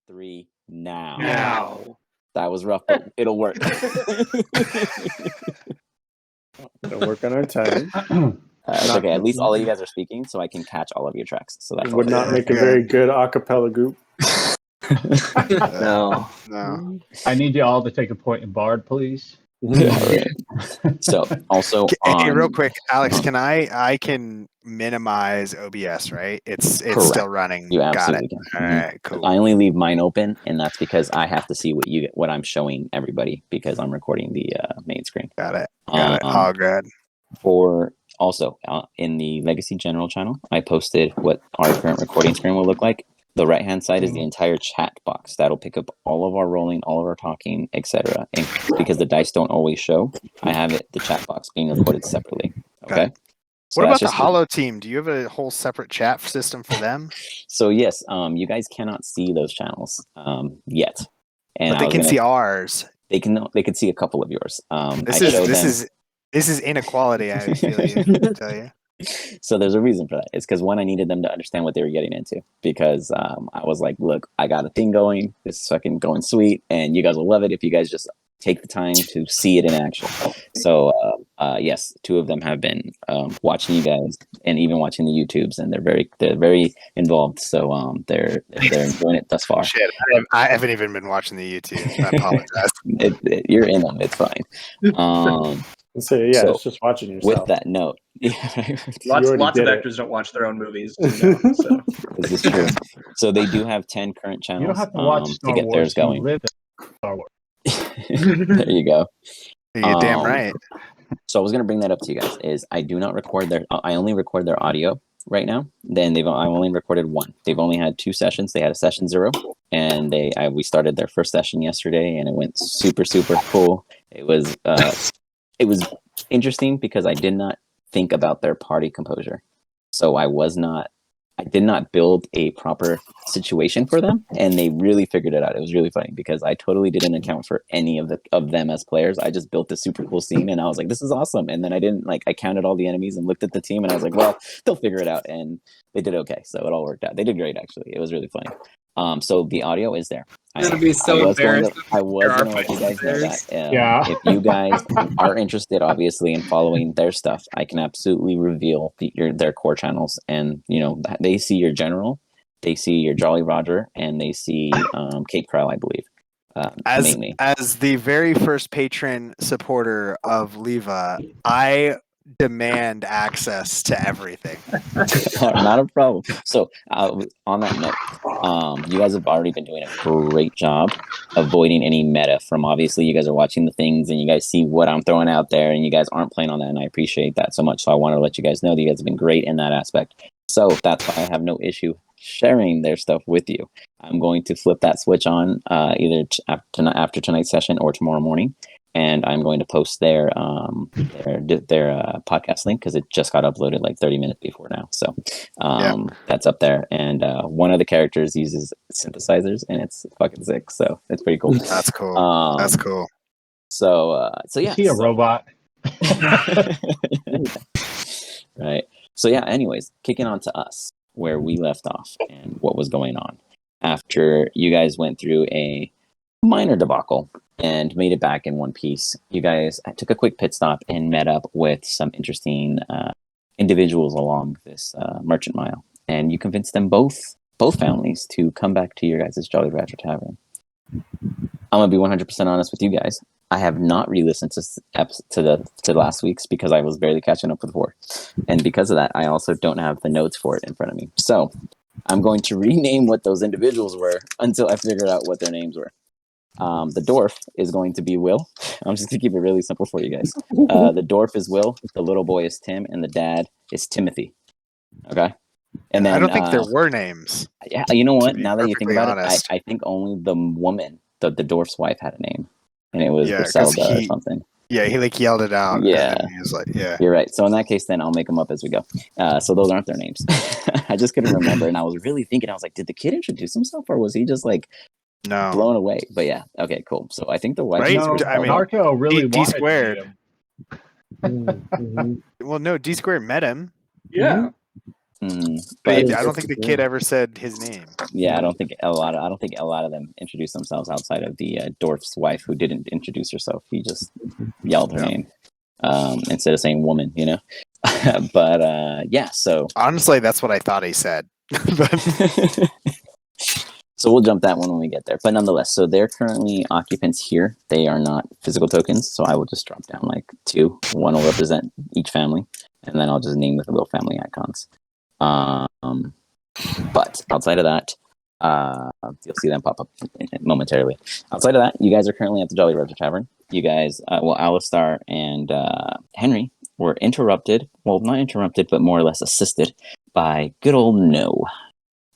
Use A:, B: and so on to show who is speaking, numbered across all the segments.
A: 3 now.
B: Now.
A: That was rough, but it'll work.
C: It'll work on our time.
A: It's okay. At least all of you guys are speaking, so I can catch all of your tracks. So that's
C: would not make a very good a cappella group.
B: No.
D: I need you all to take a point in Bard, please.
A: Right. So also,
E: hey, real quick, Alex, I can minimize OBS, right? It's
A: Correct.
E: still running.
A: You
E: Got
A: absolutely
E: it.
A: can.
E: All right, cool.
A: I only leave mine open, and that's because I have to see what I'm showing everybody because I'm recording the main screen.
E: Got it. All good.
A: For also in the Legacy General channel, I posted what our current recording screen will look like. The right-hand side is the entire chat box. That'll pick up all of our rolling, all of our talking, etc. And because the dice don't always show, I have the chat box being recorded separately. Okay. So
E: what about the Hollow team? Do you have a whole separate chat system for them?
A: So yes, you guys cannot see those channels yet, and
E: but they can see ours.
A: They can see a couple of yours.
E: This is inequality. I tell you.
A: So there's a reason for that. It's because one, I needed them to understand what they were getting into because I was like, look, I got a thing going. This is fucking going sweet, and you guys will love it if you guys just take the time to see it in action. So yes, 2 of them have been watching you guys and even watching the YouTubes, and they're very involved. So they're enjoying it thus far.
E: Shit, I haven't even been watching the YouTube. I apologize.
A: You're in them. It's fine.
C: So it's just watching yourself.
A: With that note,
B: lots of actors don't watch their own movies. So.
A: This is true. So they do have 10 current channels.
D: You don't have to watch
A: to get theirs going.
D: Live in Star Wars.
A: There you go.
E: You're damn right.
A: So I was going to bring that up to you guys. Is I do not record I only record their audio right now. Then I only recorded 1. They've only had 2 sessions. They had a session 0, and we started their first session yesterday, and it went super cool. It was interesting because I did not think about their party composure. So I did not build a proper situation for them, and they really figured it out. It was really funny because I totally didn't account for any of them as players. I just built a super cool scene, and I was like, this is awesome. And then I counted all the enemies and looked at the team, and I was like, well, they'll figure it out. And they did okay. So it all worked out. They did great, actually. It was really funny. So the audio is there.
F: I'm going to be so embarrassed.
A: I was going to let you guys know that.
D: Yeah.
A: If you guys are interested, obviously, in following their stuff, I can absolutely reveal their core channels. And, they see your General, they see your Jolly Roger, and they see Cape Crowl, I believe. Mainly.
E: As the very first patron supporter of LIVA, I demand access to everything.
A: Not a problem. So on that note, you guys have already been doing a great job avoiding any meta from, obviously you guys are watching the things and you guys see what I'm throwing out there and you guys aren't playing on that, and I appreciate that so much. So I want to let you guys know that you guys have been great in that aspect. So that's why I have no issue sharing their stuff with you. I'm going to flip that switch on either after tonight's session or tomorrow morning. And I'm going to post their podcast link because it just got uploaded like 30 minutes before now. So that's up there. And one of the characters uses synthesizers, and it's fucking sick. So it's pretty cool.
E: That's cool. That's cool.
A: So yeah.
D: Is he a robot?
A: Right. So yeah. Anyways, kicking on to us where we left off and what was going on after you guys went through a minor debacle and made it back in one piece. You guys took a quick pit stop and met up with some interesting individuals along this merchant mile, and you convinced them both families to come back to your guys' Jolly Roger Tavern. I'm gonna be 100% honest with you guys. I have not re-listened to last week's because I was barely catching up with 4, and because of that, I also don't have the notes for it in front of me. So I'm going to rename what those individuals were until I figure out what their names were. The dwarf is going to be Will. I'm just going to keep it really simple for you guys. The dwarf is Will, the little boy is Tim, and the dad is Timothy. Okay? And then
E: I don't think there were names.
A: Yeah, you know what? Now that you think about it, I think only the woman, the dwarf's wife, had a name. And it was Griselda or something.
E: Yeah, he yelled it out.
A: Yeah.
E: He was like, yeah.
A: You're right. So in that case, then I'll make them up as we go. So those aren't their names. I just couldn't remember. And I was really thinking, I was like, did the kid introduce himself or was he just like blown away? But yeah, okay, cool. So I think the wife.
E: Right?
D: I mean, Marco really
E: D
D: wanted
E: squared.
D: to meet him.
E: Well, no, D squared met him.
B: Yeah.
E: But I don't think the kid ever said his name.
A: Yeah, I don't think a lot of them introduced themselves outside of the dwarf's wife, who didn't introduce herself. He just yelled her name instead of saying woman, you know. But yeah, so
E: honestly, that's what I thought he said.
A: So we'll jump that one when we get there. But nonetheless, so they're currently occupants here. They are not physical tokens, so I will just drop down like 2. One will represent each family, and then I'll just name with the little family icons. But outside of that, you'll see them pop up momentarily. Outside of that, you guys are currently at the Jolly Roger Tavern. You guys, Alistar and Henry were interrupted. Well, not interrupted, but more or less assisted by good old No.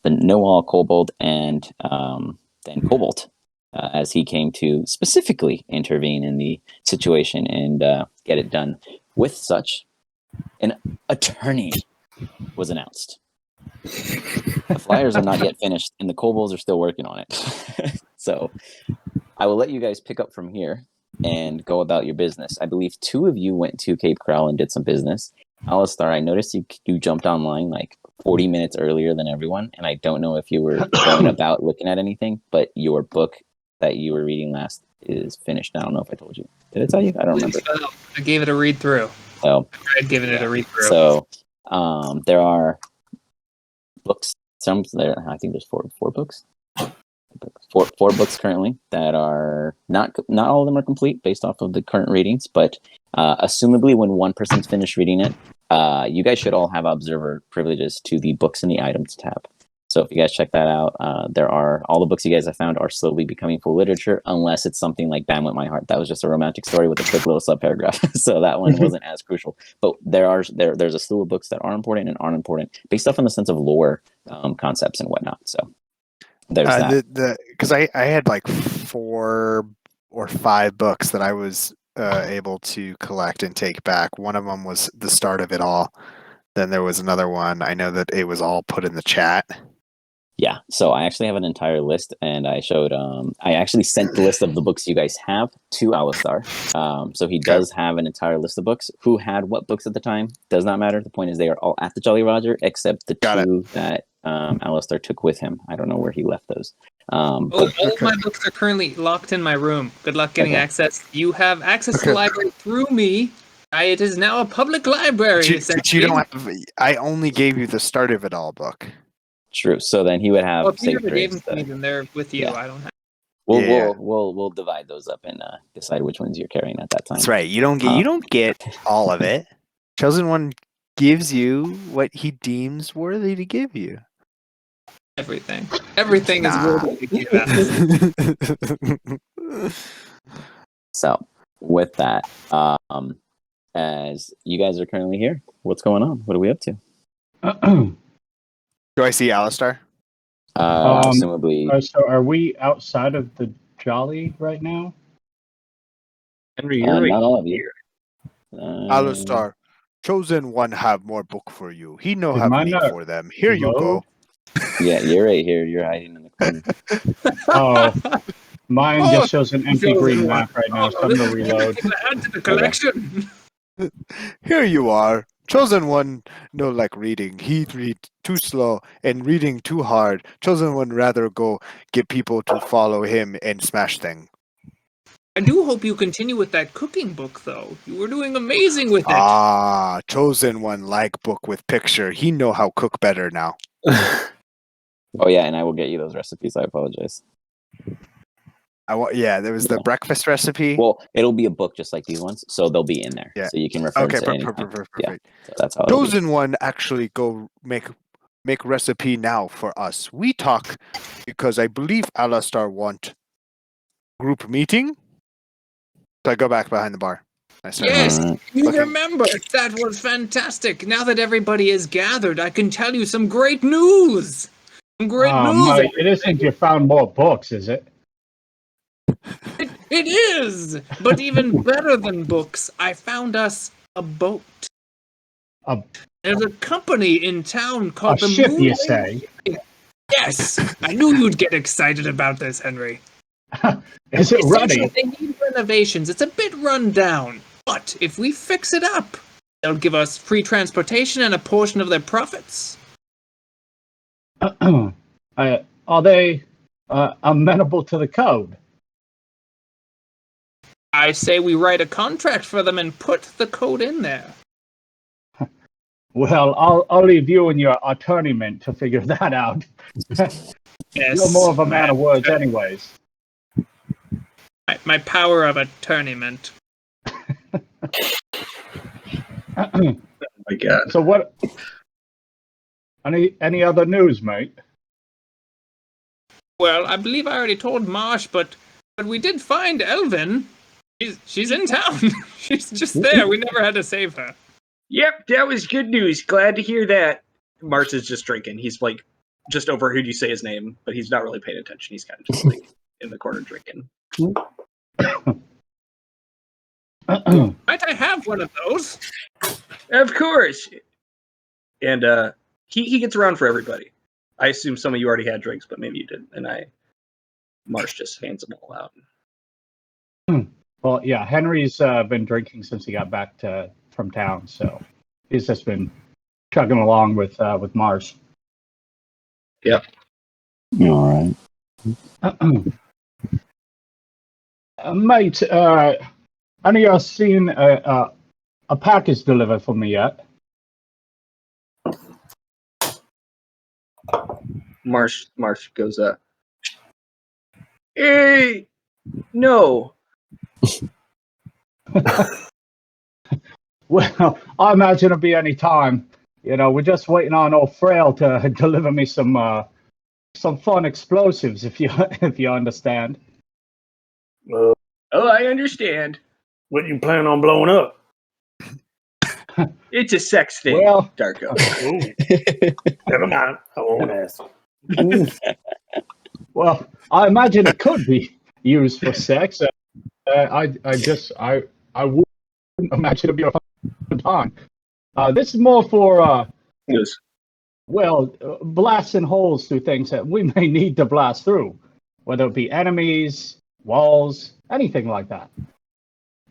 A: The Know-All Kobold and then Kobold, as he came to specifically intervene in the situation and get it done. With such, an attorney was announced. The flyers are not yet finished, and the Kobolds are still working on it. So I will let you guys pick up from here and go about your business. I believe 2 of you went to Cape Crowl and did some business. Alistar, I noticed you jumped online like 40 minutes earlier than everyone, and I don't know if you were going about looking at anything, but your book that you were reading last is finished. I don't know if I told you. Did I tell you? I don't remember.
F: I gave it a read through.
A: So
F: I'd given it a read through.
A: So there are books. I think there's four books. Four books currently that are not all of them are complete based off of the current readings, but assumably when one person's finished reading it, you guys should all have observer privileges to the books and the items tab. So if you guys check that out, there are all the books you guys have found are slowly becoming full literature, unless it's something like Bam With My Heart. That was just a romantic story with a quick little subparagraph. So that one wasn't as crucial. But there's a slew of books that are important and aren't important based off on the sense of lore concepts and whatnot. So there's that.
E: Because I had like 4 or 5 books that I was able to collect and take back. One of them was the start of it all. Then there was another one. I know that it was all put in the chat.
A: Yeah, so I actually have an entire list, and I showed. I actually sent the list of the books you guys have to Alistar. So he does have an entire list of books. Who had what books at the time does not matter. The point is they are all at the Jolly Roger, except the 2 that Alistar took with him. I don't know where he left those.
F: All of my books are currently locked in my room. Good luck getting access. You have access to the library through me. It is now a public library.
E: But you don't have. I only gave you the start of it all book.
A: True. So then he would have.
F: Well, if you never gave them to me, then they're with you. Yeah. I don't have.
A: We'll divide those up and decide which ones you're carrying at that time.
E: That's right. You don't get all of it. Chosen One gives you what he deems worthy to give you.
F: Everything is worthy to give.
A: So with that, as you guys are currently here, what's going on? What are we up to?
E: Do I see Alistar?
A: Assumably.
D: So are we outside of the Jolly right now?
B: Henry, you're
A: not all of you.
E: Alistar, Chosen One have more book for you. He know have need for them. Here you go.
A: Yeah, you're right here. You're hiding in the corner.
D: Oh, mine just shows an empty green map right now, so I'm going to reload.
F: Add to the collection.
E: Here you are. Chosen One no like reading. He read too slow and reading too hard. Chosen One rather go get people to follow him and smash thing.
F: I do hope you continue with that cooking book, though. You were doing amazing with it.
E: Chosen One like book with picture. He know how cook better now.
A: Oh yeah, and I will get you those recipes. I apologize.
E: There was the breakfast recipe.
A: Well, it'll be a book just like these ones, so they'll be in there.
E: Yeah.
A: So you can refer to it.
E: Perfect.
A: Yeah, so that's how
E: Chosen One actually go make recipe now for us. We talk because I believe Alistar want group meeting. So I go back behind the bar.
F: Yes, you remember. That was fantastic. Now that everybody is gathered, I can tell you some great news. Some great news.
D: Mike, it isn't you found more books, is it?
F: It is! But even better than books, I found us a boat. There's a company in town called the
D: ship,
F: Moon.
D: You say?
F: Yes! I knew you'd get excited about this, Henry.
D: Is it running?
F: They need renovations. It's a bit run down. But if we fix it up, they'll give us free transportation and a portion of their profits.
D: Are they amenable to the code?
F: I say we write a contract for them and put the code in there.
D: Well, I'll leave you and your attorneyman to figure that out.
F: Yes,
D: You're more of a man of words, anyways.
F: My power of attorneyment.
B: Oh my god.
D: So what? Any other news, mate?
F: Well, I believe I already told Marsh, but we did find Elvin. She's in town. She's just there. We never had to save her.
B: Yep, that was good news. Glad to hear that. Marsh is just drinking. He's like just overheard you say his name, but he's not really paying attention. He's kind of just like in the corner drinking.
F: Might I have one of those?
B: Of course. And he gets around for everybody. I assume some of you already had drinks, but maybe you didn't. And Marsh just hands them all out.
D: Well, yeah, Henry's been drinking since he got back from town, so he's just been chugging along with Mars.
B: Yep.
A: All right.
D: Mate, any of you seen a package delivered for me yet?
B: Marsh goes up. Hey, no.
D: Well, I imagine it'll be any time. You know, we're just waiting on old Frail to deliver me some fun explosives, if you understand.
B: Oh, I understand.
C: What you plan on blowing up?
B: It's a sex thing,
D: Well,
B: Darko.
C: Never mind. I won't ask.
D: Well, I imagine it could be used for sex. I wouldn't imagine it'd be a fun time. This is more for
B: Yes.
D: blasting holes through things that we may need to blast through, whether it be enemies, walls, anything like that.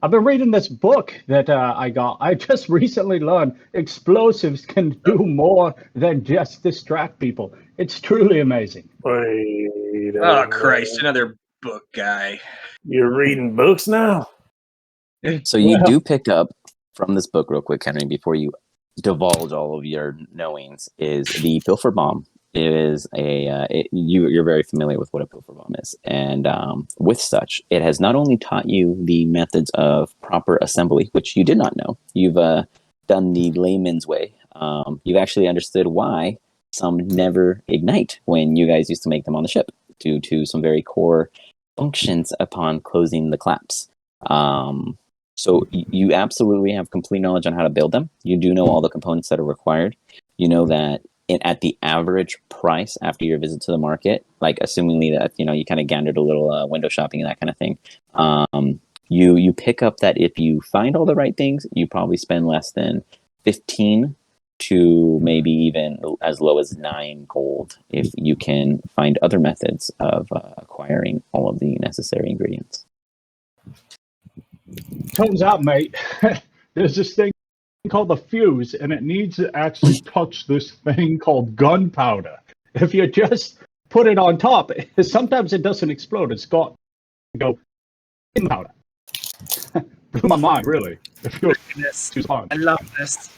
D: I've been reading this book that I got. I just recently learned explosives can do more than just distract people. It's truly amazing.
C: Wait a
B: Oh,
C: minute.
B: Christ, another book guy.
C: You're reading books now?
A: So you do pick up from this book real quick, Henry, before you divulge all of your knowings, is the Pilfer Bomb. It is you're very familiar with what a Pilfer Bomb is. And with such, it has not only taught you the methods of proper assembly, which you did not know. You've done the layman's way. You've actually understood why some never ignite when you guys used to make them on the ship, due to some very core functions upon closing the claps. So you absolutely have complete knowledge on how to build them. You do know all the components that are required. You know that at the average price after your visit to the market, like assumingly that, you kind of gandered a little window shopping and that kind of thing, you pick up that if you find all the right things, you probably spend less than 15 to maybe even as low as 9 gold if you can find other methods of acquiring all of the necessary ingredients.
D: Turns out, mate, there's this thing called the fuse, and it needs to actually touch this thing called gunpowder. If you just put it on top, sometimes it doesn't explode. It's got to go gunpowder. Blew my mind, really.
F: I love this.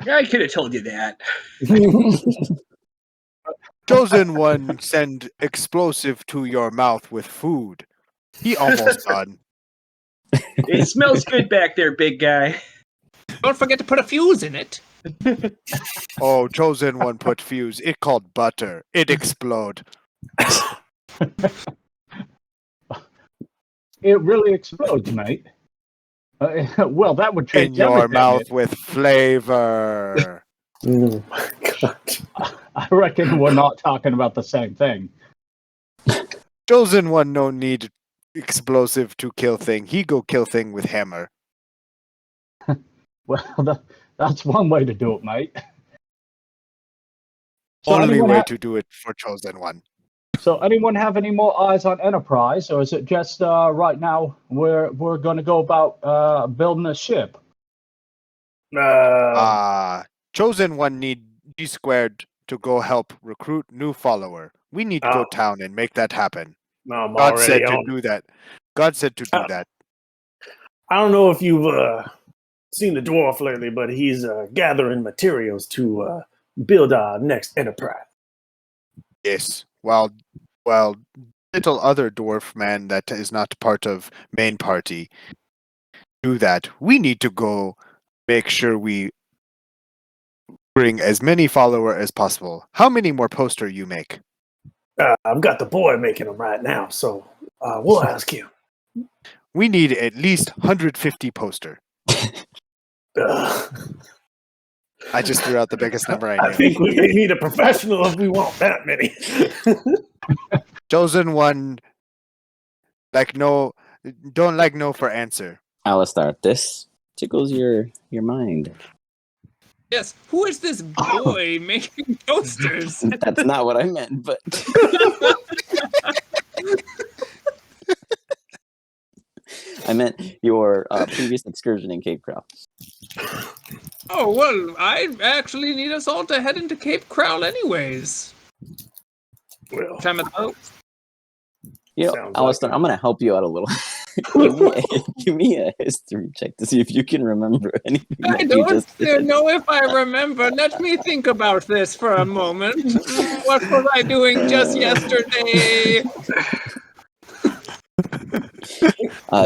B: I could have told you that.
E: Chosen one, send explosive to your mouth with food. He almost done.
B: It smells good back there, big guy.
F: Don't forget to put a fuse in it.
E: Oh, chosen one put fuse. It called butter. It explode.
D: It really explodes, mate. Well, that would
E: In
D: change
E: your
D: everything.
E: mouth with flavor.
C: Oh my god.
D: I reckon we're not talking about the same thing.
E: Chosen one no need explosive to kill thing. He go kill thing with hammer.
D: Well, that's one way to do it, mate. So
E: Only
D: anyone
E: way to do it for chosen one.
D: So anyone have any more eyes on Enterprise, or is it just right now we're going to go about building a ship?
E: Chosen one need G squared to go help recruit new follower. We need to go town and make that happen.
C: No, I'm
E: God
C: already
E: said to
C: on.
E: do that. God said to do that.
C: I don't know if you've seen the dwarf lately, but he's gathering materials to build our next enterprise.
E: Yes. While little other dwarf man that is not part of main party do that, we need to go make sure we bring as many follower as possible. How many more poster you make?
C: I've got the boy making them right now, so we'll ask him.
E: We need at least 150 poster. I just threw out the biggest number I knew.
C: I think we may need a professional if we want that many.
E: Chosen one, don't no for answer.
A: Alistar, this tickles your mind.
F: Yes, who is this boy making posters?
A: That's not what I meant, but I meant your previous excursion in Cape Crowl.
F: Oh, well, I actually need us all to head into Cape Crowl anyways.
C: Well,
F: Time of the boat.
A: You know,
C: Sounds
A: Alistar,
C: like
A: I'm going to help you out a little. give me a history check to see if you can remember anything
F: I
A: that you
F: don't
A: just did.
F: know if I remember. Let me think about this for a moment. What was I doing just yesterday?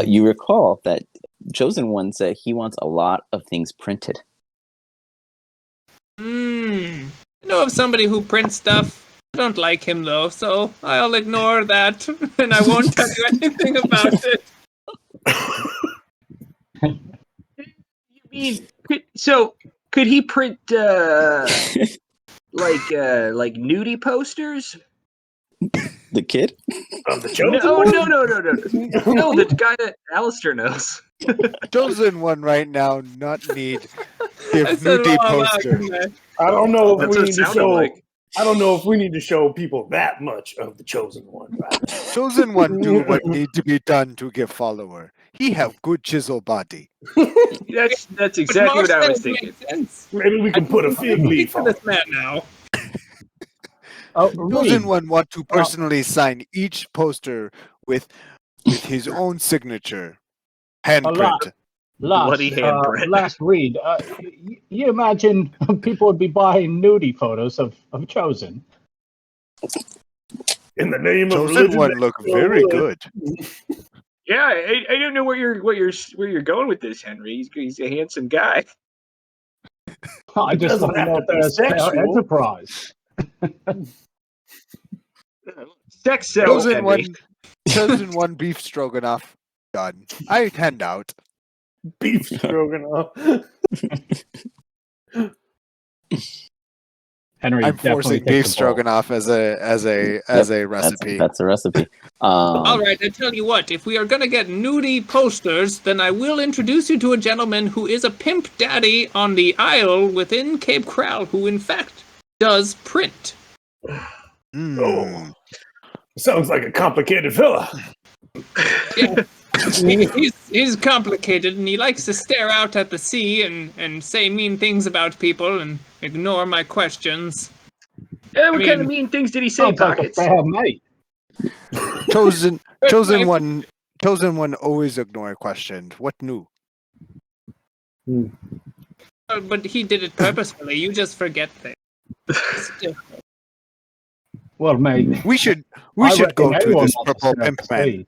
A: You recall that Chosen One said he wants a lot of things printed.
F: I know of somebody who prints stuff. I don't like him though, so I'll ignore that, and I won't tell you anything about it.
B: You mean so? Could he print like nudie posters?
A: The kid?
C: of the chosen
B: No,
C: one?
B: no, the guy that Alistair knows.
E: Chosen one right now not need give
F: I said it
E: nudie
F: all out,
E: poster.
F: didn't
C: I don't know if
B: That's
C: we
B: what it
C: need to
B: sounded
C: show.
B: like.
C: I don't know if we need to show people that much of the chosen one. Right?
E: Chosen one do what need to be done to get follower. He have good chisel body.
B: That's exactly what I was thinking.
F: Makes sense.
C: Maybe we can put a fig leaf
F: For
C: on.
F: this man now.
E: Chosen
D: Reed,
E: one want to personally sign each poster with his own signature, handprint.
B: Bloody handprint.
D: last read. You imagine people would be buying nudie photos of Chosen.
C: In the name of
E: Chosen
C: religion.
E: one look very good.
B: Yeah, I don't know where you're going with this, Henry. He's a handsome guy.
D: I just
C: doesn't
D: want to
C: have
D: know
C: to
D: if
C: be
D: there's
C: sexual.
D: enterprise.
B: Sex sells, Henry.
E: Chosen one beef stroganoff. Done. I hand out.
C: Beef stroganoff.
D: Henry
E: I'm
D: definitely
E: forcing
D: takes
E: beef
D: the ball.
E: stroganoff as a recipe.
A: That's a recipe.
F: All right, I tell you what, if we are going to get nudie posters, then I will introduce you to a gentleman who is a pimp daddy on the Isle within Cape Crowl, who in fact does print.
C: Oh, sounds like a complicated fella.
F: Yeah. He's complicated, and he likes to stare out at the sea and say mean things about people and ignore my questions.
B: What kind of mean things did he say,
D: Sounds like a
B: Pockets?
D: fair mate.
E: Chosen one always ignore questions. What new?
F: But he did it purposefully. You just forget things.
D: Well, maybe.
E: We should
D: I
E: go
D: reckon
E: to
D: everyone
E: this
D: wants to
E: purple
D: stare at
E: pimp
D: the
E: man.
D: sea.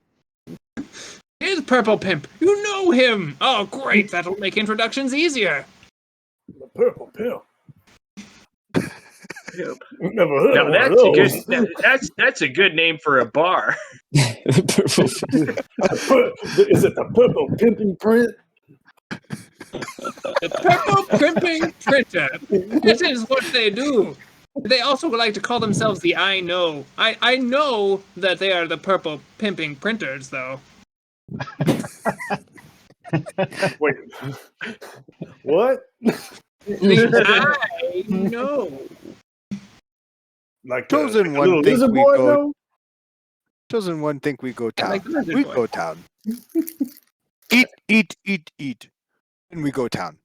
F: Here's Purple Pimp. You know him. Oh, great. That'll make introductions easier.
C: The purple pill.
B: Yep.
C: Never heard
B: No,
C: of
B: that's
C: one
B: a
C: of those.
B: good. That's a good name for a bar.
A: The purple.
C: Is it the purple pimping print?
F: The Purple Pimping Printer. This is what they do. They also like to call themselves the I Know. I know that they are the Purple Pimping Printers, though.
C: Wait, what?
F: I know.
C: Like
E: Chosen
C: like a
E: one
C: little
E: think
C: lizard
E: we
C: boy,
E: go.
C: though?
E: Chosen one think we go town.
F: like the lizard
E: We
F: boy.
E: go town. Eat, and we go town.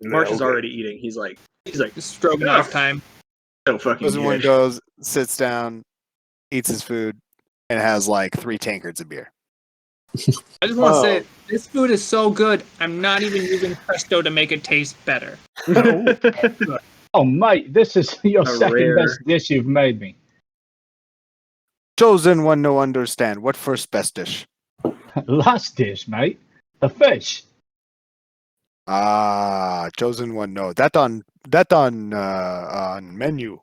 B: Marsh is
C: Yeah, okay.
B: already eating. He's like
F: Stroganoff time.
B: So fucking
E: Chosen one
B: good.
E: goes, sits down, eats his food, and has like 3 tankards of beer.
F: I just want to say, this food is so good, I'm not even using Presto to make it taste better.
D: Oh, mate, this is your
B: A
D: second
B: rare-
D: best dish you've made me.
E: Chosen one no understand. What first best dish?
D: Last dish, mate. The fish.
E: Ah, chosen one no. That on menu.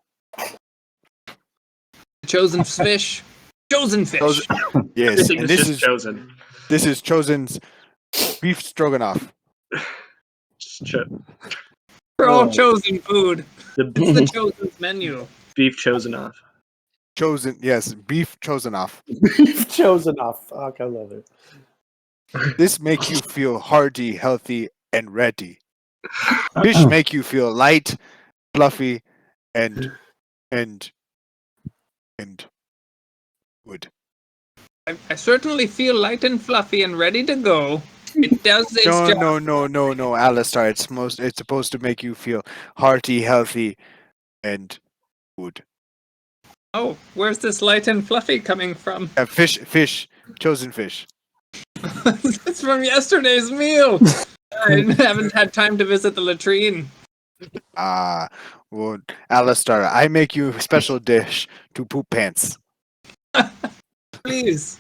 F: Chosen fish. Chosen fish.
E: Chosen- Yes,
B: Everything
E: and
B: is
E: this
B: just
E: is
B: chosen.
E: this is chosen's beef stroganoff.
B: Just
F: For all
C: Oh.
F: chosen food.
B: the
F: It's the chosen's menu.
B: beef chosen off.
E: Chosen, yes, beef chosen off.
C: You've chosen off. Fuck, I love it.
E: This make you feel hearty, healthy, and ready. Fish make you feel light, fluffy, and good.
F: I certainly feel light and fluffy and ready to go. It does its job.
E: No, Alistair. It's supposed to make you feel hearty, healthy, and good.
F: Oh, where's this light and fluffy coming from?
E: Fish, chosen fish.
F: It's from yesterday's meal. I haven't had time to visit the latrine.
E: Well, Alistair, I make you a special dish to poop pants.
F: Please.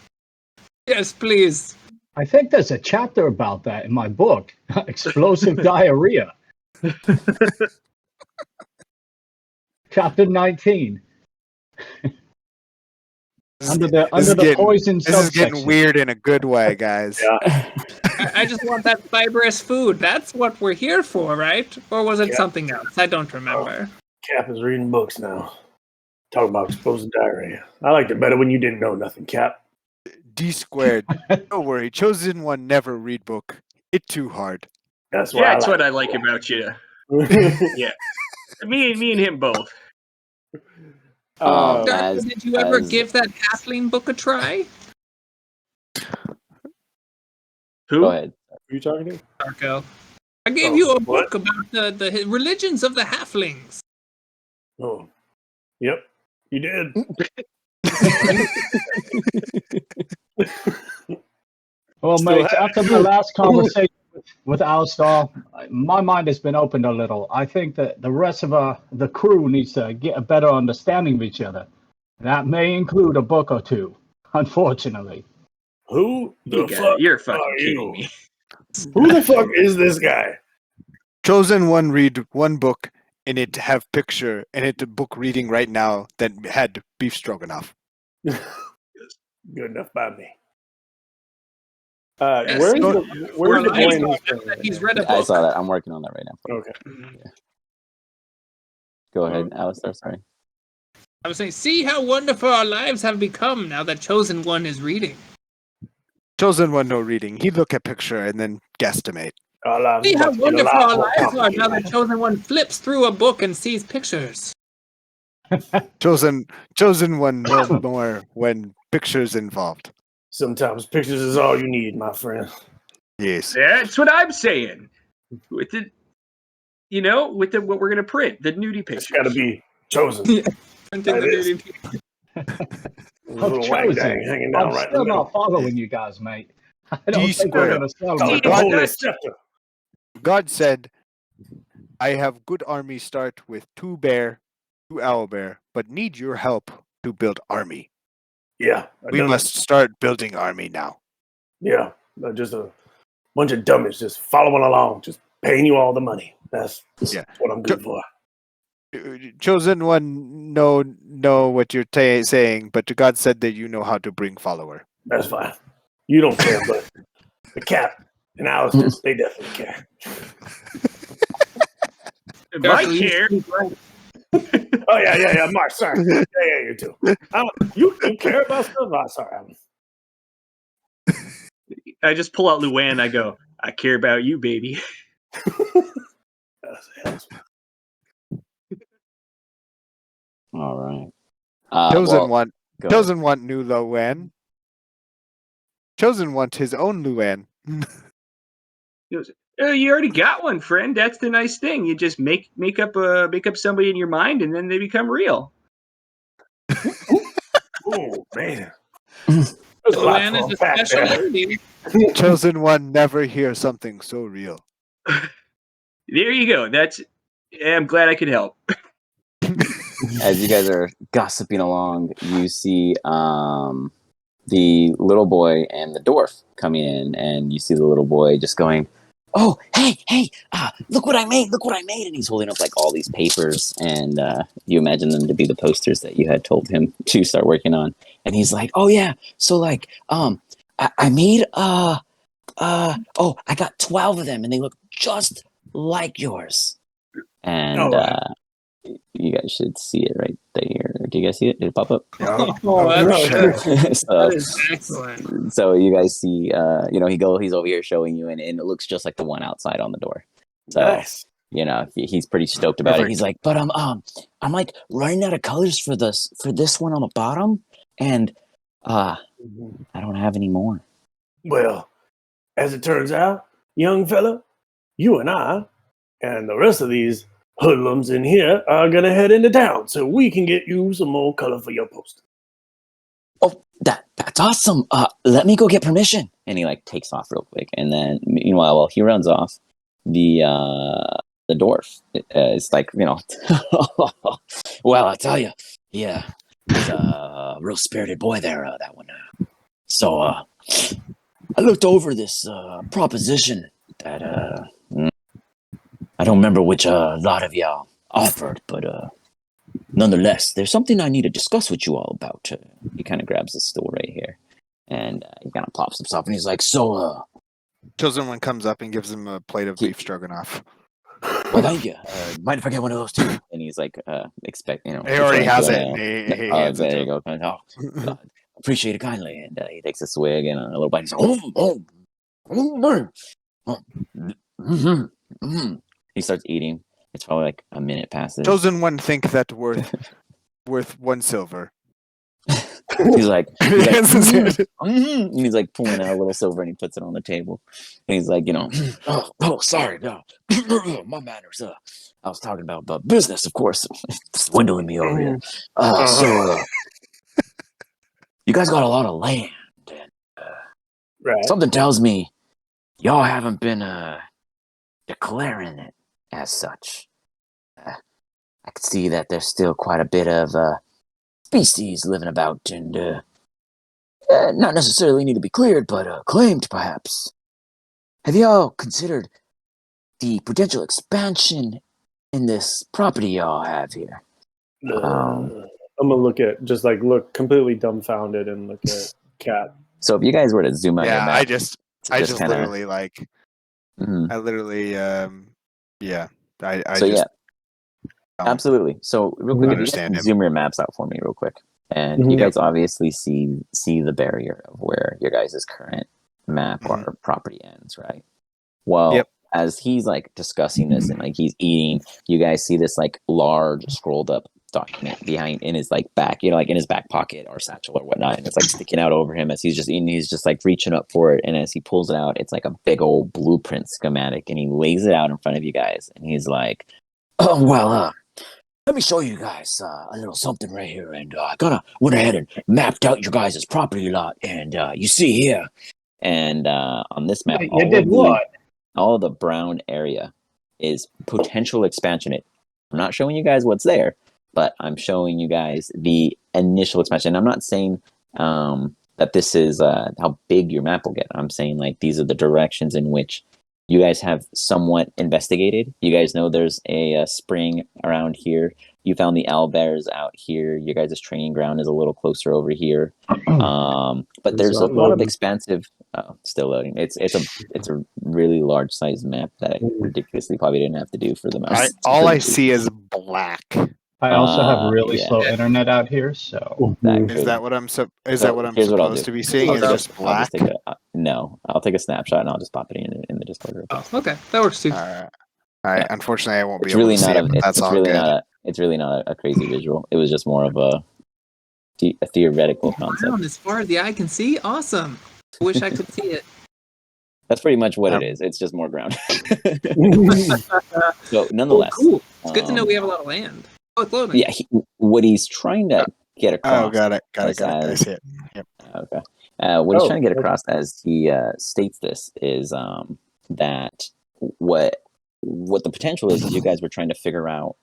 F: Yes, please.
D: I think there's a chapter about that in my book, Explosive Diarrhea. Chapter 19. Under the poison
E: This is getting
D: subsection.
E: weird in a good way, guys.
C: Yeah.
F: I just want that fibrous food. That's what we're here for, right? Or was it
C: Yeah.
F: something else? I don't remember.
C: Cap is reading books now. Talking about explosive diarrhea. I liked it better when you didn't know nothing, Cap.
E: D squared. Don't worry, chosen one never read book. It too hard.
C: That's why
B: Yeah,
C: I
B: that's what
C: like
B: I like about you.
C: it.
B: Yeah, me and him both.
C: Uh,
F: Darko,
A: as-
F: did you ever
A: as-
F: give that halfling book a try?
B: Who?
A: Go ahead.
C: who are you talking to?
F: Darko. I gave
C: Oh,
F: you a
C: what?
F: book about the religions of the halflings.
C: Oh, yep, you did.
D: Well,
C: Still
D: mate,
C: have
D: after
C: it.
D: my last conversation with Alistar, my mind has been opened a little. I think that the rest of the crew needs to get a better understanding of each other. That may include a book or two, unfortunately.
C: Who the fuck
B: You're fucking
C: are
B: kidding
C: you?
B: me.
C: Who the fuck is this guy?
E: Chosen one read one book and it have picture and it the book reading right now that had beef stroganoff.
C: Good enough by me.
F: Yes,
C: Where's
F: no,
C: the where's the
F: he's,
C: brain?
F: he's read a
A: I
F: book.
A: saw that. I'm working on that right now.
C: Okay.
A: Go ahead, Alistair. Sorry.
F: I was saying, see how wonderful our lives have become now that Chosen One is reading.
E: Chosen one no reading. He look at picture and then guesstimate.
C: Our lives
F: See how
C: about to get a
F: wonderful
C: lot
F: our
C: more
F: lives are now that
C: complicated.
F: Chosen One flips through a book and sees pictures.
E: Chosen one no more when pictures involved.
C: Sometimes pictures is all you need, my friend.
E: Yes.
B: That's what I'm saying. With the, with the what we're gonna print, the nudie
C: It's
B: pictures.
C: got to be chosen.
F: Printing
C: That
F: the
C: is.
F: nudity.
C: There's a little wang dang hanging down
D: I'm
C: right in the
D: still
C: middle.
D: not following you guys, mate. I don't think we're
E: squared.
D: going to sell
C: Oh,
D: my
C: the
B: God,
C: holy
B: that's-
C: scepter.
E: God said, I have good army start with 2 bear, 2 owl bear, but need your help to build army.
C: Yeah, I
E: We
C: done
E: must start building army now.
C: it. Yeah, just a bunch of dummies just following along, just paying you all the money. That's what I'm good for.
E: Chosen one know what you're saying, but God said that you know how to bring follower.
C: That's fine. You don't care, but the Cap and Alistair, they definitely care.
B: My care.
C: Oh yeah, Mark. Sorry. Yeah, you too. You care about stuff? Oh, sorry, Alan.
B: I just pull out Luann. I go, I care about you, baby.
C: That's-
A: All right.
E: Chosen one
A: go
E: doesn't want new Luan. Chosen want his own Luan.
B: He goes, Oh, you already got one, friend. That's the nice thing. You just make up somebody in your mind, and then they become real.
C: Oh man, there's a lot
F: Luann
C: to
F: is a
C: unpack
F: special
C: there.
F: lady.
E: Chosen one never hears something so real.
B: There you go. I'm glad I could help.
A: As you guys are gossiping along, you see the little boy and the dwarf coming in, and you see the little boy just going, "Oh, hey, look what I made, and he's holding up like all these papers, and you imagine them to be the posters that you had told him to start working on. And he's like, "Oh yeah, so like I made I got 12 of them, and they look just like yours." And you guys should see it right there. Do you guys see it? Did it pop up?
F: Oh, that's good.
A: so,
F: That is excellent.
A: so you guys see, he's over here showing you, and it looks just like the one outside on the door. So,
C: Nice.
A: He's pretty stoked about it. He's like, but I'm like running out of colors for this one on the bottom, and I don't have any more.
C: Well, as it turns out, young fella, you and I and the rest of these hoodlums in here are gonna head into town so we can get you some more color for your poster.
A: Oh, that's awesome. Let me go get permission. And he like takes off real quick, and then meanwhile, while he runs off, the dwarf is like, well, I tell you, yeah, he's a real spirited boy there. That one. So I looked over this proposition that I don't remember which lot of y'all offered, but nonetheless, there's something I need to discuss with you all about. He kind of grabs the stool right here, and he kind of pops himself, and he's like, "So,
E: Chosen one comes up and gives him a plate of beef stroganoff.
A: well, thank you. Mind if I get one of those too?" And he's like, "Expect,
E: He already has it.
A: He there you go. God, appreciate it kindly." And he takes a swig and a little bite. He's like, He starts eating. It's probably like a minute passes.
E: Chosen one think that worth 1 silver.
A: He's like,
E: Mhm.
A: and he's like pulling out a little silver, and he puts it on the table. And he's like, sorry, no, my manners. I was talking about business, of course. It's dwindling me over here. So you guys got a lot of land, and
C: Right.
A: something tells me y'all haven't been declaring it as such. I could see that there's still quite a bit of species living about, and not necessarily need to be cleared, but claimed perhaps. Have y'all considered the potential expansion in this property y'all have here?
C: I'm gonna look completely dumbfounded and look at Cat.
A: So if you guys were to zoom out your
E: Yeah,
A: map,
E: I just
A: kinda-
E: literally like
A: Mhm.
E: I literally yeah. I
A: So
E: just
A: yeah, absolutely. So real quick, if you guys
E: understand
A: can
E: him.
A: zoom your maps out for me real quick. And you guys obviously see the barrier of where your guys' current map or property ends, right? Well, as he's like discussing this and like he's eating, you guys see this like large scrolled up document behind in his like back, like in his back pocket or satchel or whatnot, and it's like sticking out over him as he's just eating. He's just like reaching up for it, and as he pulls it out, it's like a big old blueprint schematic, and he lays it out in front of you guys, and he's like, "Oh well, let me show you guys a little something right here." And I kind of went ahead and mapped out your guys' property lot, and you see here, and on this map,
D: You did what?
A: all of the brown area is potential expansion. I'm not showing you guys what's there, but I'm showing you guys the initial expansion. I'm not saying that this is how big your map will get. I'm saying like these are the directions in which you guys have somewhat investigated. You guys know there's a spring around here. You found the owlbears out here. Your guys' training ground is a little closer over here. But there's a lot of expansive. Still loading. It's a really large size map that I ridiculously probably didn't have to do for the mouse.
E: All I see is black.
D: I also have really slow internet out here, so
E: Is that what I'm supposed to be seeing? Is just black?
A: No, I'll take a snapshot and I'll just pop it in the Discord. Real quick.
F: Oh, okay, that works too.
E: All right. Unfortunately, I won't be
A: It's
E: able
A: really
E: to see
A: not
E: it, but that's all good.
A: It's really not a crazy visual. It was just more of a theoretical concept.
F: Brown as far as the eye can see, awesome. I wish I could see it.
A: That's pretty much what it is. It's just more ground. So,
F: Oh,
A: nonetheless,
F: cool. It's good to know we have a lot of land. Oh, it's loading.
A: yeah, what he's trying to get across.
E: Oh, got it. I
A: as-
E: see it. Yep.
A: Okay. What he's trying to get
C: okay.
A: across as he states this is that what the potential is you guys were trying to figure out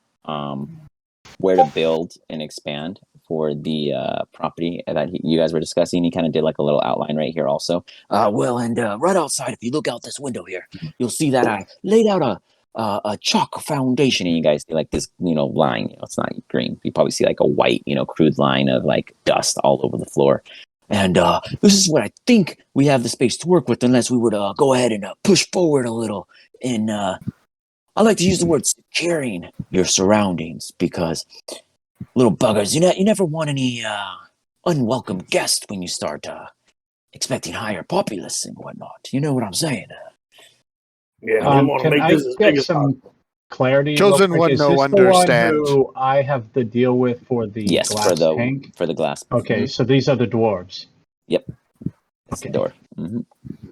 A: where to build and expand for the property that you guys were discussing. He kind of did like a little outline right here also. Right outside, if you look out this window here, you'll see that I laid out a chalk foundation, and you guys see like this, line. It's not green. You probably see like a white, crude line of like dust all over the floor. And this is what I think we have the space to work with, unless we would go ahead and push forward a little. And I like to use the word securing your surroundings, because little buggers, you never want any unwelcome guests when you start expecting higher populace and whatnot. You know what I'm saying?
C: Yeah, we want to
D: Can
C: make
D: I
C: this as big
D: get
C: as
D: some
C: possible.
D: clarity?
E: Chosen
D: real quick?
E: one
D: Is
E: no
D: this the
E: understand.
D: one who I have to deal with for the
A: Yes,
D: glass tank?
A: for the glass.
D: Okay, so these are the dwarves.
A: Yep. That's the
D: Okay.
A: door. Mm-hmm.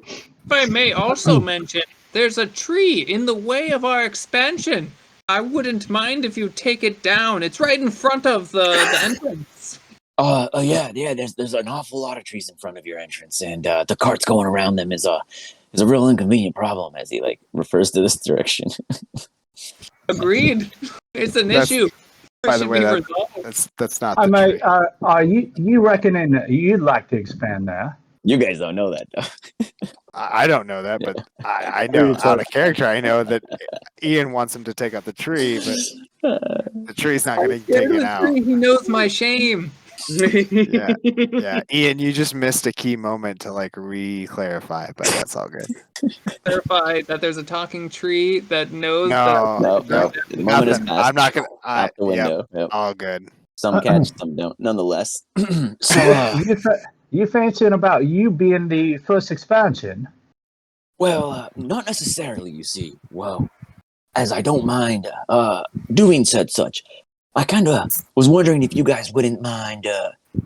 F: If I may also mention, there's a tree in the way of our expansion. I wouldn't mind if you take it down. It's right in front of the entrance.
A: Yeah. There's an awful lot of trees in front of your entrance, and the carts going around them is a real inconvenient problem, as he like refers to this direction.
F: Agreed. It's an
E: That's-
F: issue.
E: by the
F: Should
E: way,
F: be
E: that-
F: resolved.
E: That's not
D: I
E: the
D: mean,
E: tree.
D: are you reckoning you'd like to expand there?
A: You guys don't know that, though.
E: I don't know that, but I
C: Who are
E: know
C: you
E: out
C: talking-
E: of character. I know that Ian wants him to take out the tree, but the tree's not going to
F: Get
E: take
F: in
E: it
F: the
E: out.
F: tree. He knows my shame.
E: Yeah, yeah. Ian, you just missed a key moment to like re-clarify, but that's all good.
F: Clarify that there's a talking tree that knows
E: No,
A: No.
E: no,
A: The moment is
E: nothing.
A: passed.
E: I'm not gonna.
A: Out the
E: Yep,
A: window. Yep.
E: all good.
A: Some catch, some don't. Nonetheless, so
D: You fancying about you being the first expansion?
A: not necessarily. You see, well, as I don't mind doing such. I kind of was wondering if you guys wouldn't mind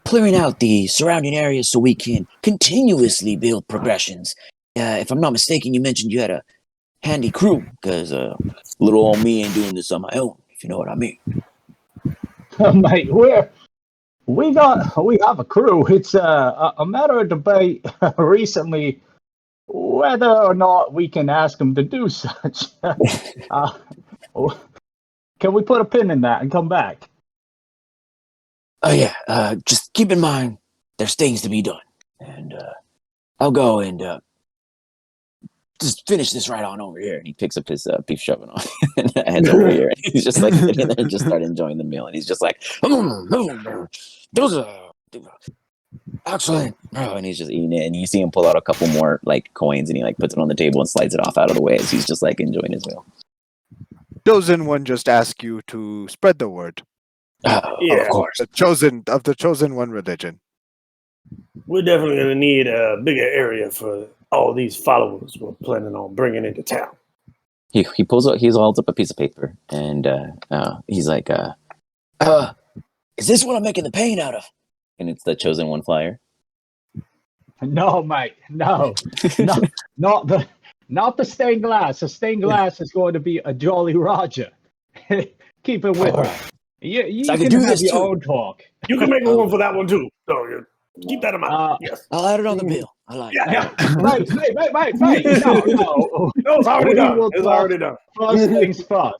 A: clearing out the surrounding areas so we can continuously build progressions. If I'm not mistaken, you mentioned you had a handy crew, because little old me ain't doing this on my own, if you know what I mean.
D: Mate, we have a crew. It's a matter of debate recently whether or not we can ask them to do such. Can we put a pin in that and come back?
A: Oh yeah, just keep in mind there's things to be done, and I'll go and just finish this right on over here. And he picks up his beef shoving and heads over here. And he's just like sitting there and just start enjoying the meal. And he's just like, those are excellent. Oh, and he's just eating it. And you see him pull out a couple more like coins, and he like puts it on the table and slides it off out of the way as he's just like enjoying his meal.
E: Chosen one just ask you to spread the word.
C: Yeah.
A: Of course.
E: The chosen one religion.
C: We're definitely going to need a bigger area for all these followers we're planning on bringing into town.
A: He holds up a piece of paper, and he's like, is this what I'm making the paint out of? And it's the chosen one flyer.
D: No, mate, no, not the stained glass. The stained glass is going to be a Jolly Roger. Keep it with
A: All
D: me.
A: right.
D: You
A: So I
D: can
A: can do
D: have
A: this
D: your
A: too.
D: own talk.
C: You can make one for that one too. So keep that in mind. Yes.
A: I'll add it on the bill. I like it.
C: Yeah.
D: Mate, no.
C: No, it's already
D: We
C: done.
D: will
C: It's
D: talk
C: already done.
D: First things first.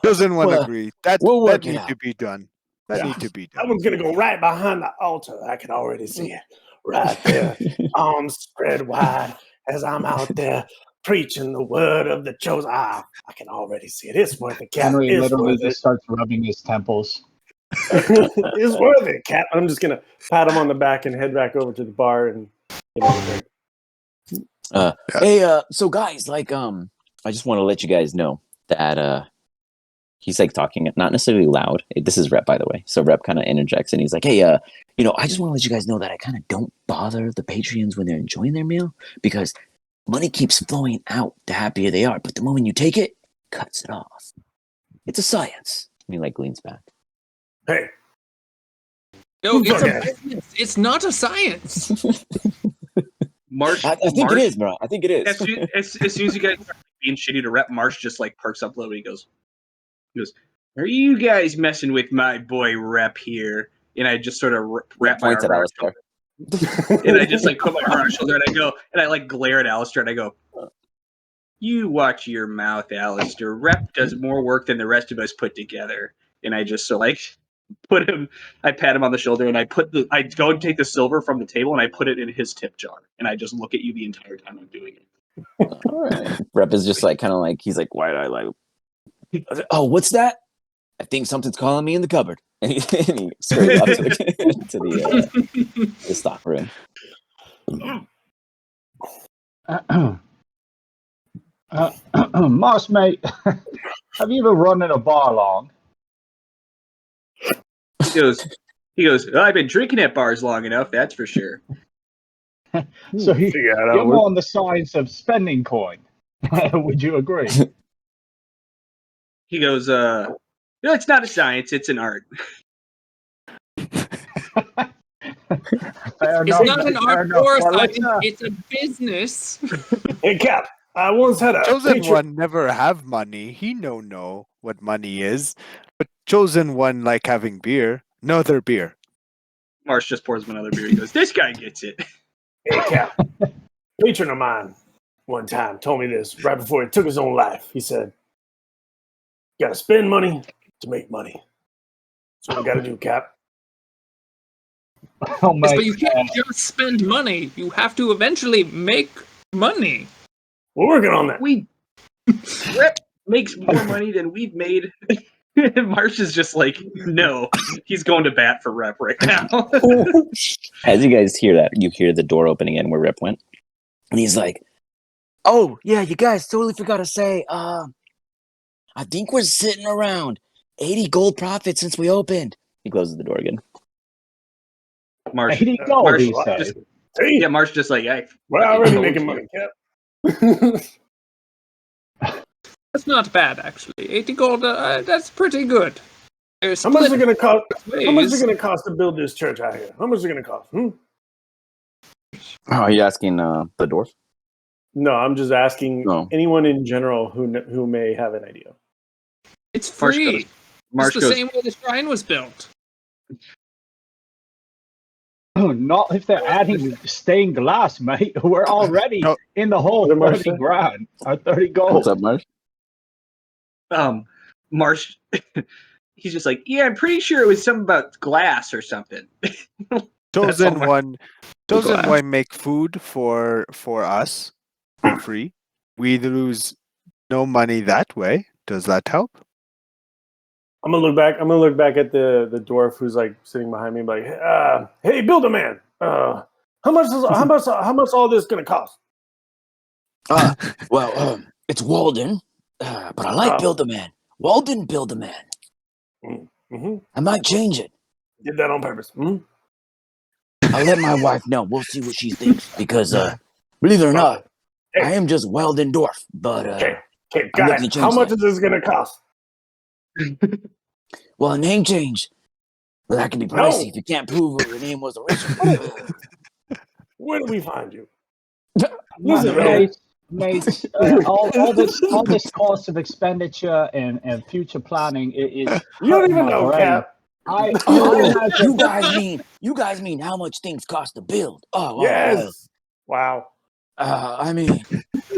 E: Chosen one
A: Well,
E: agree. That
A: we'll work it
E: needs
A: out.
E: to be done. That
C: Yeah.
E: needs to be
C: That
E: done.
C: one's gonna go right behind the altar. I can already see it. Right there. Arms spread wide as I'm out there preaching the word of the chosen. I can already see it. It's worth it, Cap.
D: Henry
C: It's
D: literally
C: worth it.
D: just starts rubbing his temples.
C: It's worth it, Cap. I'm just gonna pat him on the back and head back over to the bar and get everything.
A: Hey, so guys, like, I just want to let you guys know that he's like talking, not necessarily loud. This is Rep, by the way. So Rep kind of interjects, and he's like, "Hey, I just want to let you guys know that I kind of don't bother the Patreons when they're enjoying their meal, because money keeps flowing out the happier they are. But the moment you take it, cuts it off. It's a science." And he like leans back.
C: Hey,
F: No, it's
C: Okay.
F: a business. It's not a science.
B: Marsh.
A: I think
B: Marsh,
A: it is, bro. I think it is.
B: as soon as you guys start being shitty to Rep, Marsh just like perks up a little bit. He goes, "Are you guys messing with my boy Rep here?" And I just sort of wrap my
A: Points
B: arm
A: at
B: around
A: Alistair.
B: and I just like put my arm on his shoulder and I go and I like glare at Alistair and I go, "You watch your mouth, Alistair. Rep does more work than the rest of us put together." And I just so like I pat him on the shoulder and I go and take the silver from the table and I put it in his tip jar and I just look at you the entire time I'm doing it.
A: All right. Rep is just like kind of like he's like, why did I like? Oh, what's that? I think something's calling me in the cupboard, and he scurries off to the stock room.
D: Moss, mate, have you ever run in a bar long?
B: He goes, "Well, I've been drinking at bars long enough, that's for sure."
D: So
C: Figure out
D: you're
C: how
D: more on the science of spending coin. Would you agree?
B: He goes, "No, it's not a science, it's an art."
D: Fair
F: It's
D: enough,
F: not an
D: fair
F: art
D: enough.
F: or
D: Well,
F: science,
D: let's,
F: it's a business.
C: Hey, Cap, I once had a
E: Chosen
C: patron.
E: one never have money. He know what money is. But chosen one like having beer. No other beer.
B: Marsh just pours him another beer. He goes, "This guy gets it."
C: Hey, Cap, patron of mine one time told me this right before he took his own life. He said, "You gotta spend money to make money. That's what we gotta do, Cap."
D: oh,
F: Yes,
D: mate,
F: but you can't just spend money. You have to eventually make money.
C: We're working on that.
B: Rep makes more money than we've made. Marsh is just like, no, he's going to bat for Rep right now.
A: As you guys hear that, you hear the door opening in where Rip went, and he's like, "Oh yeah, you guys totally forgot to say. I think we're sitting around 80 gold profit since we opened." He closes the door again.
B: Marsh,
D: 80 gold,
B: Marsh
D: he says.
C: Hey,
B: yeah, Marsh just like, "Hey,
C: we're
B: fucking
C: already
B: told
C: making
B: you."
C: money, Cap.
F: That's not bad, actually. 80 gold, that's pretty good. There's
C: How much is it
F: split
C: gonna cost? How much is
F: ways.
C: it gonna cost to build this church out here? How much is it gonna cost?
A: Oh, are you asking the dwarf?
C: No, I'm just asking
A: No.
C: anyone in general who may have an idea.
F: It's
B: Marsh
F: free.
B: goes- Marsh
F: it's the
B: goes,
F: same way the shrine was built.
D: Not if they're adding stained glass, mate. We're already
E: No.
D: in the whole
C: What did Marsh
D: 30
C: say?
D: grand or 30 gold.
A: What's up, Marsh?
B: Marsh, he's just like, "Yeah, I'm pretty sure it was something about glass or something."
E: Chosen
B: all
E: one. Chosen
B: glass.
E: one make food for us for free. We lose no money that way. Does that help?
C: I'm gonna look back at the dwarf who's like sitting behind me, like, "Hey, Builder Man, how much all this gonna cost?"
A: Well, it's Walden, but I like
C: Oh.
A: Build-A-Man. Walden Build-A-Man.
C: Mm-hmm.
A: I might change it.
C: Did that on purpose. Mm-hmm.
A: I'll let my wife know. We'll see what she thinks. Because, believe it or not,
C: Hey.
A: I am just Weldon Dwarf. But,
C: Okay,
A: I'm
C: guys,
A: looking to
C: how
A: change
C: much
A: that.
C: is this gonna cost?
A: Well, a name change. Well, that can be
C: No.
A: pricey if you can't prove who the name was originally.
C: Where do we find you?
D: Listen,
C: Listen,
D: mate, all this cost of expenditure and future planning is
C: You don't
D: hurting
C: even
D: my
C: know,
D: brain.
C: Cap.
D: I
A: Oh,
D: imagine
A: you guys mean how much things cost to build. Oh,
C: Yes. Wow.
A: I mean,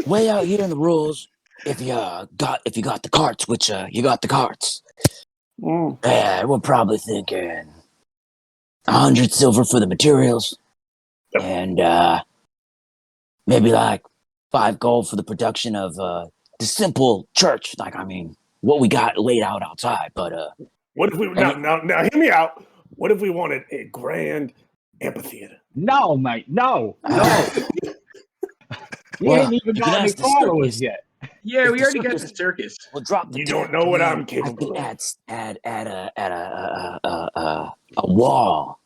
A: way out here in the rules, if you got the carts, which you got the carts, we're probably thinking 100 silver for the materials,
C: Yep.
A: and maybe like 5 gold for the production of the simple church. Like, I mean, what we got laid out outside. But
C: What if we now hear me out? What if we wanted a grand amphitheater?
D: no, mate, no. You
A: Well,
D: ain't even
A: you
D: got
A: can
D: any
A: ask the
D: followers
A: circus.
D: yet.
B: Yeah,
A: If
B: we
A: the
B: already got the
A: circus-
B: circus.
A: we'll drop the
C: You
A: tent,
C: don't know what
A: and
C: I'm
A: then
C: capable
A: I
C: of.
A: can add a wall,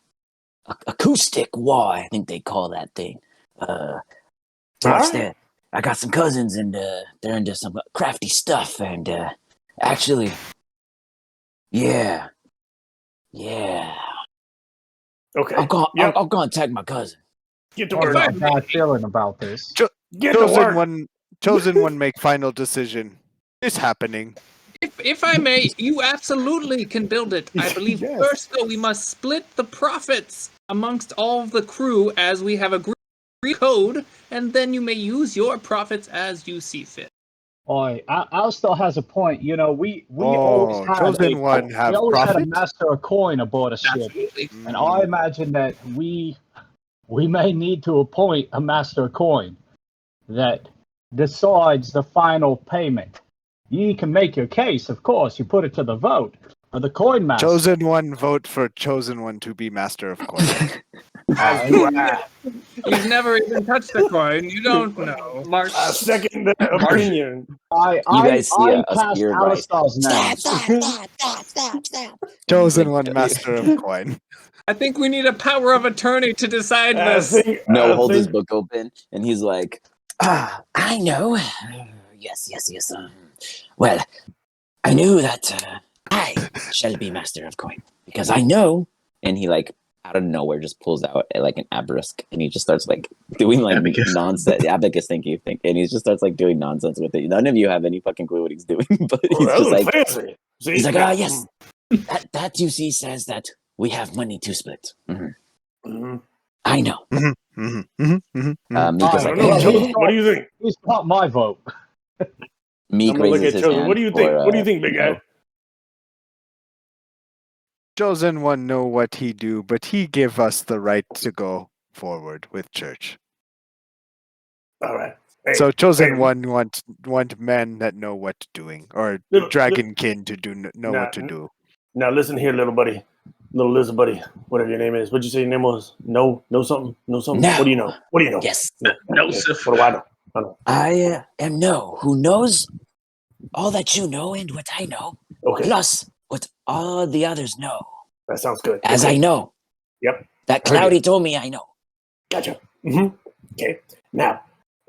A: acoustic wall. I think they call that thing. To extent, I got some cousins, and they're into some crafty stuff. And actually, yeah.
C: Okay.
A: I'll
C: Yep.
A: contact my cousin.
C: Get to
D: I
C: work.
D: have a bad feeling about this.
C: Get to work.
E: Chosen one, make final decision. It's happening.
F: If I may, you absolutely can build it. I believe
C: Yes.
F: first, though, we must split the profits amongst all of the crew as we have agreed code, and then you may use your profits as you see fit.
D: Oi, Alistair has a point. You know, we always had
E: Chosen one have
D: we always had a
E: profit?
D: master of coin aboard a ship,
F: Absolutely.
D: and I imagine that we may need to appoint a master of coin that decides the final payment. You can make your case, of course. You put it to the vote for the coin master.
E: Chosen one, vote for chosen one to be master of coin.
C: As do I.
F: You've never even touched a coin. You don't know.
C: I second that opinion.
D: I
A: guys see a
D: cast
A: spear right?
D: Alistair's name.
E: Chosen one, master of coin.
F: I think we need a power of attorney to decide
C: I
F: this.
C: think,
A: No,
C: I
A: holds his
C: think-
A: book open, and he's like, I know. Yes. Well, I knew that I shall be master of coin because I know. And he like out of nowhere just pulls out like an abacus, and he just starts like doing like
B: Abacus.
A: nonsense. Abacus, thank you. And he just starts like doing nonsense with it. None of you have any fucking clue what he's doing, but
C: Oh,
A: he's
C: that
A: just
C: looks
A: like,
C: fancy. See?
A: he's like, yes, that you see says that we have money to split.
C: Mhm.
A: I know.
E: Mhm, mhm, mhm, mhm.
A: Mika's
C: I
A: like,
C: don't know.
A: hey,
C: Chosen, what do you think?
D: He's not my vote.
A: Meek
C: I'm gonna look
A: raises
C: at
A: his
C: Chosen.
A: hand.
C: What do you think?
A: for,
C: What do you think, big
A: you know,
C: guy?
E: Chosen one know what he do, but he give us the right to go forward with church.
C: All right. Hey,
E: So chosen
C: hey,
E: one want men that know what doing, or
C: Little-
E: dragon kin to do know
C: Nah,
E: what to do.
C: Now listen here, little buddy. Little lizard buddy, whatever your name is. What'd you say your name was? No something? No something?
A: No.
C: What do you know? What do you know?
A: yes,
B: No,
C: Okay.
B: Sif.
C: What do I know? I know.
A: I am no who knows all that you know and what I know,
C: Okay.
A: plus what all the others know,
C: That sounds good.
A: as
C: Okay.
A: I know.
C: Yep.
A: That
C: Heard you.
A: Cloudy told me I know.
C: Gotcha. Okay. Now,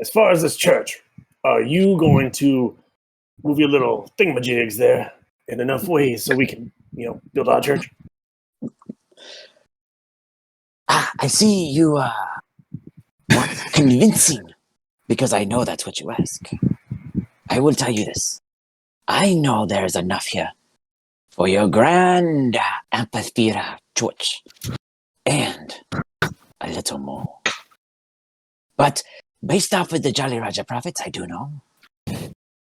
C: as far as this church, are you going to move your little thingamajigs there in enough ways so we can, build our church?
A: I see you want convincing, because I know that's what you ask. I will tell you this. I know there's enough here for your grand amphitheater church, and a little more. But based off of the Jolly Raja prophets, I do know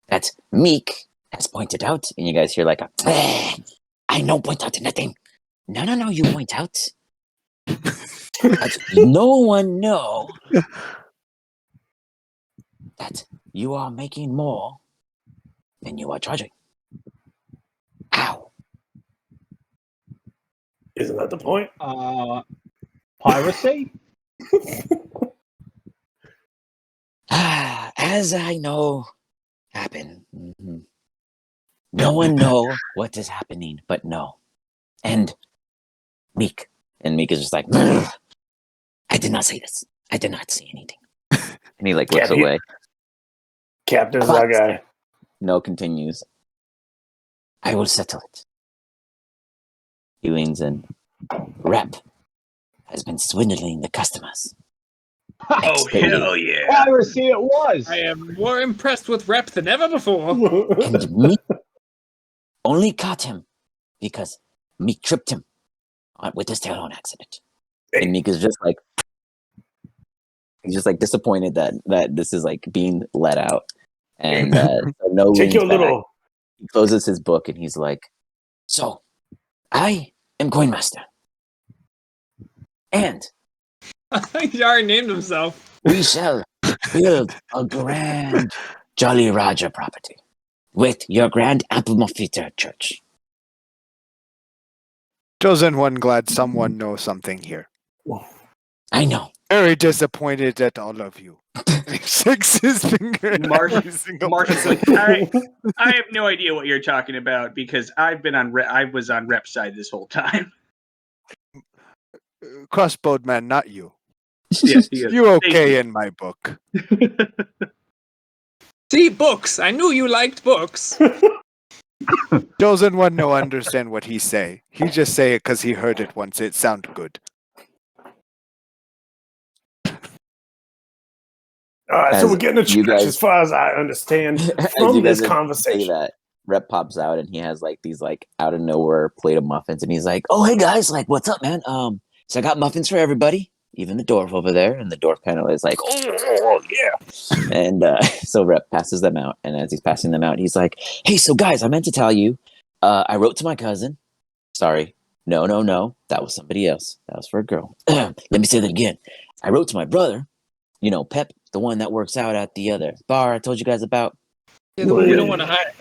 A: that Meek has pointed out, and you guys hear like a, I no point out nothing. No, you point out. But no one know that you are making more than you are charging. Ow.
C: Isn't that the point?
D: Piracy?
A: As I know happen. Mhm. No one know what is happening but no. And Meek. And Meek is just like, I did not say this. I did not say anything. And he like looks
C: Can't be-
A: away.
C: Captain's our guy.
A: No continues. I will settle it. He leans in. Rep has been swindling the customers.
B: Oh,
A: Expertly.
B: hell yeah.
D: Piracy it was.
F: I am more impressed with Rep than ever before.
A: And Meek only caught him because Meek tripped him with his tail on accident. And Meek is just like, he's just like disappointed that this is like being let out. And so no
C: Take
A: leans
C: your
A: back.
C: little.
A: He closes his book and he's like, so I am Coin Master. And
F: He already named himself.
A: we shall build a grand Jolly Raja property with your grand amphitheater church.
E: Chosen one, glad someone knows something here.
A: I know.
E: Very disappointed at all of you. He shakes his finger. at
B: Marsh-
E: every single
B: Marshall's
E: person.
B: like, I have no idea what you're talking about because I was on Rep's side this whole time.
E: Crossbowed man, not you.
B: Yes, he is.
E: You okay in my book.
F: See, books. I knew you liked books.
E: Chosen one no understand what he say. He just say it because he heard it once. It sound good.
C: All right, so
A: As
C: we're getting to
A: you
C: church,
A: guys-
C: as far as I understand
A: As
C: from
A: you guys
C: this
A: say
C: conversation.
A: that, Rep pops out and he has like these like out of nowhere plate of muffins, and he's like, "Oh, hey guys, like, what's up, man? So I got muffins for everybody, even the dwarf over there." And the dwarf kind of is like, "Oh yeah," and so Rep passes them out, and as he's passing them out, he's like, "Hey, so guys, I meant to tell you, I wrote to my cousin. Sorry, no, that was somebody else. That was for a girl. Let me say that again. I wrote to my brother, you know, Pep, the one that works out at the other bar I told you guys about."
F: Yeah, we don't want to hire.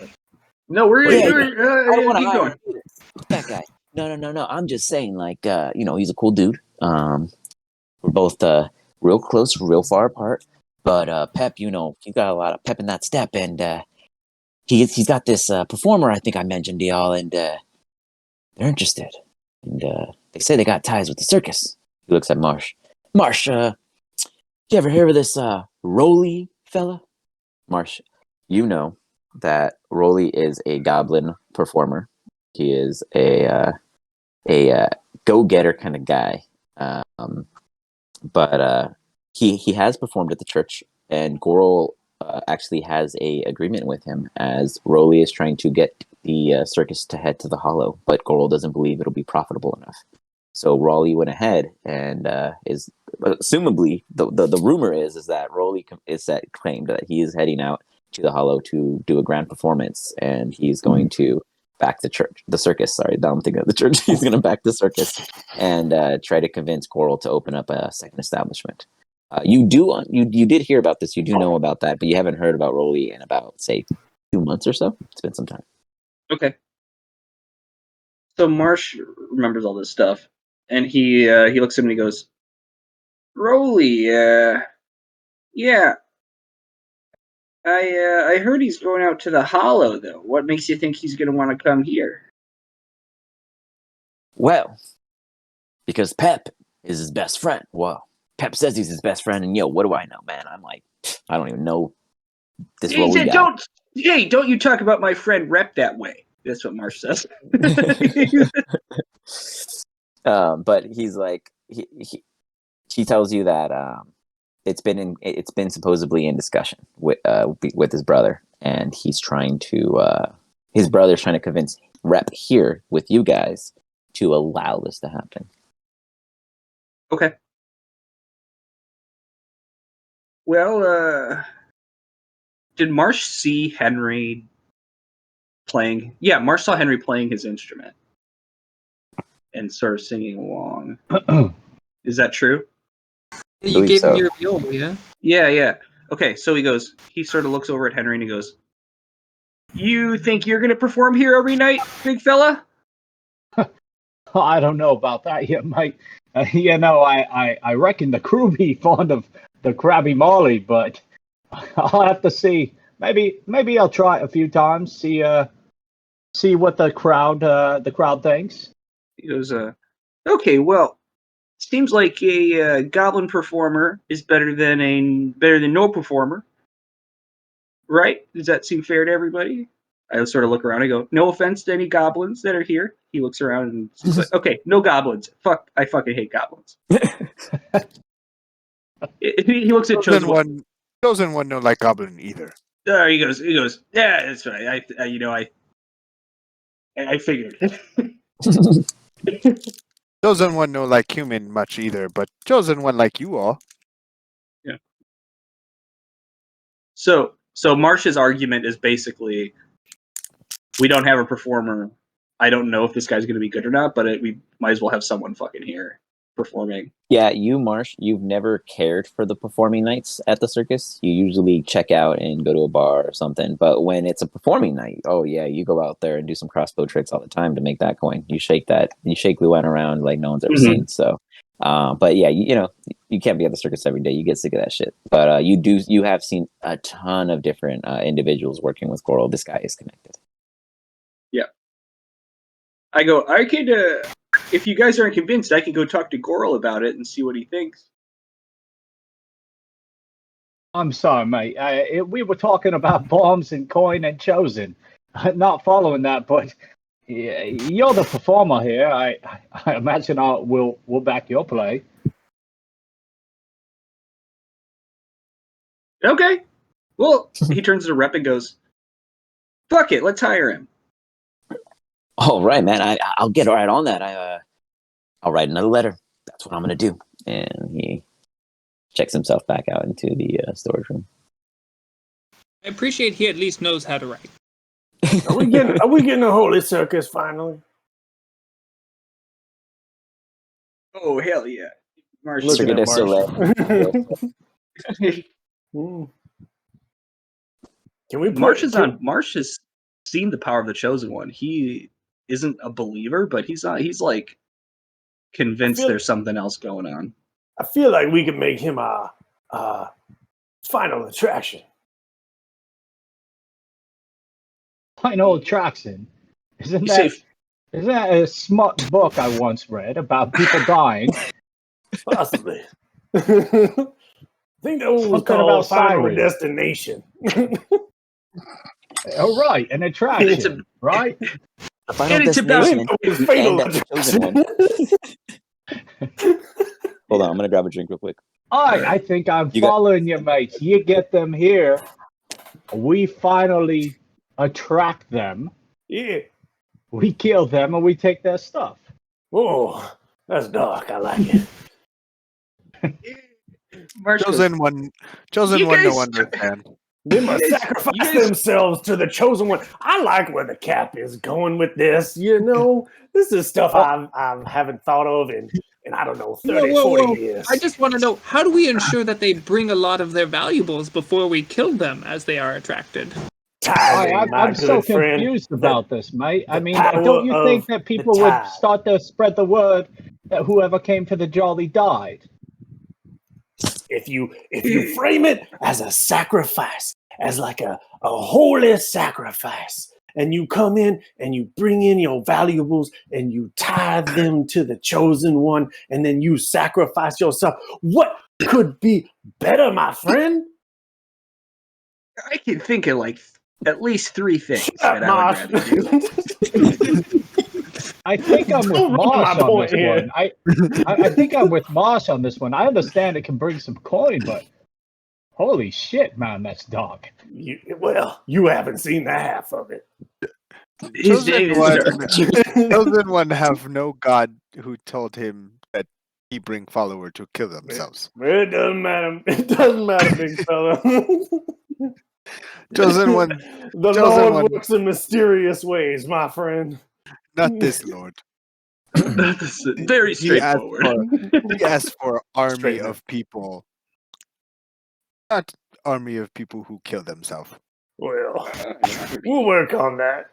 B: No,
A: I don't want to
B: keep
A: hire
B: going.
A: him either. That guy. No. I'm just saying, like, you know, he's a cool dude. We're both real close, real far apart. But Pep, you know, he's got a lot of pep in that step, and he's got this performer I think I mentioned to y'all, and they're interested. And they say they got ties with the circus. He looks at Marsh. Marsh, you ever hear of this Roly fella? Marsh, you know that Roly is a goblin performer. He is a go-getter kind of guy. But he has performed at the church, and Goral actually has a agreement with him as Roly is trying to get the circus to head to the Hollow, but Goral doesn't believe it'll be profitable enough. So Roly went ahead and is assumably the rumor is that Roly claimed that he is heading out to the Hollow to do a grand performance, and he's going to back the circus. Sorry, now I'm thinking of the church. He's going to back the circus and try to convince Coral to open up a second establishment. You did hear about this. You do know about that, but you haven't heard about Roly in about, say, 2 months or so. It's been some time.
B: Okay. So Marsh remembers all this stuff, and he looks at him and he goes, "Roly, yeah, I heard he's going out to the Hollow, though. What makes you think he's going to want to come here?"
A: Well, because Pep is his best friend. Well, Pep says he's his best friend, and what do I know, man? I'm like, I don't even know this
B: He
A: Roly
B: said,
A: guy.
B: don't you talk about my friend Rep that way. That's what Marsh says.
A: But he's like, he tells you that it's been supposedly in discussion with his brother, and he's trying to his brother's trying to convince Rep here with you guys to allow this to happen.
B: Okay. Well, did Marsh see Henry playing? Yeah, Marsh saw Henry playing his instrument and sort of singing along. Is that true?
F: You
A: Believe
F: gave him
A: so.
F: your viola, yeah?
B: Yeah. Okay, so he sort of looks over at Henry and he goes, "You think you're going to perform here every night, big fella?"
D: I don't know about that yet, mate. I reckon the crew be fond of the Krabby Molly, but I'll have to see. Maybe I'll try it a few times. See what the crowd thinks.
B: He goes, "Okay, well, seems like a goblin performer is better than no performer, right? Does that seem fair to everybody?" I sort of look around. I go, "No offense to any goblins that are here." He looks around and he's like, "Okay, no goblins. Fuck, I fucking hate goblins." He looks at Chosen One.
E: Chosen one no like goblin either.
B: He goes, "Yeah, that's right. I figured."
E: Chosen one no like human much either, but chosen one like you all.
B: Yeah. So Marsh's argument is basically, we don't have a performer. I don't know if this guy's going to be good or not, but we might as well have someone fucking here performing.
A: Yeah, you, Marsh, you've never cared for the performing nights at the circus. You usually check out and go to a bar or something. But when it's a performing night, oh yeah, you go out there and do some crossbow tricks all the time to make that coin. You shake Luan around like no one's ever seen. So, but yeah, you know, you can't be at the circus every day. You get sick of that shit. But you have seen a ton of different individuals working with Coral. This guy is connected.
B: Yeah. I go, I could, if you guys aren't convinced, I could go talk to Goral about it and see what he thinks.
D: I'm sorry, mate. We were talking about bombs and coin and chosen. Not following that, but you're the performer here. I imagine we'll back your play.
B: Okay. Well, he turns to Rep and goes, "Fuck it, let's hire him."
A: All right, man. I'll get right on that. I'll write another letter. That's what I'm gonna do. And he checks himself back out into the storage room.
F: I appreciate he at least knows how to write.
C: Are we getting a holy circus finally?
B: Oh hell yeah! Marsh.
C: Looking at
A: Marsh.
C: Mm. Can we
B: Marsh has seen the power of the Chosen One. He isn't a believer, but he's like convinced there's something else going on.
C: I feel like we could make him our final attraction.
D: Final attraction. Isn't that a smart book I once read about people dying?
C: Possibly. I think that one was
D: Something
C: called
D: about
C: Final
D: Cyrus.
C: Destination.
D: Oh, right, an attraction, right?
A: The final
B: And it's about-
A: destination.
C: It's
A: the
C: fatal
A: end of the Chosen One. Hold on, I'm gonna grab a drink real quick.
D: I think I'm
A: You got-
D: following you, mates. You get them here. We finally attract them.
C: Yeah.
D: We kill them and we take their stuff.
C: Oh, that's dark. I like it.
B: Marsh goes,
E: Chosen one,
B: You
E: no
B: guys-
E: understand.
C: They must
B: You guys-
C: sacrifice
B: you guys-
C: themselves to the Chosen One. I like where the Cap is going with this. You know, this is stuff I haven't thought of in I don't know, 30, 40 years.
F: I just want to know, how do we ensure that they bring a lot of their valuables before we kill them as they are attracted?
C: Tithing, my
D: I'm
C: good
D: so
C: friend.
D: confused about this, mate. I
C: the
D: mean,
C: power
D: don't you think
C: of
D: that
C: the
D: people would
C: tithe.
D: start to spread the word that whoever came to the jolly died?
C: If you frame it as a sacrifice, as like a holy sacrifice, and you come in and you bring in your valuables and you tithe them to the Chosen One, and then you sacrifice yourself, what could be better, my friend?
B: I can think of like at least 3 things
C: Shut
B: that I
C: Marsh.
B: would rather do.
D: I think I'm with
C: Don't ruin
D: Moss
C: my
D: on
C: point
D: this
C: here.
D: one. I think I'm with Moss on this one. I understand it can bring some coin, but holy shit, man, that's dark.
C: You haven't seen the half of it.
B: His name
E: Chosen
B: is
E: one, chosen one have no god who told him that he bring follower to kill themselves.
C: Well, it doesn't matter. It doesn't matter, big fella.
E: Chosen one,
C: The
E: chosen
C: Lord
E: one.
C: works in mysterious ways, my friend.
E: not this lord.
B: That's very straightforward.
E: He asked for army
C: Straight
E: of people, not army of people who kill themselves.
C: Well, we'll work on that.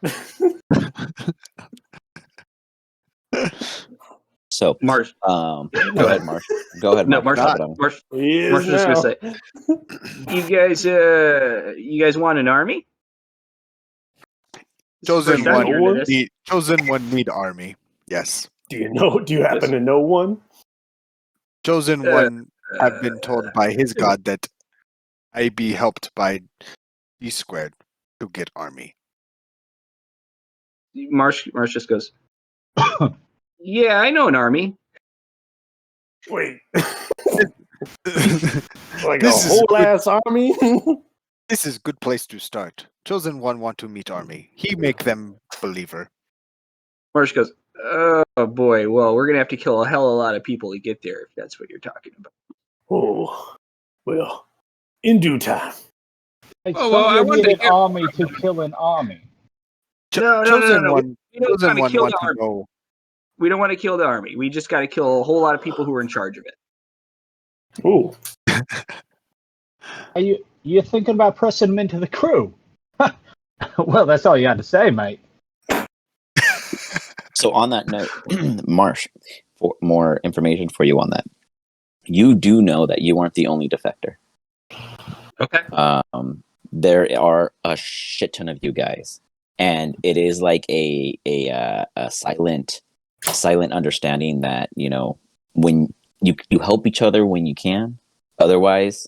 A: So,
B: Marsh.
A: go ahead, Marsh. Go ahead,
B: No,
A: Marsh.
B: Marsh.
A: Top it on.
B: Marsh.
C: He is
B: Marsh was
C: now.
B: gonna say, you guys want an army?
E: Chosen
B: First time
E: one
B: hearing of this.
E: chosen one need army. Yes.
C: Do you happen to know one?
E: Chosen one have been told by his god that I be helped by D squared to get army.
B: Marsh just goes, yeah, I know an army.
C: Wait,
E: this
C: like
E: This
C: a
E: is
C: whole
E: good.
C: ass army?
E: is good place to start. Chosen one want to meet army. He make them believer.
B: Marsh goes, oh boy, well, we're gonna have to kill a hell of a lot of people to get there if that's what you're talking about.
C: Oh, well, in due time.
D: Like,
F: Oh,
D: so
F: well, I
D: you
F: wanted
D: need
F: to
D: an
F: hear-
D: army to kill an army.
B: No.
E: Chosen one,
B: We don't
E: chosen
B: wanna
E: one
B: kill
E: want
B: the
E: to
B: army.
E: know.
B: We don't want to kill the army. We just got to kill a whole lot of people who are in charge of it.
C: Oh,
D: Are you're thinking about pressing them into the crew? Well, that's all you had to say, mate.
A: So on that note, Marsh, for more information for you on that. You do know that you aren't the only defector.
B: Okay.
A: There are a shit ton of you guys, and it is like a silent understanding that, you know, when you help each other when you can. Otherwise,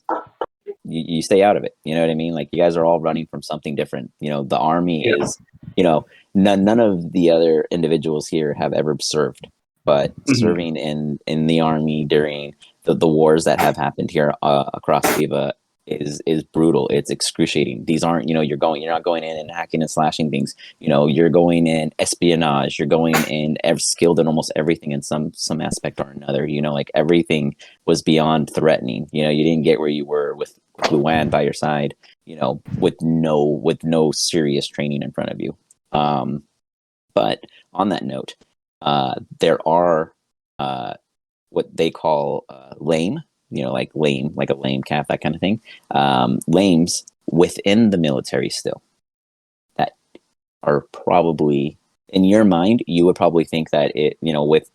A: you stay out of it. You know what I mean? Like, you guys are all running from something different. You know, the army is, you know, none of the other individuals here have ever served, but serving in the army during the wars that have happened here across LIVA is brutal. It's excruciating. These aren't, you're not going in and hacking and slashing things. You're going in espionage. You're going in skilled in almost everything in some aspect or another. Like everything was beyond threatening. You didn't get where you were with Luan by your side. With no serious training in front of you. But on that note, there are what they call lame. Like lame, like a lame calf, that kind of thing. Lames within the military still that are probably, in your mind, you would probably think that it,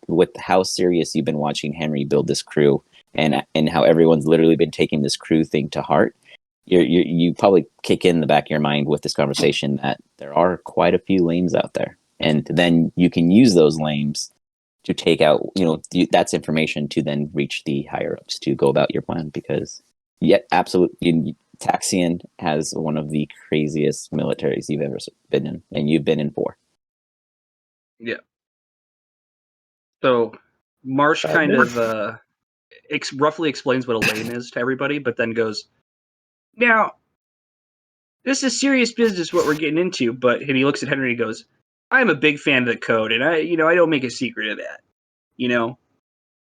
A: with how serious you've been watching Henry build this crew and how everyone's literally been taking this crew thing to heart, you probably kick in the back of your mind with this conversation that there are quite a few lames out there. And then you can use those lames to take out, that's information to then reach the higher ups to go about your plan, because absolutely, Taxian has one of the craziest militaries you've ever been in, and you've been in 4.
B: Yeah. So Marsh kind of roughly explains what a lame is to everybody, but then goes, now, this is serious business what we're getting into, and he looks at Henry and he goes, I'm a big fan of the code, and I don't make a secret of that.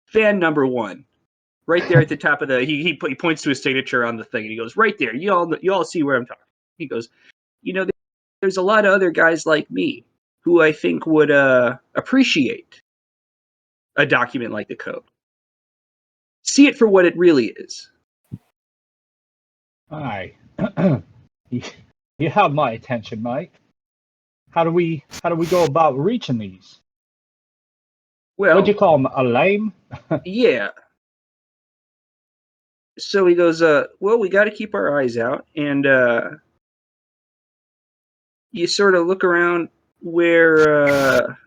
B: Fan number 1, right there at the top of the. He points to his signature on the thing, and he goes, right there. You all see where I'm talking. He goes, there's a lot of other guys like me who I think would appreciate a document like the code. See it for what it really is.
D: Aye. You have my attention, mate. How do we go about reaching these?
B: Well,
D: What'd you call them? A lame?
B: Yeah. So he goes, well, we got to keep our eyes out, and you sort of look around where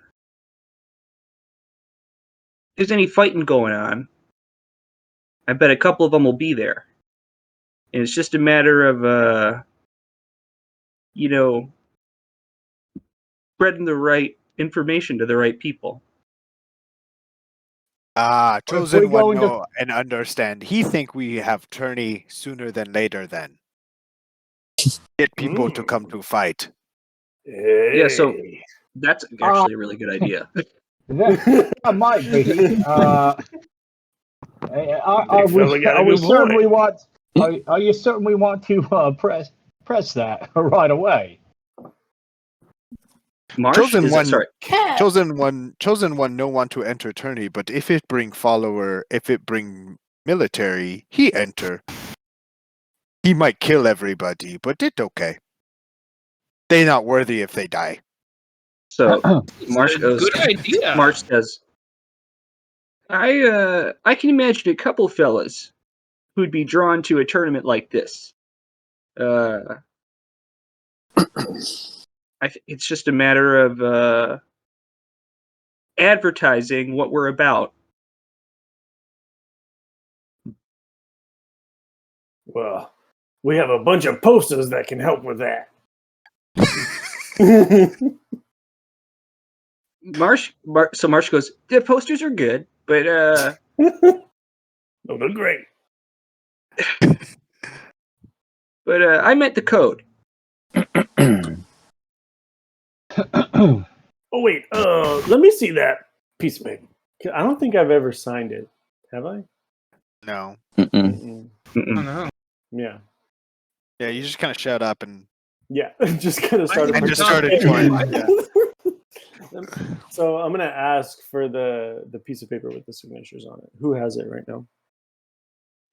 B: there's any fighting going on. I bet a couple of them will be there. And it's just a matter of, spreading the right information to the right people.
E: Chosen
D: we're going
E: one
D: to-
E: know and understand. He think we have tourney sooner than later then. Get people to come to fight.
B: Yeah, so that's actually a really good idea.
D: That might be. Are you certain we want to press that right away?
B: Marsh,
E: Chosen
B: is
E: one,
B: sorry.
E: chosen one no want to enter tourney, but if it bring military, he enter. He might kill everybody, but it okay. They not worthy if they die.
B: So Marsh goes,
F: Good idea.
B: Marsh says, I can imagine a couple fellas who'd be drawn to a tournament like this. It's just a matter of advertising what we're about.
C: Well, we have a bunch of posters that can help with that.
B: Marsh goes, the posters are good, but
C: No, they're great.
B: but I meant the code.
C: Oh wait, let me see that piece of paper. I don't think I've ever signed it. Have I?
E: No.
A: Mm-mm.
F: Oh, no.
C: Yeah.
E: Yeah, you just kind of shut up and
C: Yeah. Just kind of started.
E: I just started joining. Yeah.
C: So I'm gonna ask for the piece of paper with the signatures on it. Who has it right now?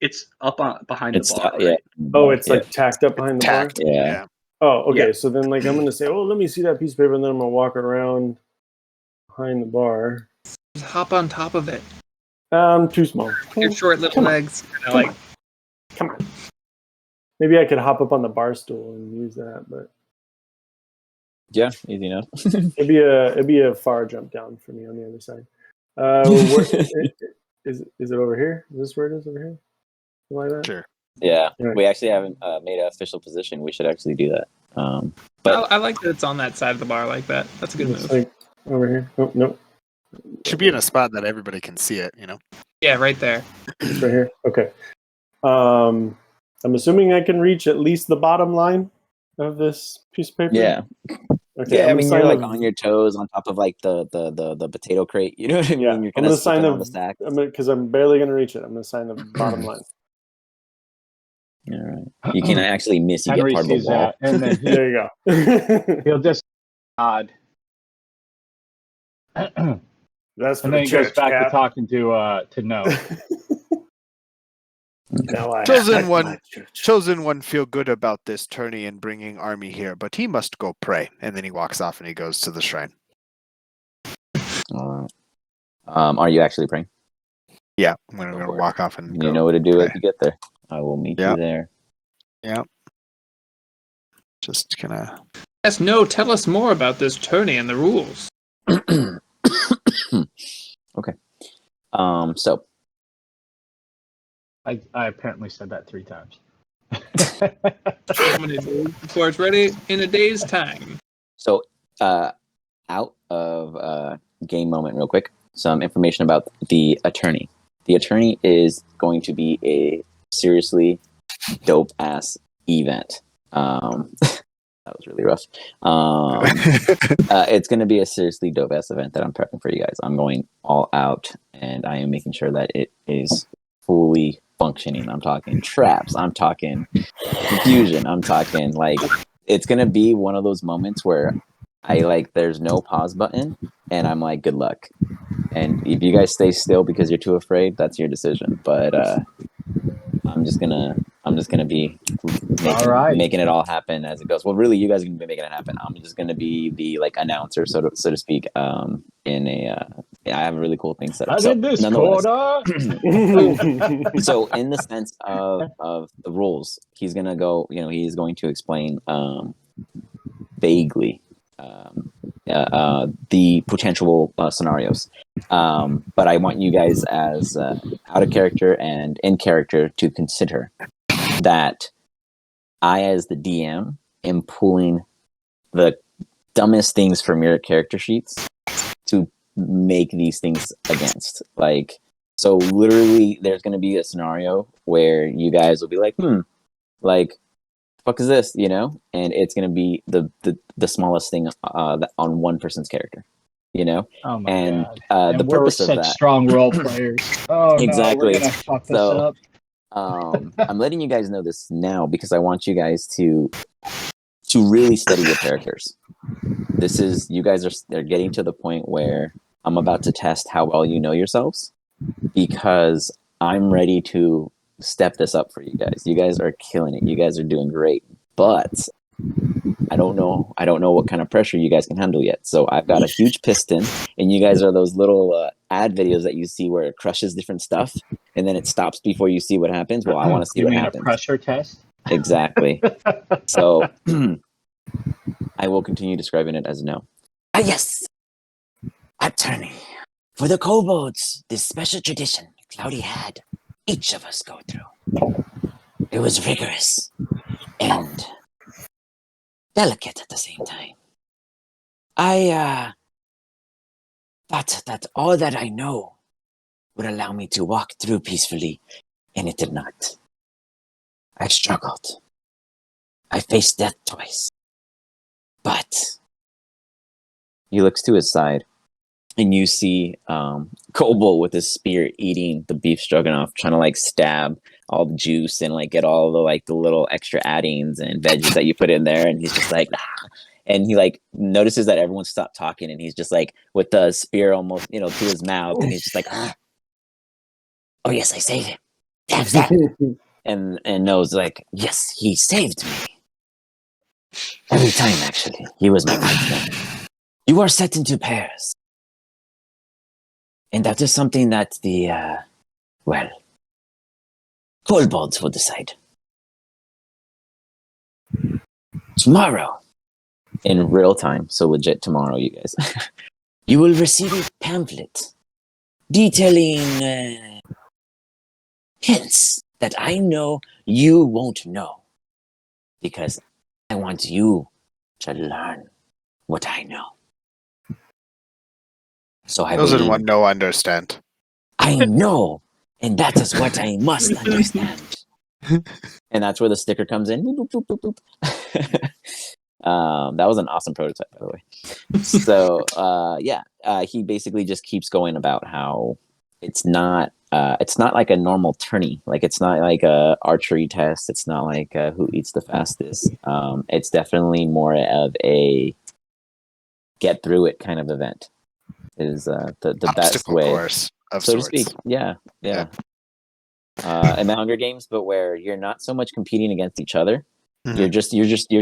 B: It's up behind
A: It's
B: the bar.
A: yeah.
B: Right?
C: Oh, it's like tacked up behind the
E: Tacked.
C: bar.
A: Yeah.
C: Oh, okay.
B: Yeah.
C: So then, like, I'm gonna say, "Oh, let me see that piece of paper," and then I'm gonna walk around behind the bar.
F: Just hop on top of it.
C: Too small.
F: Your short little
C: Come on.
F: legs. Like,
C: Come on. Maybe I could hop up on the bar stool and use that, but
A: Yeah, easy enough.
C: it'd be a far jump down for me on the other side. Is it over here? Is this where it is over here? Something like that?
E: Sure.
A: Yeah,
C: Right.
A: we actually haven't made an official position. We should actually do that. But
F: I like that it's on that side of the bar like that. That's a good
C: It's
F: move.
C: like over here. Oh, nope.
E: Should be in a spot that everybody can see it,
F: Yeah, right there.
C: It's right here. Okay. I'm assuming I can reach at least the bottom line of this piece of paper.
A: Yeah.
C: Okay.
A: Yeah, I
C: I'm
A: mean,
C: gonna
A: you're
C: sign
A: like on your toes on top of like the potato crate. You know what I mean?
C: Yeah,
A: You're
C: I'm
A: kind of
C: gonna sign
A: slipping on the sack.
C: because I'm barely gonna reach it. I'm gonna sign the bottom line.
A: All right. You can actually miss. You
D: Henry
A: get part of the
D: sees
A: wall.
D: that, and then
C: There you go.
D: he'll just nod.
C: That's for
D: And
C: the
D: then he goes
C: church,
D: back to
C: Cap.
D: talking to No.
C: Now I
E: Chosen
C: have
E: one.
C: my church.
E: Chosen one feel good about this tourney and bringing army here, but he must go pray. And then he walks off and he goes to the shrine.
A: All right. Are you actually praying?
E: Yeah, I'm gonna
A: Go for it.
E: walk off and
A: You
E: go
A: know what to do
E: pray.
A: as you get there. I will meet
E: Yeah.
A: you there.
E: Yeah. Just gonna.
F: Yes, no, tell us more about this tourney and the rules.
A: Okay. So
D: I apparently said that 3 times.
F: How many days before it's ready? In a day's time.
A: So, out of game moment, real quick. Some information about the attorney. The attorney is going to be a seriously dope ass event. That was really rough. It's going to be a seriously dope ass event that I'm prepping for you guys. I'm going all out, and I am making sure that it is fully functioning. I'm talking traps. I'm talking confusion. I'm talking like it's going to be one of those moments where I like there's no pause button, and I'm like, good luck. And if you guys stay still because you're too afraid, that's your decision. But I'm just gonna be making it all happen as it goes. Well, really, you guys are gonna be making it happen. I'm just gonna be the like announcer, so to speak. I have a really cool thing set up.
D: And
A: So,
D: in this
A: nonetheless,
D: corner,
A: so in the sense of the rules, he's gonna go. You know, he's going to explain vaguely the potential scenarios. But I want you guys as out of character and in character to consider that I, as the DM, am pulling the dumbest things from your character sheets to make these things against. Like, so literally there's going to be a scenario where you guys will be like, like, fuck is this, you know? And it's going to be the smallest thing on one person's character, you know?
D: oh my
A: And
D: god!
A: the
D: We're
A: purpose of
D: such
A: that,
D: strong role players. Oh
A: Exactly.
D: no, we're gonna fuck this
A: So-
D: up.
A: I'm letting you guys know this now because I want you guys to really study your characters. This is, you guys they're getting to the point where I'm about to test how well you know yourselves, because I'm ready to step this up for you guys. You guys are killing it. You guys are doing great, but I don't know what kind of pressure you guys can handle yet. So I've got a huge piston, and you guys are those little ad videos that you see where it crushes different stuff and then it stops before you see what happens. Well, I want to see
D: You
A: what
D: mean
A: happens.
D: a pressure test?
A: Exactly. So I will continue describing it as no. Ah, yes, attorney. For the kobolds, this special tradition Cloudy had each of us go through. It was rigorous and delicate at the same time. I thought that all that I know would allow me to walk through peacefully, and it did not. I struggled. I faced death twice. But he looks to his side, and you see Kobold with his spear eating the beef stroganoff, trying to like stab all the juice and like get all the like the little extra addings and veggies that you put in there, and he's just like, ah. And he like notices that everyone stopped talking, and he's just like with the spear almost, to his mouth, and he's just like, ah. Oh yes, I saved him. Damn that. And knows like, yes, he saved me. Every time, actually, he was my partner. You are set into pairs. And that is something that the, kobolds will decide. Tomorrow, in real time, so legit tomorrow, you guys, you will receive a pamphlet detailing hints that I know you won't know, because I want you to learn what I know. So I
E: Those are the
A: believe
E: one no understand.
A: I know, and that is what I must understand. And that's where the sticker comes in. Boop, boop, boop, boop, boop. That was an awesome prototype, by the way. So he basically just keeps going about how it's not like a normal tourney. Like it's not like a archery test. It's not like who eats the fastest. It's definitely more of a get through it kind of event. Is the best
E: Obstacle
A: way,
E: course of
A: so
E: sorts.
A: to speak. Yeah. And the Hunger Games, but where you're not so much competing against each other.
E: Mhm.
A: You're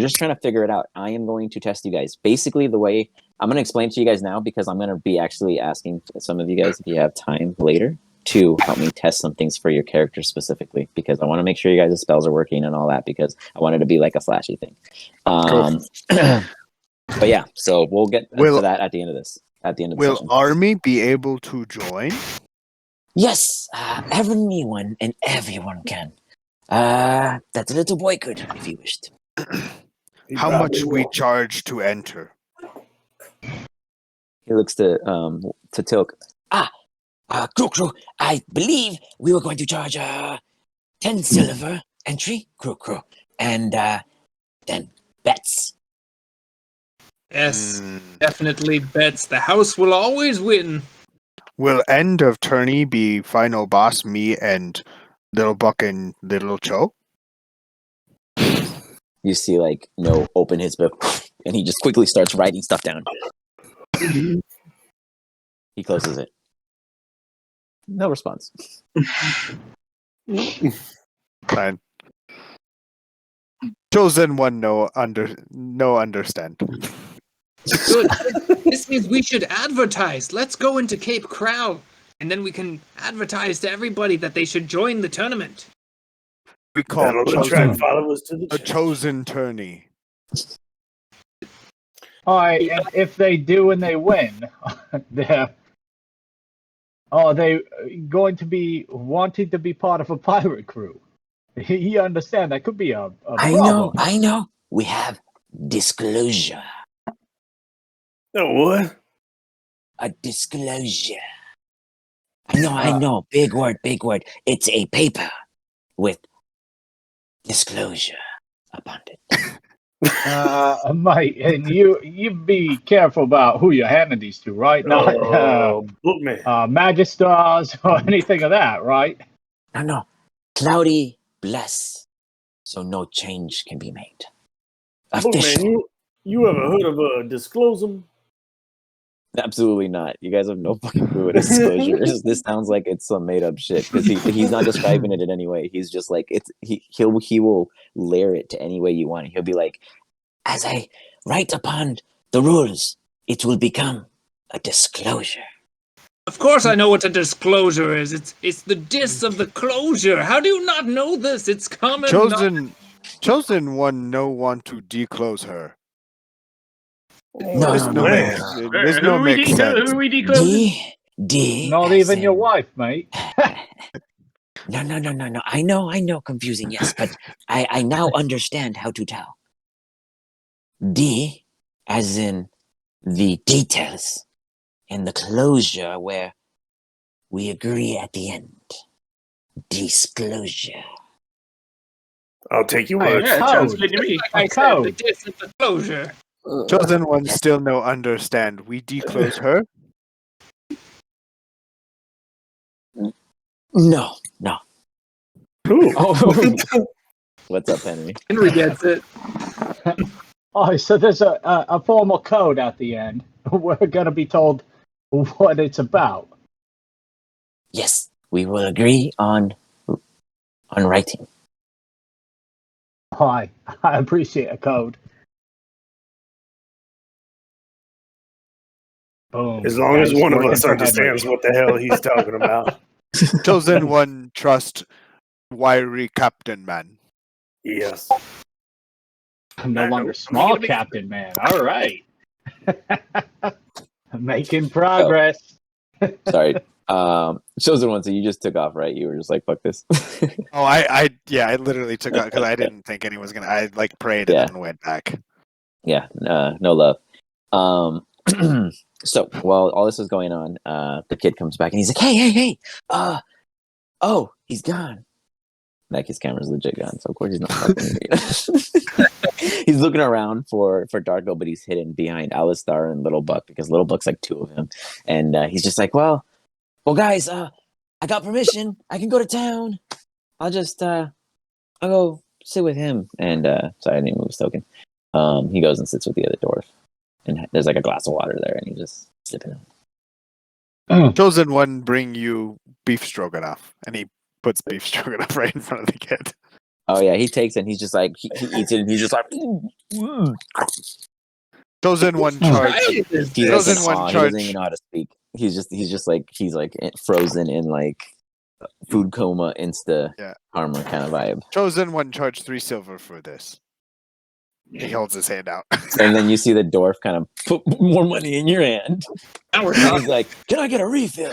A: just trying to figure it out. I am going to test you guys. Basically, the way I'm going to explain to you guys now, because I'm going to be actually asking some of you guys if you have time later to help me test some things for your character specifically, because I want to make sure you guys' spells are working and all that, because I want it to be like a flashy thing. But yeah, so we'll get to that at the end of this. At the end of the
E: Will
A: session.
E: Army be able to join?
A: Yes, anyone and everyone can. That little boy could, if he wished.
E: How much we charge to enter?
A: He looks to Tilk. Crow. I believe we were going to charge 10 silver entry, Crow, and then bets.
F: Yes, definitely bets. The house will always win.
E: Will end of tourney be final boss me and Little Buck and Little Cho?
A: You see, like, No open his book, and he just quickly starts writing stuff down. He closes it. No response.
E: Fine. Chosen one, no understand.
F: Good. This means we should advertise. Let's go into Cape Crowl, and then we can advertise to everybody that they should join the tournament.
E: We call
C: That'll attract followers to the
E: a
C: church.
E: chosen tourney.
D: All right, and if they do and they win, are they going to be wanting to be part of a pirate crew? You understand that could be a problem.
A: I know. We have disclosure.
C: Oh, what?
A: A disclosure. I know. Big word. It's a paper with disclosure upon it.
D: Mate, and you be careful about who you're handing these to, right? Not
C: Bookman.
D: magisters or anything of that, right?
A: No. Cloudy bless, so no change can be made. Official.
C: Bookman, you ever heard of a disclosure?
A: Absolutely not. You guys have no fucking clue what a disclosure is. This sounds like it's some made up shit, because he's not describing it in any way. He's just like he will layer it to any way you want. He'll be like, as I write upon the rules, it will become a disclosure.
F: Of course I know what a disclosure is. It's the dis of the closure. How do you not know this? It's common.
E: Chosen one no want to declose her.
A: No,
E: There's no make sense.
B: Who are we declosing?
A: D.
D: Not
A: as
D: even your
A: in-
D: wife, mate.
A: No. I know, confusing, yes, but I now understand how to tell. D, as in the details, and the closure where we agree at the end. Disclosure.
C: I'll take your
D: Hey,
C: word.
B: Yeah, it sounds good to me.
F: Like I said, the
D: code.
F: dis of the closure.
E: Chosen one still no understand. We declose her.
A: No.
C: Ooh.
D: Oh,
A: What's up, Henry?
F: Henry gets it.
D: so there's a formal code at the end. We're gonna be told what it's about.
A: Yes, we will agree on writing.
D: I appreciate a code. Boom.
C: As long as
D: Nice
C: one of
D: working
C: us
D: for Henry.
C: understands what the hell he's talking about.
E: Chosen one trust wiry captain man.
C: Yes.
D: No longer small captain, man. All right. Making progress.
A: Sorry. Chosen one, so you just took off, right? You were just like, fuck this.
E: Oh, I literally took out because I didn't think anyone was gonna. I like prayed and then went back.
A: Yeah, no love. So while all this is going on, the kid comes back and he's like, hey, oh, he's gone. Like his camera's legit gun, so of course he's not fucking me. He's looking around for Darko, but he's hidden behind Alistar and Little Buck because Little Buck's like two of him, and he's just like, well, guys, I got permission. I can go to town. I'll go sit with him. And sorry, I didn't move his token. He goes and sits with the other dwarf, and there's like a glass of water there, and he's just sipping it.
E: Chosen one, bring you beef stroganoff, and he puts beef stroganoff right in front of the kid.
A: Oh yeah, he takes it. And he's just like he eats it, and he's just like.
E: Chosen one charge.
A: He's
E: Chosen
A: like,
E: one
A: he
E: charge.
A: doesn't even know how to speak. He's just like frozen in like food coma, insta armor kind of vibe.
E: Chosen one charge 3 silver for this. He holds his hand out.
A: And then you see the dwarf kind of put more money in your hand.
B: Now we're
A: And
B: talking.
A: he's like, "Can I get a refill?"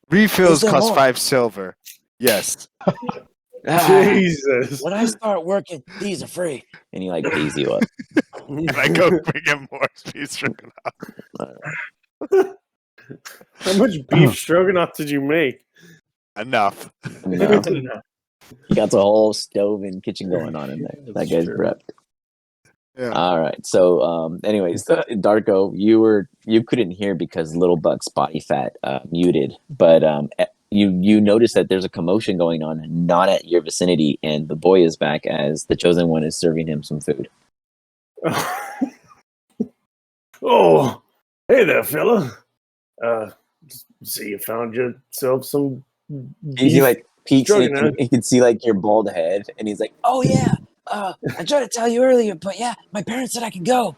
E: Refills
A: Is there
E: cost
A: more?
E: 5 silver. Yes.
C: Jesus.
A: When I start working, these are free. And he like pays you up.
E: And I go bring him more beef stroganoff.
C: How much beef stroganoff did you make?
E: Enough.
A: No, he got the whole stove and kitchen going on in there. That
C: That's
A: guy's
C: true.
A: prepped.
E: Yeah.
A: All right. So, anyways, Darko, you couldn't hear because Little Buck's body fat muted, but you notice that there's a commotion going on, not at your vicinity, and the boy is back as the chosen one is serving him some food.
C: Oh, hey there, fella. See, you found yourself some.
A: He like peeks in,
C: stroganoff.
A: and he can see like your bald head, and he's like, "Oh yeah, I tried to tell you earlier, but yeah, my parents said I could go."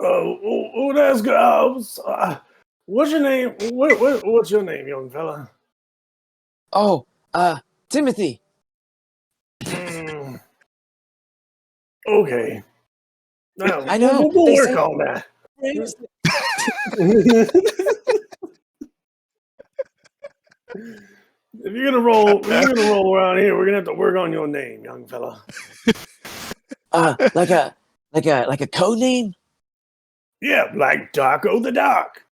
C: Oh, that's good. What's your name? What's your name, young fella?
A: Oh, Timothy.
C: Okay. Now,
A: I know,
C: We'll
A: they
C: work
A: say-
C: on that. If you're gonna roll around here, we're gonna have to work on your name, young fella.
A: Like a code name.
C: Yeah, like Darko the Dark.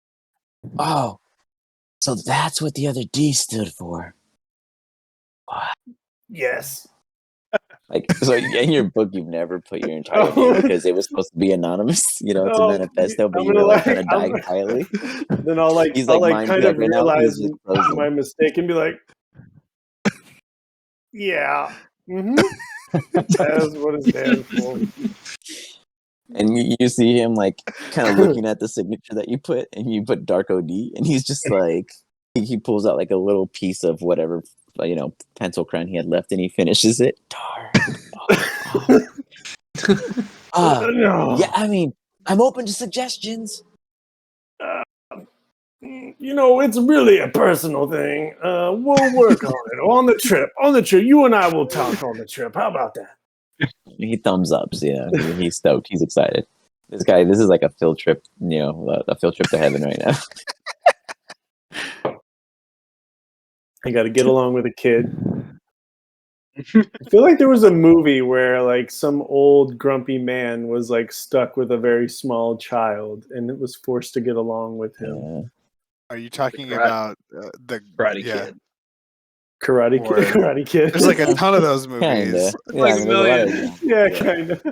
A: Oh, so that's what the other D stood for.
C: Yes.
A: Like, so in your book, you've never put your entire name because it was supposed to be anonymous, to
C: Oh,
A: manifesto, but
C: I'm
A: you
C: gonna
A: were
C: like-
A: kind of
C: I'm-
A: dying quietly.
C: Then I'll
A: He's
C: I'll
A: like,
C: kind of
A: right now,
C: realize
A: he's just frozen.
C: my mistake and be like, yeah, that's what it stands for.
A: And you see him like kind of looking at the signature that you put, and you put Darko D, and he's just like, he pulls out like a little piece of whatever, pencil crayon he had left, and he finishes it.
C: No.
A: Yeah, I mean, I'm open to suggestions.
C: It's really a personal thing. We'll work on it on the trip. You and I will talk on the trip. How about that?
A: He thumbs up. So, he's stoked. He's excited. This is like a field trip, a field trip to heaven right now.
C: I got to get along with a kid. I feel like there was a movie where like some old grumpy man was like stuck with a very small child and it was forced to get along with him.
E: Are you talking
B: The
E: about the
B: Karate
E: yeah.
B: Kid.
C: Karate
E: Or-
C: Kid. Karate Kid.
E: There's like a ton of those movies.
A: Kinda. Yeah,
B: like
A: I mean,
B: a
A: there's a lot
B: million.
A: of-
C: Yeah, kind of.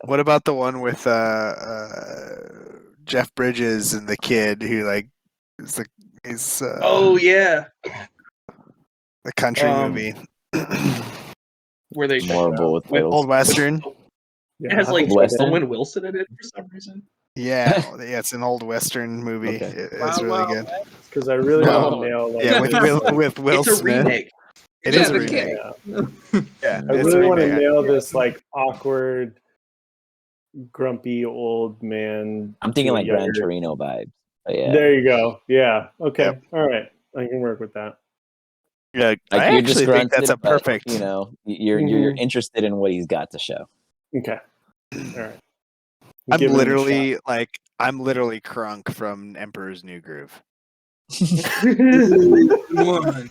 E: What about the one with Jeff Bridges and the kid who like is the
B: Oh yeah,
E: the country
B: Um,
E: movie.
B: where they
A: Horrible with titles.
E: Old Western.
B: it has like
A: Western?
B: Owen Wilson in it for some reason.
E: Yeah, it's an old Western movie.
A: Okay.
E: It's really good.
C: Because I really
E: No.
C: want to nail like
E: Yeah, with Will
B: It's a
E: Smith.
B: remake.
E: It
F: Yeah,
E: is a
F: the
E: remake.
F: kid.
E: Yeah,
C: I
E: it's a
C: really want to
E: remake.
C: nail this like awkward, grumpy old man.
A: I'm thinking
C: to a
A: like Gran
C: younger-
A: Torino vibes. But yeah.
C: There you go. Yeah. Okay.
E: Yep.
C: All right. I can work with that.
E: Yeah,
A: Like,
E: I
A: you're
E: actually think that's a
A: disgruntled, but,
E: perfect.
A: you're
C: Mhm.
A: interested in what he's got to show.
C: Okay. All right.
E: I'm
C: Give it a
E: literally Crunk from Emperor's New Groove.
B: One.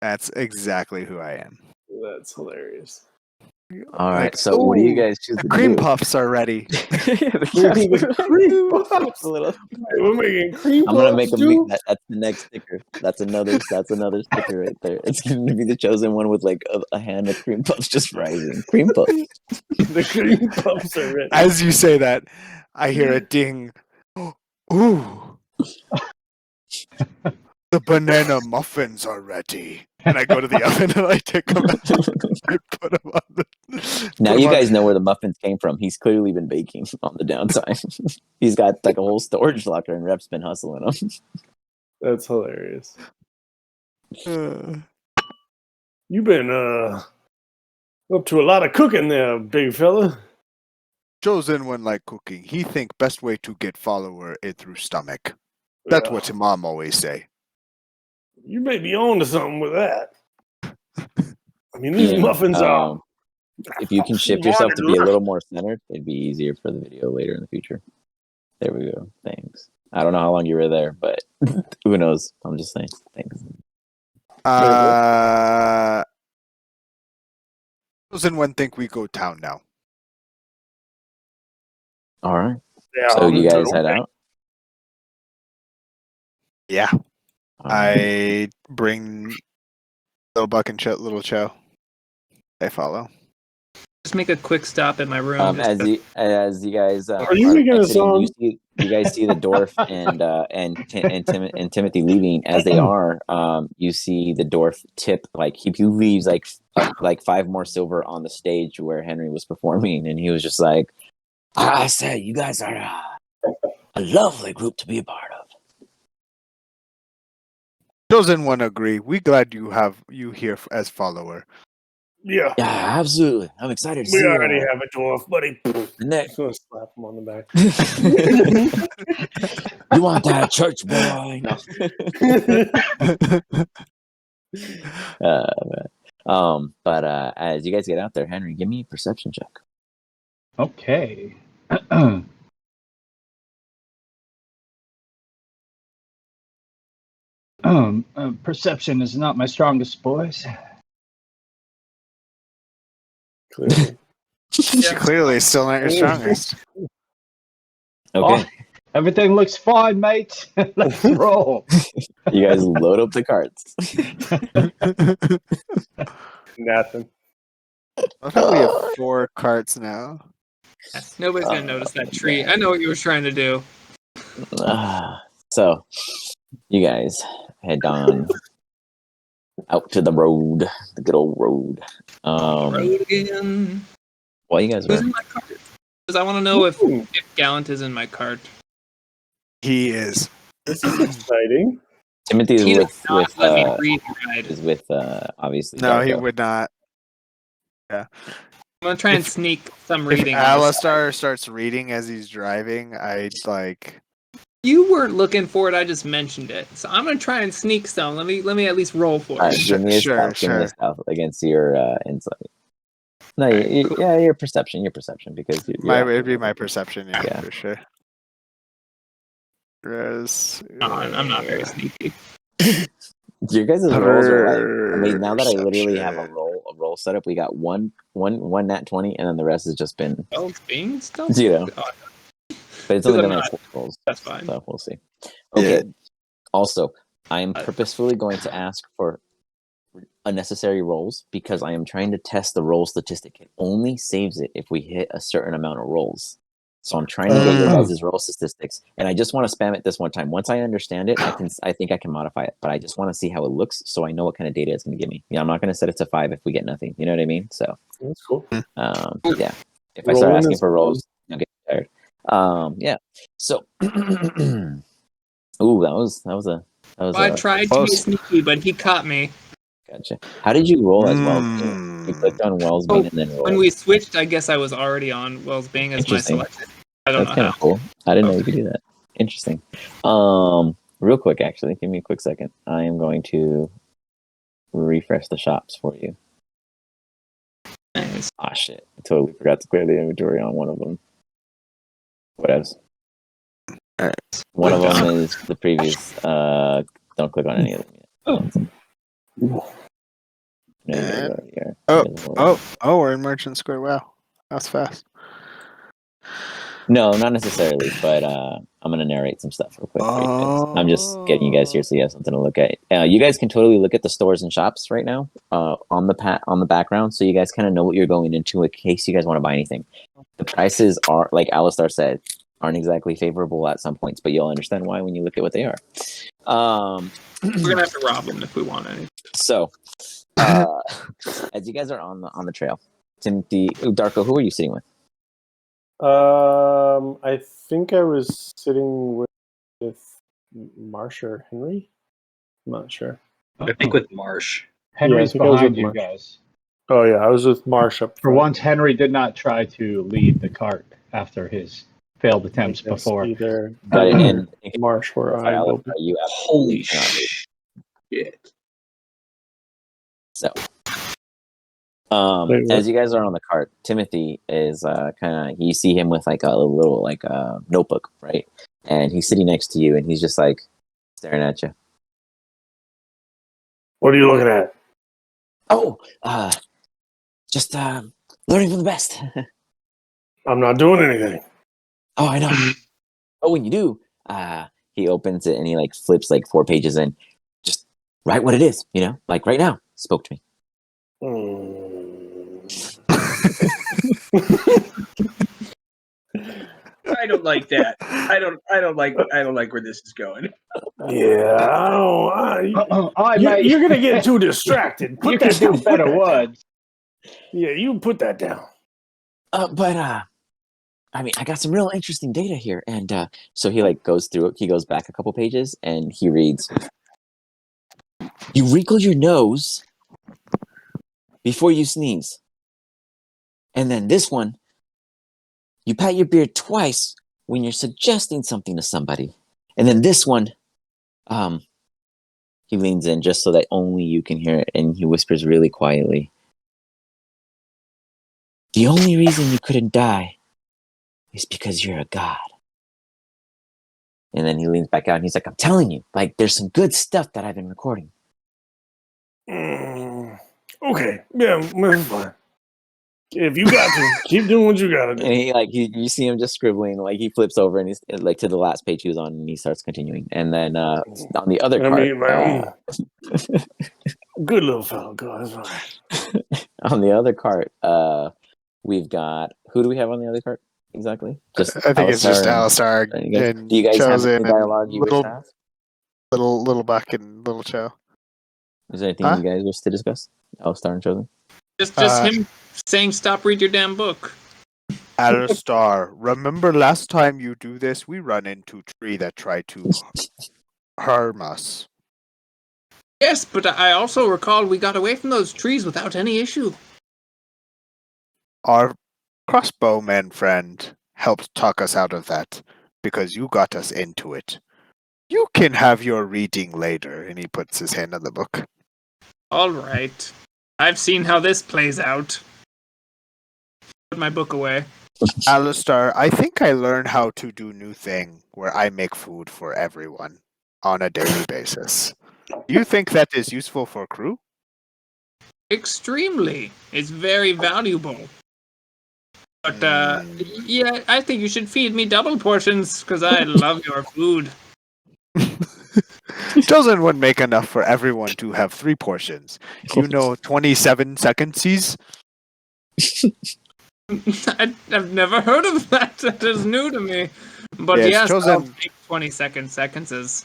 E: That's exactly who I am.
C: That's hilarious.
A: All right.
E: Like,
A: So what do you guys choose
E: The
A: to
E: cream
A: do?
E: puffs are ready.
C: Cream puffs.
A: Little-
C: We're making cream
A: I'm gonna
C: puffs,
A: make a
C: too?
A: that's the next sticker. That's another sticker right there. It's gonna be the chosen one with like a hand of cream puffs just rising. Cream puffs.
C: The cream puffs are ready.
E: As you say that, I hear a ding. Ooh. The banana muffins are ready. And I go to the oven and I take them out. I put them on the.
A: Now
E: put 'em
A: you
E: on-
A: guys know where the muffins came from. He's clearly been baking on the downside. He's got like a whole storage locker and Rep's been hustling them.
C: That's hilarious.
E: Uh,
C: You've been up to a lot of cooking there, big fella.
E: Chosen one like cooking. He think best way to get follower is through stomach. That's
C: Yeah.
E: what your mom always say.
C: You may be on to something with that. I mean, these
A: Yeah,
C: muffins are.
A: If you can shift yourself to be a little more centered, it'd be easier for the video later in the future. There we go. Thanks. I don't know how long you were there, but who knows? I'm just saying. Thanks.
E: Chosen one think we go town now.
A: All right.
C: Yeah,
A: So you guys
C: okay.
A: head out.
E: Yeah.
A: All right.
E: I bring Little Buck and Little Cho. They follow.
F: Just make a quick stop at my room. just
A: As you guys
C: Are you making a
A: exiting,
C: song?
A: you guys see the dwarf and Timothy leaving. As they are, you see the dwarf tip like he leaves like 5 more silver on the stage where Henry was performing, and he was just like, "I say, you guys are a lovely group to be a part of."
E: Chosen one agree. We glad you have you here as follower.
C: Yeah.
A: Yeah, absolutely. I'm excited to
C: We
A: see
C: already have a dwarf, buddy.
A: the next.
C: I'm gonna slap him on the back.
A: You want that church boy? No. But as you guys get out there, Henry, give me a perception check.
D: Okay. Perception is not my strongest, boys.
C: Clearly.
E: Clearly, still not your strongest.
A: Okay,
D: Oh, everything looks fine, mate. Let's roll.
A: you guys load up the carts.
C: Nothing.
E: I thought we have 4 carts now.
F: Nobody's gonna notice that tree. I know what you were trying to do.
A: So, you guys head on out to the road, the good old road.
F: Road again.
A: While you guys
F: Who's
A: are
F: in my cart? Because I want to know if Gallant is in my cart.
E: He is.
C: This is exciting.
A: Timothy is
F: He does
A: with
F: not let me breathe ride.
A: is with obviously.
E: No, he
A: Darko.
E: would not.
F: I'm gonna try and sneak some
E: If
F: reading.
E: Alistar starts reading as he's driving, I'd like.
F: You weren't looking for it. I just mentioned it, so I'm gonna try and sneak some. Let me at least roll for
A: All
F: it.
A: right, give me a
E: Sure,
A: stealth. Give me a stealth against your insight. No, your perception. Your perception because
E: It'd be my perception,
A: Yeah.
E: for sure.
F: I'm not very sneaky.
A: your guys' rolls are like. I mean, now that I literally have a
E: Perception.
A: roll set up, we got one nat 20, and then the rest has just been
F: Oh, it's being still.
A: zero.
F: Oh,
A: But it's only
F: I'm
A: been
F: not-
A: like 4 rolls.
F: that's fine.
A: So we'll see. Okay.
E: Yeah.
A: Also, I am purposefully going to ask for unnecessary rolls because I am trying to test the roll statistic. It only saves it if we hit a certain amount of rolls. So I'm trying to get your guys' roll statistics, and I just want to spam it this one time. Once I understand it, I think I can modify it, but I just want to see how it looks so I know what kind of data it's going to give me. Yeah, I'm not going to set it to 5 if we get nothing. You know what I mean? So
C: That's cool.
A: yeah, if I start
C: Rolling
A: asking
C: is
A: for
C: fun.
A: rolls, I'll get tired. Yeah. So, ooh, that was
F: I tried to be
E: close.
F: sneaky, but he caught me.
A: gotcha. How did you roll as Wellsbane? You clicked on Wellsbane and then roll.
F: When we switched, I guess I was already on Wellsbane as my
A: Interesting.
F: selection. I don't
A: That's
F: know
A: kind
F: how.
A: of cool. I didn't know you could do that. Interesting. Real quick, actually, give me a quick second. I am going to refresh the shops for you.
F: Nice.
A: Ah, shit! I totally forgot to clear the inventory on one of them. Whatevs.
E: Alright.
A: One of them is the previous. Don't click on any of them yet. No, you guys
E: And-
A: already are. You guys already-
E: We're in Merchant Square. Wow, that's fast.
A: No, not necessarily, but I'm gonna narrate some stuff real quick. For you guys. I'm just getting you guys here so you have something to look at. You guys can totally look at the stores and shops right now on the background, so you guys kind of know what you're going into in case you guys want to buy anything. The prices are, like Alistar said, aren't exactly favorable at some points, but you'll understand why when you look at what they are.
F: We're gonna have to rob him if we want any.
A: So, as you guys are on the trail, Timothy, Darko, who are you sitting with?
C: I think I was sitting with Marsh or Henry. I'm not sure.
B: I think with Marsh.
D: Henry's
C: I think I was
D: behind
C: with
D: you
C: Marsh.
D: guys.
C: Oh yeah, I was with Marsh up
D: For
C: front.
D: once, Henry did not try to lead the cart after his failed attempts
C: I guess
D: before.
C: either
A: Got it. And
C: Marsh or I will be.
A: you
B: Holy
A: cannot leave.
B: shit.
A: So,
C: Wait, what?
A: as you guys are on the cart, Timothy is kind of, you see him with like a little notebook, right? And he's sitting next to you, and he's just like staring at you.
C: What are you looking at?
A: Oh, just learning from the best.
C: I'm not doing anything.
A: Oh, I know. Oh, when you do, he opens it and he like flips like 4 pages in. Just write what it is, like right now. Spoke to me.
B: I don't like that. I don't like where this is going.
C: Yeah, I don't. You're gonna get too distracted. Put
D: You
C: that
D: could do
C: down. Put
D: better
C: that down.
D: words.
C: Yeah, you put that down.
A: But I mean, I got some real interesting data here, and so he like goes through it. He goes back a couple pages and he reads: "You wrinkle your nose before you sneeze, and then this one, you pat your beard twice when you're suggesting something to somebody, and then this one, he leans in just so that only you can hear it, and he whispers really quietly, 'The only reason you couldn't die is because you're a god.' And then he leans back out and he's like, 'I'm telling you, like, there's some good stuff that I've been recording.'
C: Okay, yeah, that's fine. If you got to, keep doing what you gotta do.
A: And you see him just scribbling, like he flips over and he's like to the last page he was on, and he starts continuing. And then on the other cart,
C: Good little fellow, go. That's fine.
A: on the other cart, we've got, who do we have on the other cart exactly? Just
E: I think it's just
A: Alistar
E: Alistar
A: and
E: and
A: do you guys have
E: Chosen
A: any dialogue
E: and
A: you wish to have?
E: little Buck and little Cho.
A: Is there anything
E: Huh?
A: you guys wish to discuss? Alistar and Chosen?
F: Just
E: Uh,
F: him saying, "Stop, read your damn book."
E: Alistar, remember last time you do this, we run into tree that tried to harm us.
F: Yes, but I also recall we got away from those trees without any issue.
E: Our crossbowman friend helped talk us out of that because you got us into it. You can have your reading later. And he puts his hand on the book.
F: All right, I've seen how this plays out. Put my book away.
E: Alistar, I think I learned how to do new thing where I make food for everyone on a daily basis. Do you think that is useful for crew?
F: Extremely. It's very valuable. But yeah, I think you should feed me double portions because I love your food.
E: Doesn't one make enough for everyone to have 3 portions? You know 27 seconds?
F: I've never heard of that. That is new to me. But
E: Yeah, it's
F: yes,
E: chosen-
F: I'll take 20 seconds.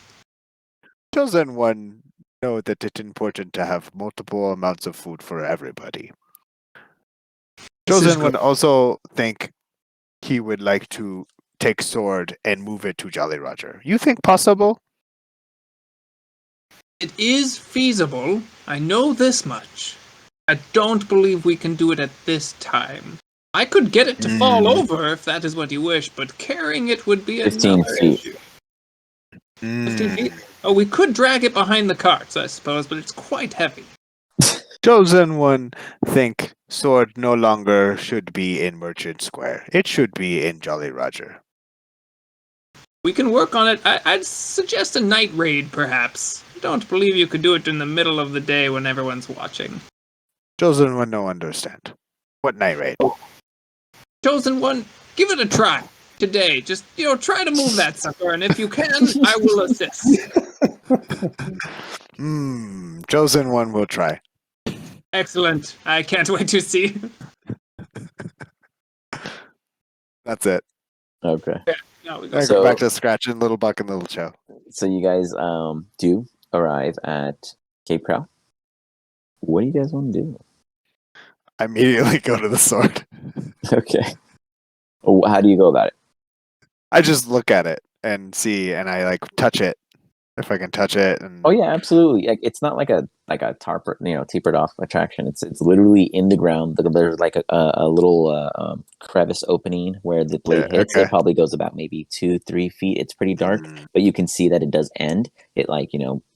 E: Doesn't one know that it's important to have multiple amounts of food for everybody?
B: This is
E: Doesn't one
B: good.
E: also think he would like to take Sword and move it to Jolly Roger? You think possible?
F: It is feasible. I know this much. I don't believe we can do it at this time. I could get it to fall over if that is what you wish, but carrying it would be
A: 15
F: another
A: feet.
F: issue. 15 feet? Oh, we could drag it behind the carts, I suppose, but it's quite heavy.
E: Chosen one think Sword no longer should be in Merchant Square. It should be in Jolly Roger.
F: We can work on it. I'd suggest a night raid, perhaps. I don't believe you could do it in the middle of the day when everyone's watching.
E: Chosen one, no understand. What night raid?
F: Chosen one, give it a try today. Just try to move that sucker, and if you can, I will assist.
E: Chosen one will try.
F: Excellent. I can't wait to see.
E: That's it.
A: Okay.
F: Now we go.
E: Go back to scratching Little Buck and Little Joe.
A: So you guys do arrive at Cape Crowl. What do you guys want to do?
E: I immediately go to the sword.
A: Okay. How do you go about it?
E: I just look at it and see, and I like touch it if I can touch it. And
A: Oh yeah, absolutely. Like, it's not like a tapered off attraction. It's literally in the ground. There's like a little crevice opening where the blade hits.
E: okay.
A: It probably goes about maybe 2-3 feet. It's pretty dark, but you can see that it does end. It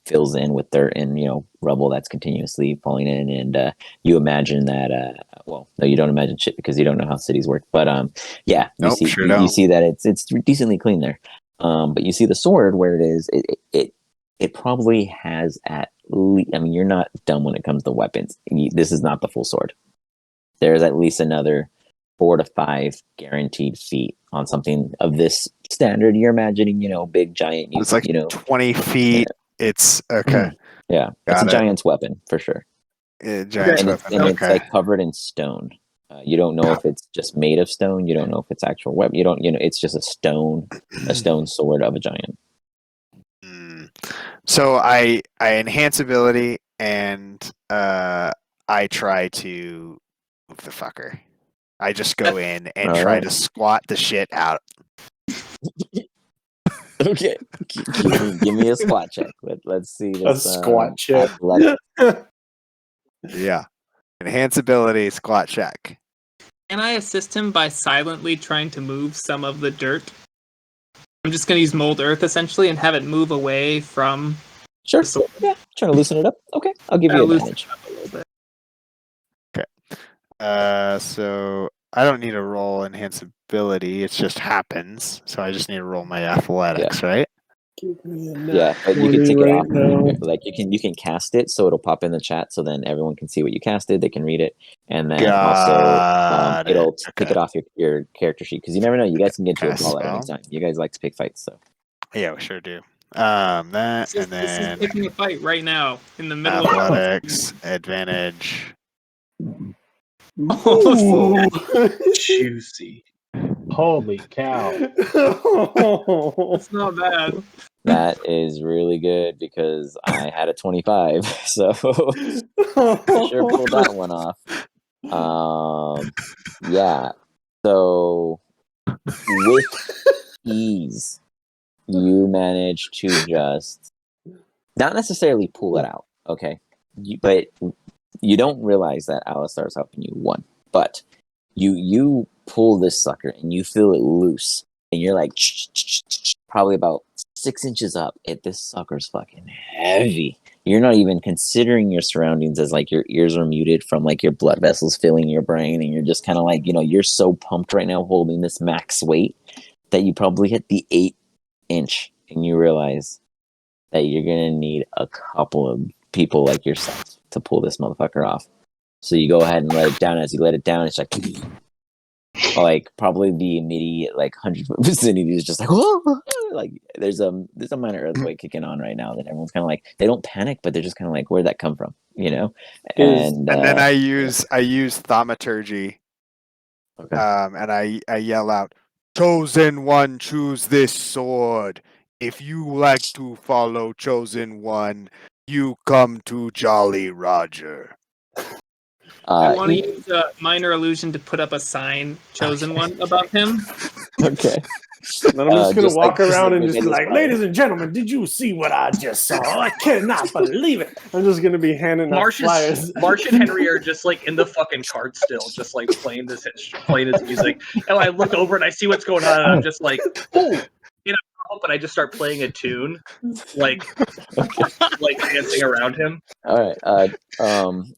A: fills in with dirt and rubble that's continuously falling in, and you imagine that. Well, no, you don't imagine shit because you don't know how cities work. But yeah, you see that it's decently clean there. But you see the sword where it is. It probably has at least. I mean, you're not dumb when it comes to weapons. This is not the full sword. There's at least another 4 to 5 guaranteed feet on something of this standard. You're imagining, big giant.
E: It's like 20 feet. Yeah. It's okay.
A: Yeah, it's a giant's weapon for sure.
E: Giant's weapon.
A: And it's like covered in stone. You don't know if it's just made of stone. You don't know if it's actual weapon. You don't. It's just a stone sword of a giant.
E: So I enhance ability and I try to move the fucker. I just go in and try to squat the shit out.
A: Okay, give me a squat check. Let's see this.
C: A squat check.
E: Yeah, enhance ability, squat check.
F: Can I assist him by silently trying to move some of the dirt? I'm just going to use mold earth essentially and have it move away from.
A: Sure. Yeah, trying to loosen it up. Okay, I'll give you advantage.
E: Okay. So I don't need to roll enhance ability. It just happens. So I just need to roll my athletics, right?
A: Yeah, but you can take it off. Like you can cast it, so it'll pop in the chat, so then everyone can see what you casted. They can read it, and then also it'll take it off your character sheet because you never know. You guys can get into a brawl at any time. You guys like to pick fights, so
E: yeah, we sure do. This is
F: picking a fight right now in the middle
E: athletics advantage.
F: Oh,
B: juicy.
D: Holy cow.
F: It's not bad.
A: that is really good because I had a 25, so sure pulled that one off. Yeah. So with ease, you manage to just not necessarily pull it out, okay? But you don't realize that Alistar's helping you, one. But you pull this sucker and you feel it loose, and you're like probably about 6 inches up. This sucker's fucking heavy. You're not even considering your surroundings as like your ears are muted from like your blood vessels filling your brain, and you're just kind of like, you're so pumped right now holding this max weight that you probably hit the 8 inch, and you realize that you're gonna need a couple of people like yourself to pull this motherfucker off. So you go ahead and let it down. As you let it down, it's like probably the immediate 100-foot vicinity is just like, whoa! Like there's a minor earthquake kicking on right now that everyone's kind of like, they don't panic, but they're just kind of like, where'd that come from? And
E: then I use thaumaturgy.
A: Okay.
E: And I yell out, "Chosen one, choose this sword. If you like to follow Chosen One, you come to Jolly Roger."
F: I want to use a minor illusion to put up a sign, Chosen One, above him.
A: Okay.
C: Then I'm just going to walk around and just be like, ladies and gentlemen, did you see what I just saw? I cannot believe it. I'm just going to be handing out flyers.
B: Marsh and Henry are just like in the fucking cart still, just like playing his music. And I look over and I see what's going on, and I'm just like, oh, but I just start playing a tune, like dancing around him.
A: All right.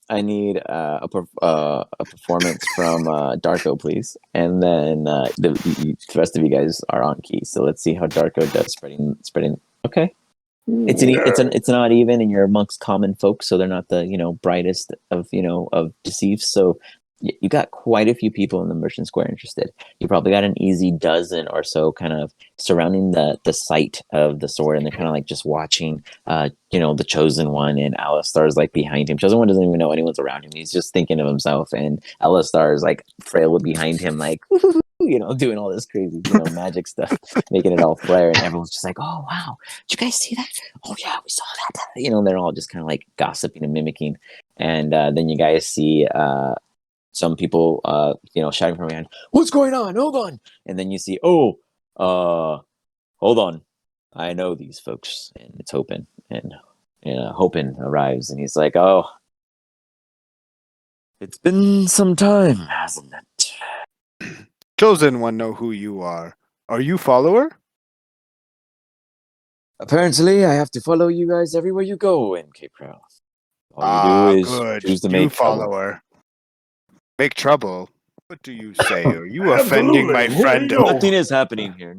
A: I need a performance from Darko, please, and then the rest of you guys are on key. So let's see how Darko does spreading. Okay. It's not even, and you're amongst common folk, so they're not the brightest of deceived. So you got quite a few people in the Merchant Square interested. You probably got an easy dozen or so kind of surrounding the site of the sword, and they're kind of like just watching the Chosen One, and Alistar's like behind him. Chosen One doesn't even know anyone's around him. He's just thinking of himself, and Alistar is like frail behind him, like doing all this crazy magic stuff, making it all flare, and everyone's just like, oh wow, did you guys see that? Oh yeah, we saw that. They're all just kind of like gossiping and mimicking, and then you guys see some people shouting from behind, what's going on? Hold on. And then you see, hold on, I know these folks. And it's Hopin. And Hopin arrives, and he's like, oh, it's been some time, hasn't it?
E: Chosen One know who you are. Are you follower?
A: Apparently I have to follow you guys everywhere you go in Cape Crowl. All you do is
E: good.
A: choose to
E: You
A: make trouble.
E: follower. Make trouble? What do you say? Are you offending my friend?
A: Nothing is happening here.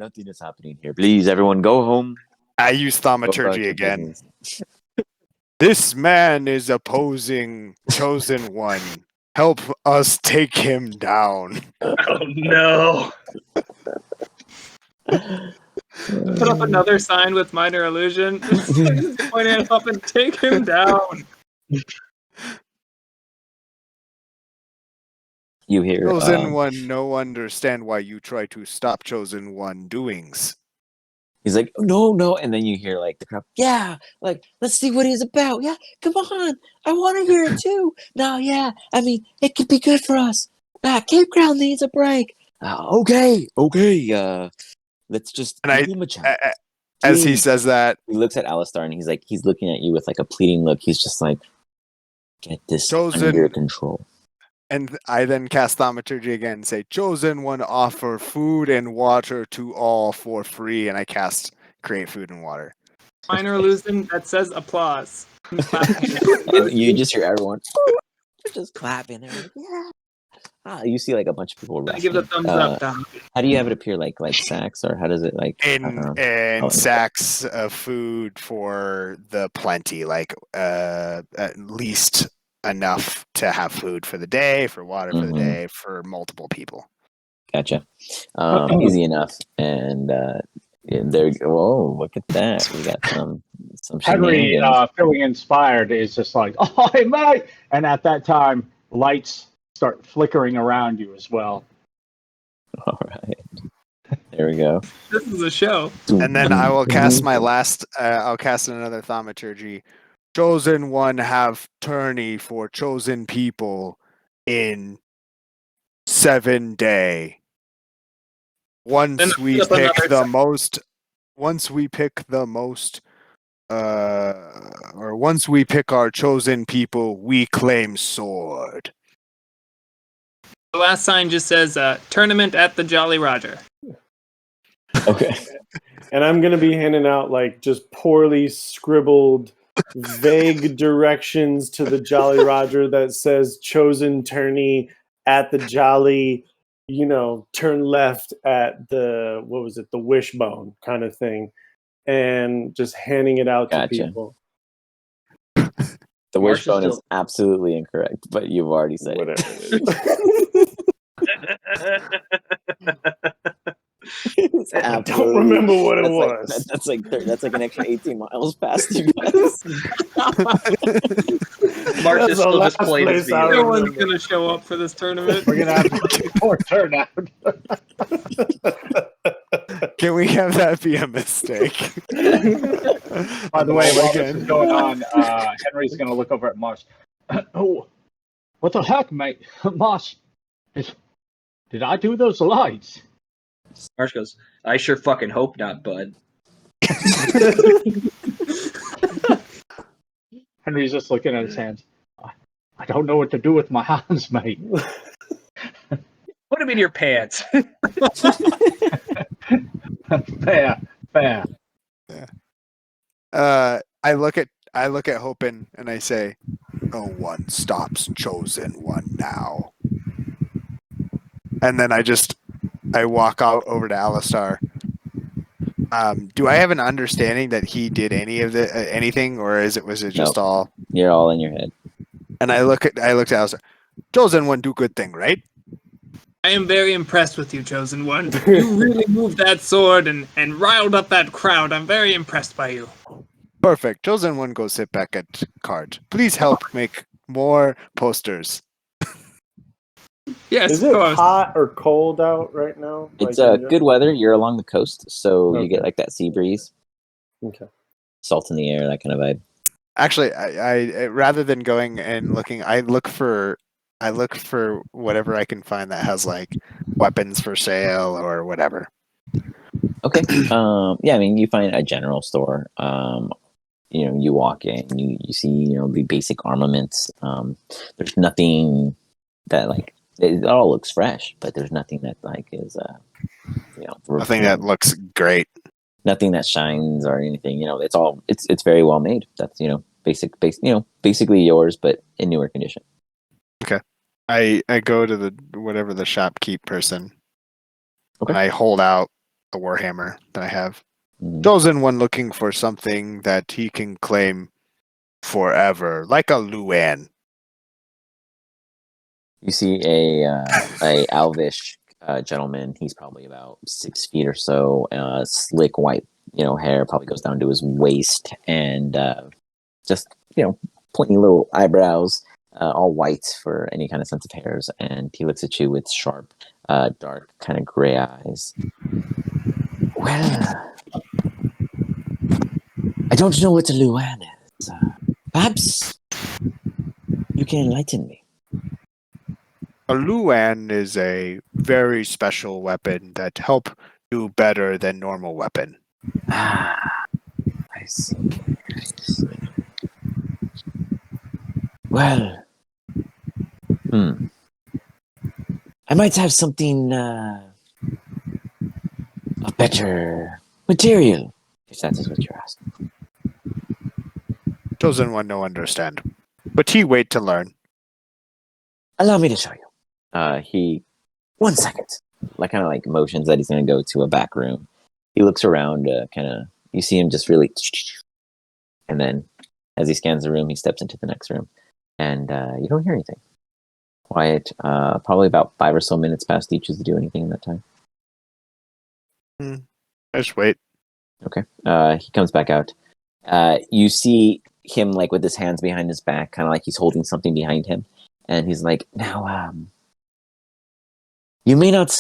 A: Please, everyone, go home.
E: I use thaumaturgy again. This man is opposing Chosen One. Help us take him down.
B: Oh no!
F: Put up another sign with minor illusion. Point it up and take him down.
A: You hear
E: Chosen One no understand why you try to stop Chosen One doings.
A: He's like, no, and then you hear like the crowd, yeah, like let's see what he's about. Yeah, come on, I want to hear it too. No, yeah, I mean it could be good for us. Cape Crown needs a break. Okay, let's just give him a chance.
E: As he says that,
A: he looks at Alistar and he's looking at you with like a pleading look. He's just like, get this under control.
E: And I then cast thaumaturgy again and say, Chosen One offer food and water to all for free. And I cast create food and water.
F: Minor illusion that says applause.
A: And you just hear everyone just clapping. They're like, yeah. You see like a bunch of people.
F: I give the thumbs up, Tom.
A: How do you have it appear? Like sacks, or how does it like?
E: In sacks of food for the plenty, like at least enough to have food for the day, for water for the day, for multiple people.
A: Gotcha. Easy enough. And there. Oh, look at that! We got some.
D: Henry, feeling inspired, is just like, oh, hey, mate! And at that time, lights start flickering around you as well.
A: All right. There we go.
F: This is a show.
E: And then I will cast my last. I'll cast another thaumaturgy. Chosen One have tourney for chosen people in 7 days. Once we pick the most, or once we pick our chosen people, we claim sword.
F: The last sign just says tournament at the Jolly Roger.
A: Okay.
C: And I'm going to be handing out like just poorly scribbled vague directions to the Jolly Roger that says chosen tourney at the Jolly, turn left at the, the wishbone kind of thing. And just handing it out to people.
A: The wishbone is absolutely incorrect, but you've already said
C: whatever
A: it.
C: I don't remember what it was.
A: That's like an extra 18 miles past you guys.
B: Mark is still displayed as
F: no one's going to show up for this tournament.
D: We're going to have a poor turnout.
E: Can we have that be a mistake?
D: By the way, while this is going on, Henry's going to look over at Marsh. Oh, what the heck, mate? Marsh, did I do those lights?
B: Marsh goes, I sure fucking hope not, bud.
D: Henry's just looking at his hands. I don't know what to do with my hands, mate.
B: Put them in your pants.
D: Fair.
E: Yeah. I look at Hopin and I say, no one stops Chosen One now. And then I walk out over to Alistar. Do I have an understanding that he did any of the anything, or was it just
A: Nope.
E: all?
A: You're all in your head.
E: And I looked at Alistair. Chosen one, do good thing, right?
F: I am very impressed with you, Chosen One. You really moved that sword and riled up that crowd. I'm very impressed by you.
E: Perfect. Chosen one, go sit back at cart. Please help make more posters.
F: Yes,
C: Is
F: of
C: it
F: course.
C: hot or cold out right now?
A: It's
C: Like, in
A: good weather. You're along the coast, so you get
C: Okay.
A: like that sea breeze,
C: Okay.
A: salt in the air, that kind of vibe.
E: Actually, I rather than going and looking, I look for whatever I can find that has like weapons for sale or whatever.
A: Okay. Yeah, I mean, you find a general store. You walk in, you see, the basic armaments. There's nothing that like it all looks fresh, but there's nothing that like is
E: I think that looks great.
A: nothing that shines or anything. It's very well made. That's basically yours, but in newer condition.
E: I go to the whatever the shopkeep person.
A: Okay.
E: And I hold out a warhammer that I have.
A: Mhm.
E: Chosen one looking for something that he can claim forever, like a Luan.
A: You see a Alvish gentleman. He's probably about 6 feet or so. Slick white, hair probably goes down to his waist, and just pointy little eyebrows, all white for any kind of sense of hairs. And he looks at you with sharp, dark, kind of gray eyes. Well, I don't know what a Luan is. Perhaps you can enlighten me.
E: A Luan is a very special weapon that help do better than normal weapon.
A: Ah, I see. Well, I might have something of better material, if that is what you're asking.
E: Chosen one no understand, but he wait to learn.
A: Allow me to show you. He, 1 second, kind of motions that he's going to go to a back room. He looks around, you see him just really, and then as he scans the room, he steps into the next room, and you don't hear anything. Quiet. Probably about 5 or so minutes past. Do you choose to do anything in that time?
E: I just wait.
A: Okay. He comes back out. You see him with his hands behind his back, kind of like he's holding something behind him, and he's like, "Now, you may not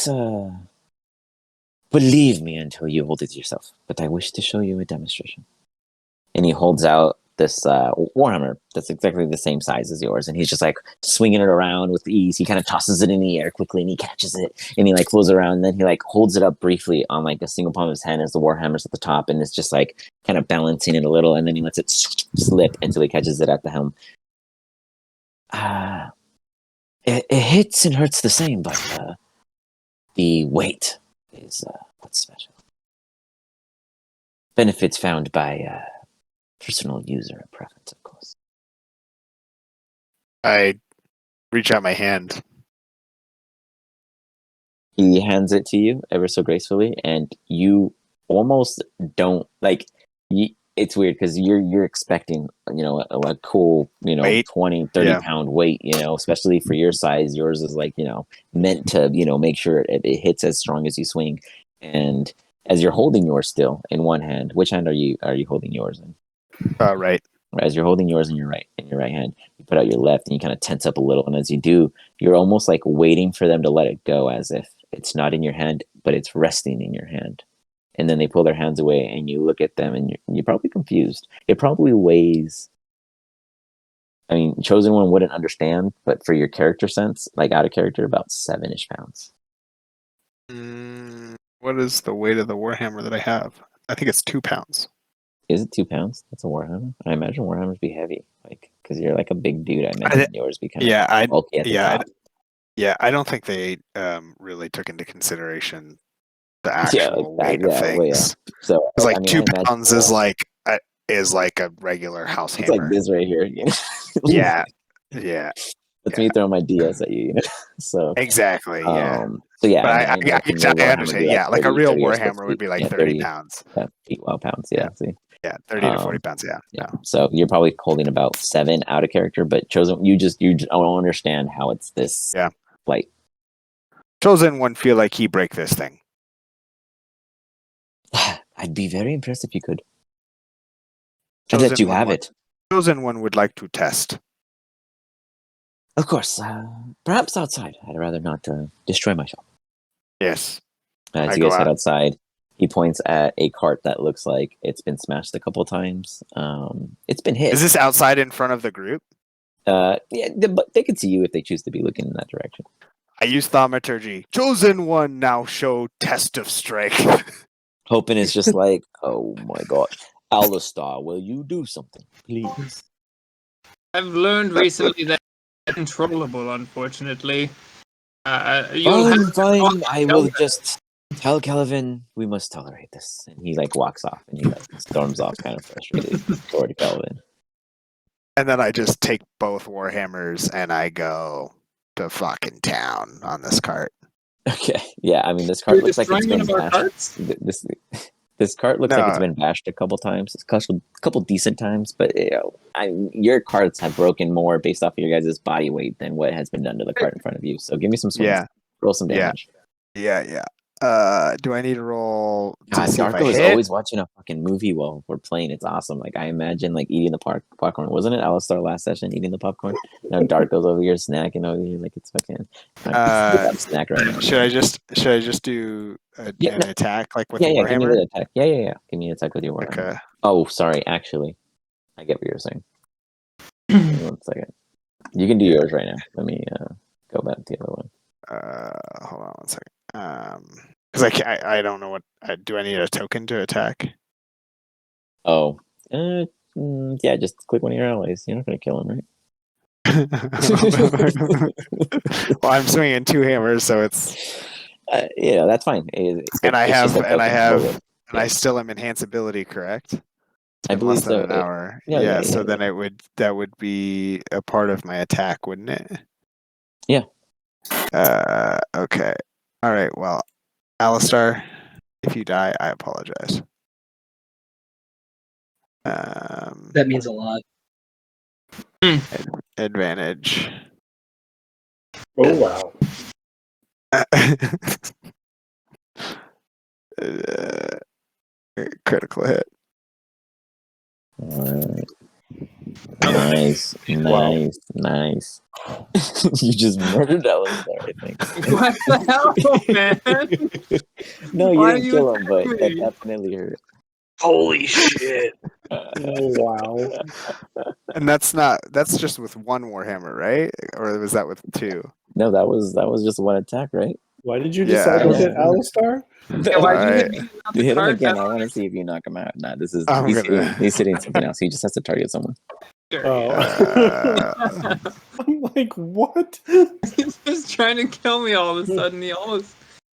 A: believe me until you hold it yourself, but I wish to show you a demonstration." And he holds out this warhammer that's exactly the same size as yours, and he's just swinging it around with ease. He kind of tosses it in the air quickly, and he catches it, and he flows around, and then he holds it up briefly on a single palm of his hand as the warhammer's at the top, and it's just kind of balancing it a little, and then he lets it slip until he catches it at the helm. It hits and hurts the same, but the weight is what's special. Benefits found by personal user preference, of course.
E: I reach out my hand.
A: He hands it to you ever so gracefully, and you almost don't it's weird because you're expecting a cool
E: Weight?
A: 20, 30
E: Yeah.
A: pound weight, especially for your size. Yours is meant to make sure it hits as strong as you swing. And as you're holding yours still in one hand, which hand are you holding yours in?
E: Right.
A: As you're holding yours in your right hand, you put out your left and you kind of tense up a little. And as you do, you're almost waiting for them to let it go, as if it's not in your hand, but it's resting in your hand. And then they pull their hands away, and you look at them, and you're probably confused. It probably weighs. I mean, Chosen One wouldn't understand, but for your character sense, out of character, about 7-ish pounds.
E: What is the weight of the warhammer that I have? I think it's 2 pounds.
A: Is it 2 pounds? That's a warhammer. I imagine warhammers be heavy, because you're a big dude. I imagine yours be kind of bulky at the top.
E: I don't think they really took into consideration the actual weight of things.
A: Well, yeah. So
E: it's 2 pounds is a regular house
A: it's
E: hammer.
A: like this right here.
E: Yeah.
A: That's me throwing my DS at you, you know? So
E: Exactly. Yeah.
A: so yeah,
E: But
A: I
E: I
A: mean, like,
E: guess
A: your
E: I
A: Warhammer would
E: understand.
A: be
E: Yeah, like a
A: 30
E: real
A: 30 or so
E: Warhammer would
A: feet.
E: be like
A: Yeah,
E: 30 pounds.
A: feet, wow, pounds. Yeah, see.
E: Yeah, 30 to 40
A: Um,
E: pounds. Yeah.
A: Yeah.
E: No.
A: So you're probably holding about 7 out of character, but chosen you just I don't understand how it's this
E: Yeah.
A: light.
E: Chosen one feel like he break this thing.
A: I'd be very impressed if you could. And
E: Chosen
A: that you
E: one
A: have
E: would-
A: it.
E: Chosen one would like to test.
A: Of course. Perhaps outside. I'd rather not destroy my shop.
E: Yes.
A: As
E: I
A: you
E: go
A: guys head
E: out.
A: outside, he points at a cart that looks like it's been smashed a couple of times. It's been hit.
E: Is this outside in front of the group?
A: Yeah, but they can see you if they choose to be looking in that direction.
E: I use thaumaturgy. Chosen one now show test of strength.
A: Hoping is just like, oh my god, Alistar, will you do something, please?
F: I've learned recently that it's controllable, unfortunately. You'll
A: Fine,
F: have
A: fine. I will
F: Kelvin.
A: just tell Kelvin we must tolerate this. And he like walks off and he like storms off kind of frustrated toward Kelvin.
E: And then I just take both Warhammers and I go to fucking town on this cart.
A: Okay. Yeah, I mean this cart
F: You're
A: looks like it's
F: destroying one
A: been
F: of our
A: bashed.
F: carts?
A: This cart looks like it's
E: No.
A: been bashed a couple times. It's a couple decent times, but your carts have broken more based off of your guys' body weight than what has been done to the cart in front of you. So give me some swings.
E: Yeah.
A: Roll some
E: Yeah.
A: damage.
E: Yeah. Do I need to roll to
A: God,
E: see if I
A: Darko is
E: hit?
A: always watching a fucking movie while we're playing. It's awesome. Like I imagine like eating the popcorn. Wasn't it Alistar last session eating the popcorn? Now Darko's over here snacking over here like it's fucking snack right now.
E: Should I just do an attack like with the
A: Give me
E: Warhammer?
A: the attack. Yeah. Give me an attack with your Warhammer.
E: Okay.
A: Oh, sorry. Actually, I get what you're saying. Give me 1 second. You can do yours right now. Let me go back to the other one.
E: Hold on 1 second. Because I don't know what. Do I need a token to attack?
A: Oh, yeah. Just click one of your allies. You're not gonna kill him, right?
E: Well, I'm swinging 2 hammers, so it's.
A: Yeah, that's fine.
E: I still am enhance ability, correct? It's
A: I
E: been
A: believe
E: less than
A: so.
E: an hour.
A: Yeah,
E: So
A: yeah.
E: then that would be a part of my attack, wouldn't it?
A: Yeah.
E: Okay. All right. Well, Alistar, if you die, I apologize.
G: That means a lot.
E: Advantage.
C: Oh wow.
E: Critical hit.
A: Alright. Nice.
C: Wow.
A: Nice. You just murdered Alistar, I think.
F: What the hell, man?
A: No, you
F: Why
A: didn't
F: are you
A: kill him, but
F: attacking
A: that
F: me?
A: definitely hurt.
C: Holy shit. Oh wow.
E: And that's just with 1 Warhammer, right? Or was that with 2?
A: No, that was just one attack, right?
C: Why did you
E: Yeah.
C: decide to
A: Yeah.
C: hit Alistar?
F: Yeah, why'd you hit
E: Alright.
F: me? Not
A: You
F: the
A: hit him
F: cart?
A: again.
F: That's
A: I want to see if you knock him out. Nah, he's
E: gonna-
A: hitting something else. He just has to target someone.
F: sure,
C: Oh.
E: Uh,
C: I'm like, what?
F: He's just trying to kill me all of a sudden. He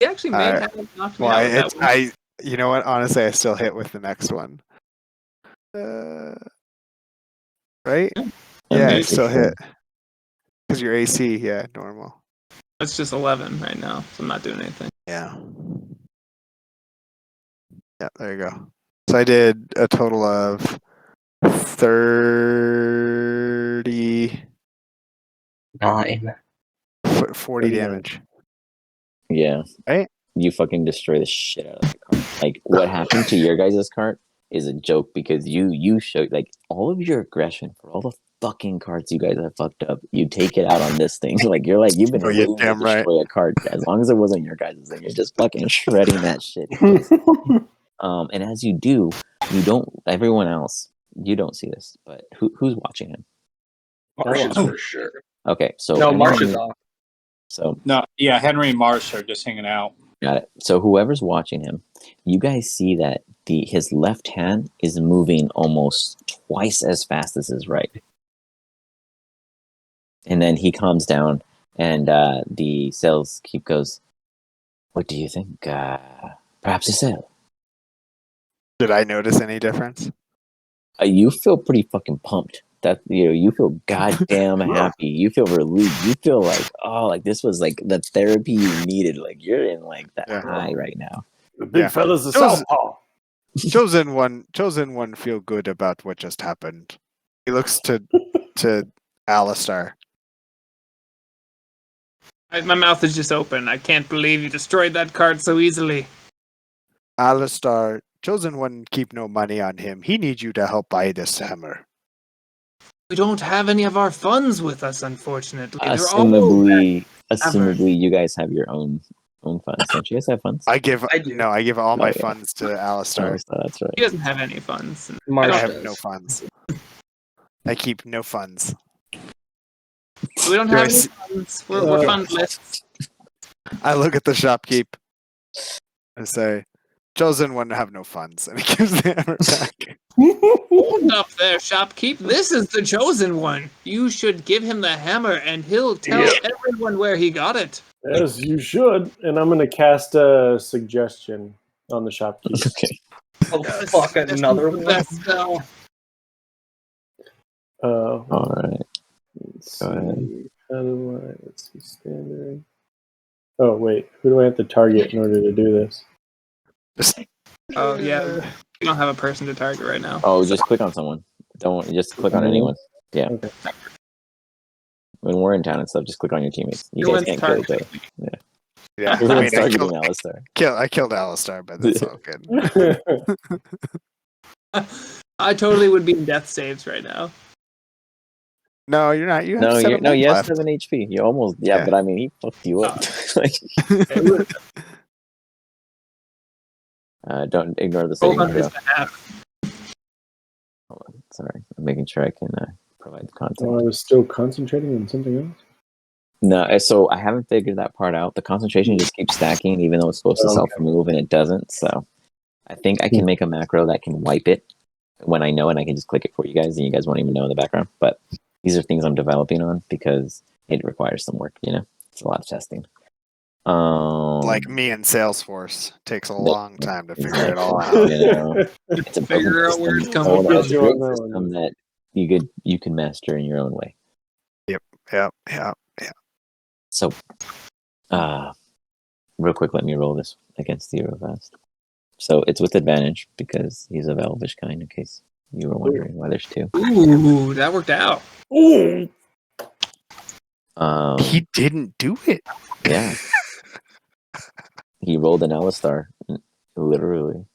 F: actually may
E: Alright.
F: have knocked me
E: well,
F: out with that one.
E: you know what? Honestly, I still hit with the next one. Right? Yeah, I still hit. Because your AC, yeah, normal.
F: It's just 11 right now, so I'm not doing anything.
E: Yeah. Yeah, there you go. So I did a total of 30,
G: 9.
E: 40 damage.
A: Yeah.
E: Right?
A: You fucking destroy the shit out of the cart. Like, what happened to your guys' cart is a joke because you showed, like, all of your aggression for all the fucking carts you guys have fucked up. You take it out on this thing. Like, you've been
E: Oh, yeah,
A: waiting to
E: damn right.
A: destroy a cart. As long as it wasn't your guys' thing, you're just fucking shredding that shit. And as you do, everyone else, you don't see this, but who's watching him?
G: Martians for sure.
A: Okay, so
G: No,
A: anyone
G: Martians
A: who-
G: off.
A: So
H: No, yeah, Henry and Mars are just hanging out.
A: got it. So whoever's watching him, you guys see that his left hand is moving almost twice as fast as his right. And then he calms down, and the sales keep goes, "What do you think? Perhaps a sale."
E: Did I notice any difference?
A: You feel pretty fucking pumped that you feel goddamn happy. You feel relieved. You feel like, oh, like this was like the therapy you needed. Like you're in like that high right now.
C: The big fella's a southpaw.
E: Chosen one feel good about what just happened. He looks to Alistar.
F: My mouth is just open. I can't believe you destroyed that card so easily.
E: Alistar, Chosen one keep no money on him. He needs you to help buy this hammer.
F: We don't have any of our funds with us, unfortunately.
A: Assumably, you guys have your own funds. Don't you guys have funds?
E: I give all my
A: yeah.
E: funds to Alistar.
A: That's right.
F: He doesn't have any funds.
E: I have no funds. I keep no funds.
F: We don't have any funds. We're fundless.
E: I look at the shopkeep and say, Chosen one have no funds, and he gives the hammer back.
F: Hold up there, shopkeep. This is the chosen one. You should give him the hammer, and he'll tell everyone where he got it.
C: Yes, you should. And I'm going to cast a suggestion on the shopkeep.
A: Okay.
G: Oh, fuck, another one.
A: All right.
C: Let's
A: Go ahead.
C: see. Let's see, standard. Oh, wait. Who do I have to target in order to do this?
F: Oh, yeah. We don't have a person to target right now.
A: Oh, just click on someone. Don't just click on anyone. Yeah.
C: Okay.
A: When we're in town and stuff, just click on your teammates. You guys can't kill each other.
E: Yeah,
A: Everyone's targeting Alistar.
E: I killed Alistar, but that's all good.
F: I totally would be in death saves right now.
E: No, you're not. You have
A: No,
E: 7
A: you have
E: left.
A: 7 HP. You almost, but I mean, he fucked you up. Don't ignore the
F: Hold
A: setting.
F: on his behalf.
A: Hold on. Sorry, I'm making sure I can provide the content.
C: Oh, I was still concentrating on something else?
A: No, so I haven't figured that part out. The concentration just keeps stacking, even though it's supposed to self-remove, and it doesn't. So I think I can make a macro that can wipe it when I know, and I can just click it for you guys, and you guys won't even know in the background. But these are things I'm developing on because it requires some work. It's a lot of testing.
E: Like me and Salesforce takes a long time to figure it all out.
A: It's a
F: Figure out where it's coming
A: from.
F: from.
A: It's a great system that you can master in your own way.
E: Yep.
A: So, real quick, let me roll this against the Eurovast. So it's with advantage because he's of elvish kind, in case you were wondering why there's 2.
F: Ooh, that worked out.
C: Ooh.
E: He didn't do it.
A: Yeah. He rolled an Alistar, literally.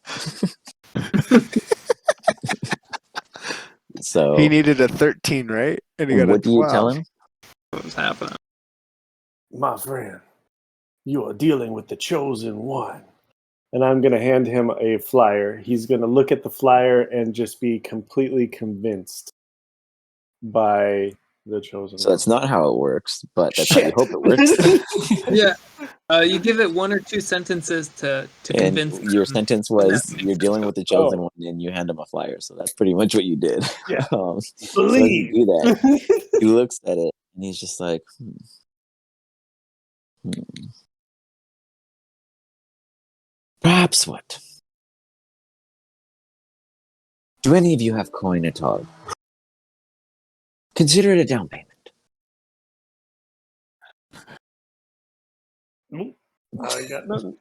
A: So
E: he needed a 13, right? And he got
A: what
E: a 12.
A: do you tell him?
F: What's happening?
C: My friend, you are dealing with the chosen one. And I'm going to hand him a flyer. He's going to look at the flyer and just be completely convinced by the chosen one.
A: So that's not how it works, but that's how you hope it works.
F: Yeah. You give it 1 or 2 sentences to convince them.
A: Your sentence was, you're dealing with the chosen one, and you hand him a flyer. So that's pretty much what you did.
C: Yeah.
A: So you do that. He looks at it, and he's just like, Perhaps what? Do any of you have coin at all? Consider it a down payment.
C: Nope. I got nothing.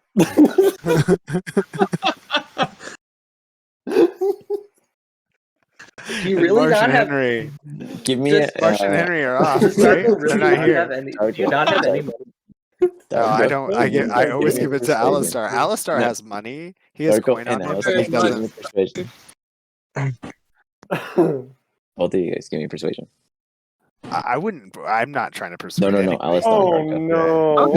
G: You really
E: Marsh
G: not
E: and
G: have
E: Henry.
A: Give me
E: Marsh and Henry are off,
G: Does
E: right?
G: Darko
E: They're
G: really
E: not
G: not
E: here.
G: have any? Do you not have any money?
E: No, I don't. I always give it to
A: Persuasion.
E: Alistar. Alistar
A: Yeah.
E: has money. He has
A: Darko
E: coin
A: and
E: on him.
A: Alistar,
E: He
A: give me
E: doesn't.
A: persuasion. Both of you guys, give me persuasion.
E: I wouldn't. I'm not trying to persuade.
A: No,
E: anybody.
A: Alistar.
C: Oh,
A: Darko.
C: no.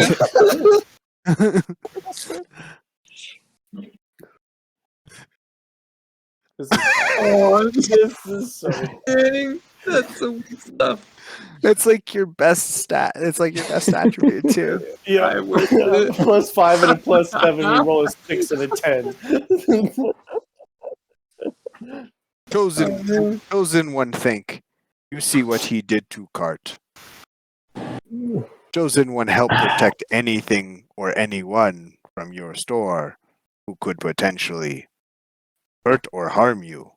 C: This is so
F: Dang, that's some weak stuff.
E: It's like your best stat. It's like your best attribute too.
C: yeah. +5 and a +7. We roll a 6 and a 10.
E: Chosen one think. You see what he did to Cart. Chosen one help protect anything or anyone from your store who could potentially hurt or harm you.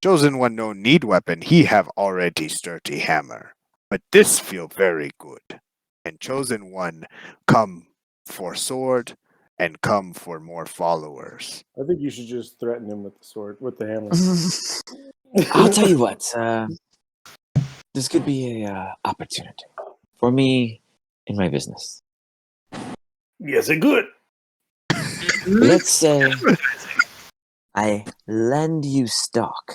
E: Chosen one no need weapon. He have already sturdy hammer. But this feel very good. And chosen one come for sword and come for more followers.
C: I think you should just threaten him with the sword, with the hammer.
A: I'll tell you what. This could be a opportunity for me in my business.
C: Yes, it could.
A: Let's say I lend you stock,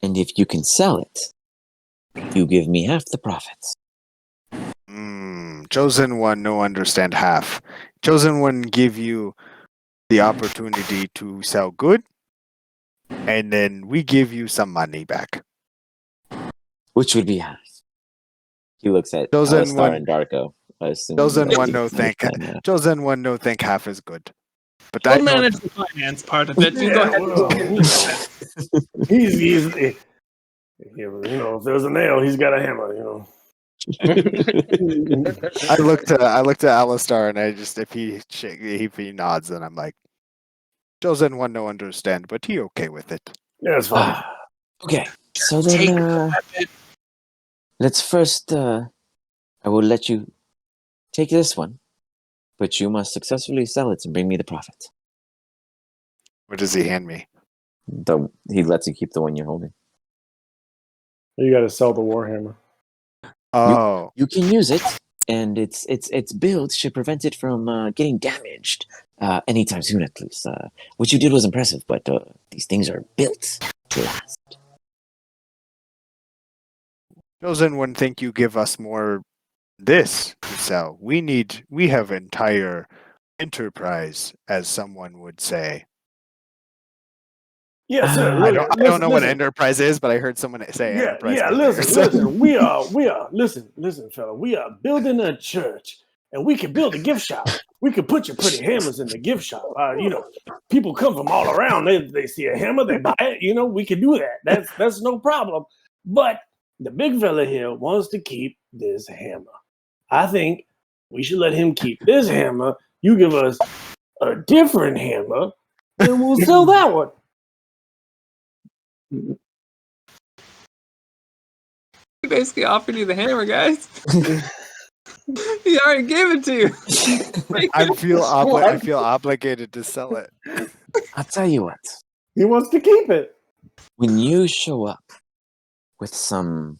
A: and if you can sell it, you give me half the profits.
E: Chosen one no understand half. Chosen one give you the opportunity to sell good, and then we give you some money back.
A: Which would be half. He looks at
E: Chosen
A: Alistar
E: one-
A: and Darko. Assuming
E: Chosen
A: that
E: one
A: he
E: no
A: can
E: think.
A: make them,
E: Chosen one no think half is good. But
F: We'll
E: I know
F: manage the finance part of it. You go ahead.
C: Well, he's you know, if there's a nail, he's got a hammer. You know.
E: I looked at Alistar and I just if he nods then I'm like, Chosen one no understand, but he okay with it.
C: Yeah, it's fine.
A: Okay, so
F: Take
A: then
F: the weapon.
A: let's first. I will let you take this one, but you must successfully sell it and bring me the profit.
E: What does he hand me?
A: He lets you keep the one you're holding.
C: You got to sell the warhammer.
E: Oh,
A: You can use it, and its build should prevent it from getting damaged anytime soon, at least. What you did was impressive, but these things are built to last.
E: Chosen one think you give us more this to sell. We have entire enterprise, as someone would say.
C: Yeah, sir.
E: I
C: look,
E: don't know what
C: listen.
E: enterprise is, but I heard someone say enterprise. earlier,
C: Listen,
E: so-
C: listen. We are. Listen, fella. We are building a church, and we can build a gift shop. We can put your pretty hammers in the gift shop. You know, people come from all around. They see a hammer, they buy it. You know, we can do that. That's no problem. But the big fella here wants to keep this hammer. I think we should let him keep this hammer. You give us a different hammer, and we'll sell that one.
F: He basically offered you the hammer, guys. He already gave it to you.
E: I feel obligated to sell it.
A: I'll tell you what.
C: He wants to keep it.
A: When you show up with some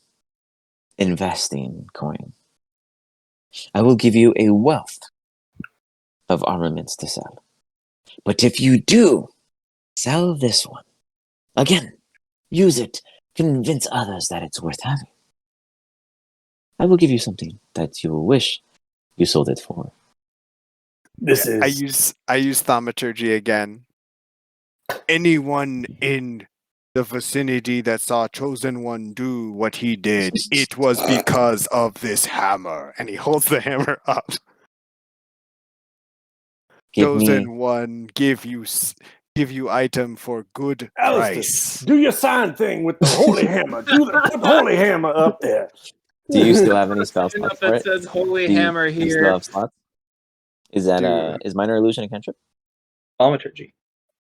A: investing coin, I will give you a wealth of armaments to sell. But if you do sell this one, again, use it, convince others that it's worth having, I will give you something that you will wish you sold it for.
C: This is.
E: I use thaumaturgy again. Anyone in the vicinity that saw Chosen One do what he did, it was because of this hammer. And he holds the hammer up. Chosen One give you item for good
C: Alistair,
E: price.
C: do your sign thing with the holy hammer. Put the holy hammer up there.
A: Do you still have any spell
F: Enough
A: slots for
F: that
A: it?
F: says holy
A: Do you-
F: hammer
A: do you
F: here.
A: still have slots? Is that
E: Dude.
A: is minor illusion a cantrip?
G: Thaumaturgy.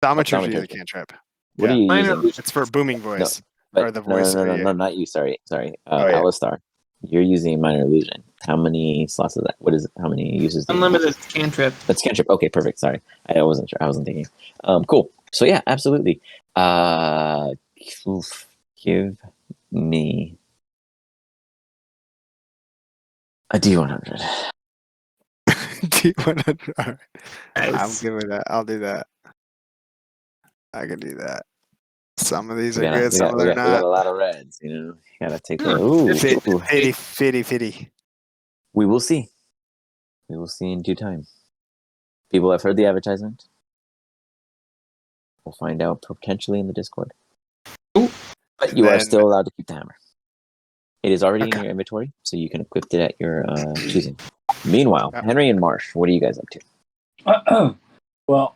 E: Thaumaturgy is a
A: Thaumaturgy.
E: cantrip.
A: What
E: Yeah.
A: are you
F: Minor
A: using?
F: illusion.
E: It's for booming voice.
A: But
E: or the
A: no,
E: voice
A: no,
E: for
A: no,
E: you.
A: no, not you. Sorry.
E: Oh, yeah.
A: Alistar, you're using minor illusion. How many slots is that? What is it? How many uses? do you have?
F: Unlimited cantrip.
A: That's cantrip. Okay, perfect. Sorry, I wasn't sure. I wasn't thinking. Cool. So yeah, absolutely. Give me a D100.
E: D100. All right. I'm
F: Nice.
E: good with that. I'll do that. I can do that. Some of these
A: We
E: are
A: got,
E: good,
A: we,
E: some
A: got,
E: of
A: we,
E: them
A: got, we got
E: not.
A: a lot of reds. You know, you gotta take the. Ooh,
E: Fitty.
A: we will see. We will see in due time. People have heard the advertisement. We'll find out potentially in the Discord.
F: Ooh.
A: But you are
E: Then-
A: still allowed to keep the hammer. It is already
E: Okay.
A: in your inventory, so you can equip it at your choosing. Meanwhile,
E: Yeah.
A: Henry and Marsh, what are you guys up to?
H: Well,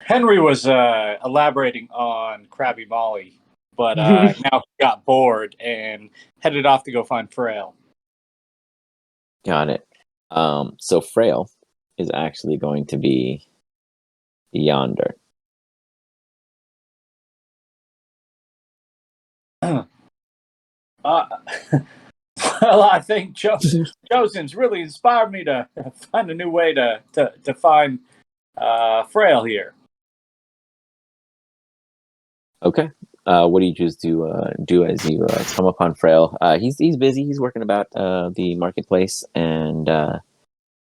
H: Henry was elaborating on Krabby Molly, but now he got bored and headed off to go find Frail.
A: Got it. So Frail is actually going to be yonder.
H: Uh, well, I think Josen's really inspired me to find a new way to find Frail here.
A: Okay. What do you choose to do as you come upon Frail? He's busy. He's working about the marketplace and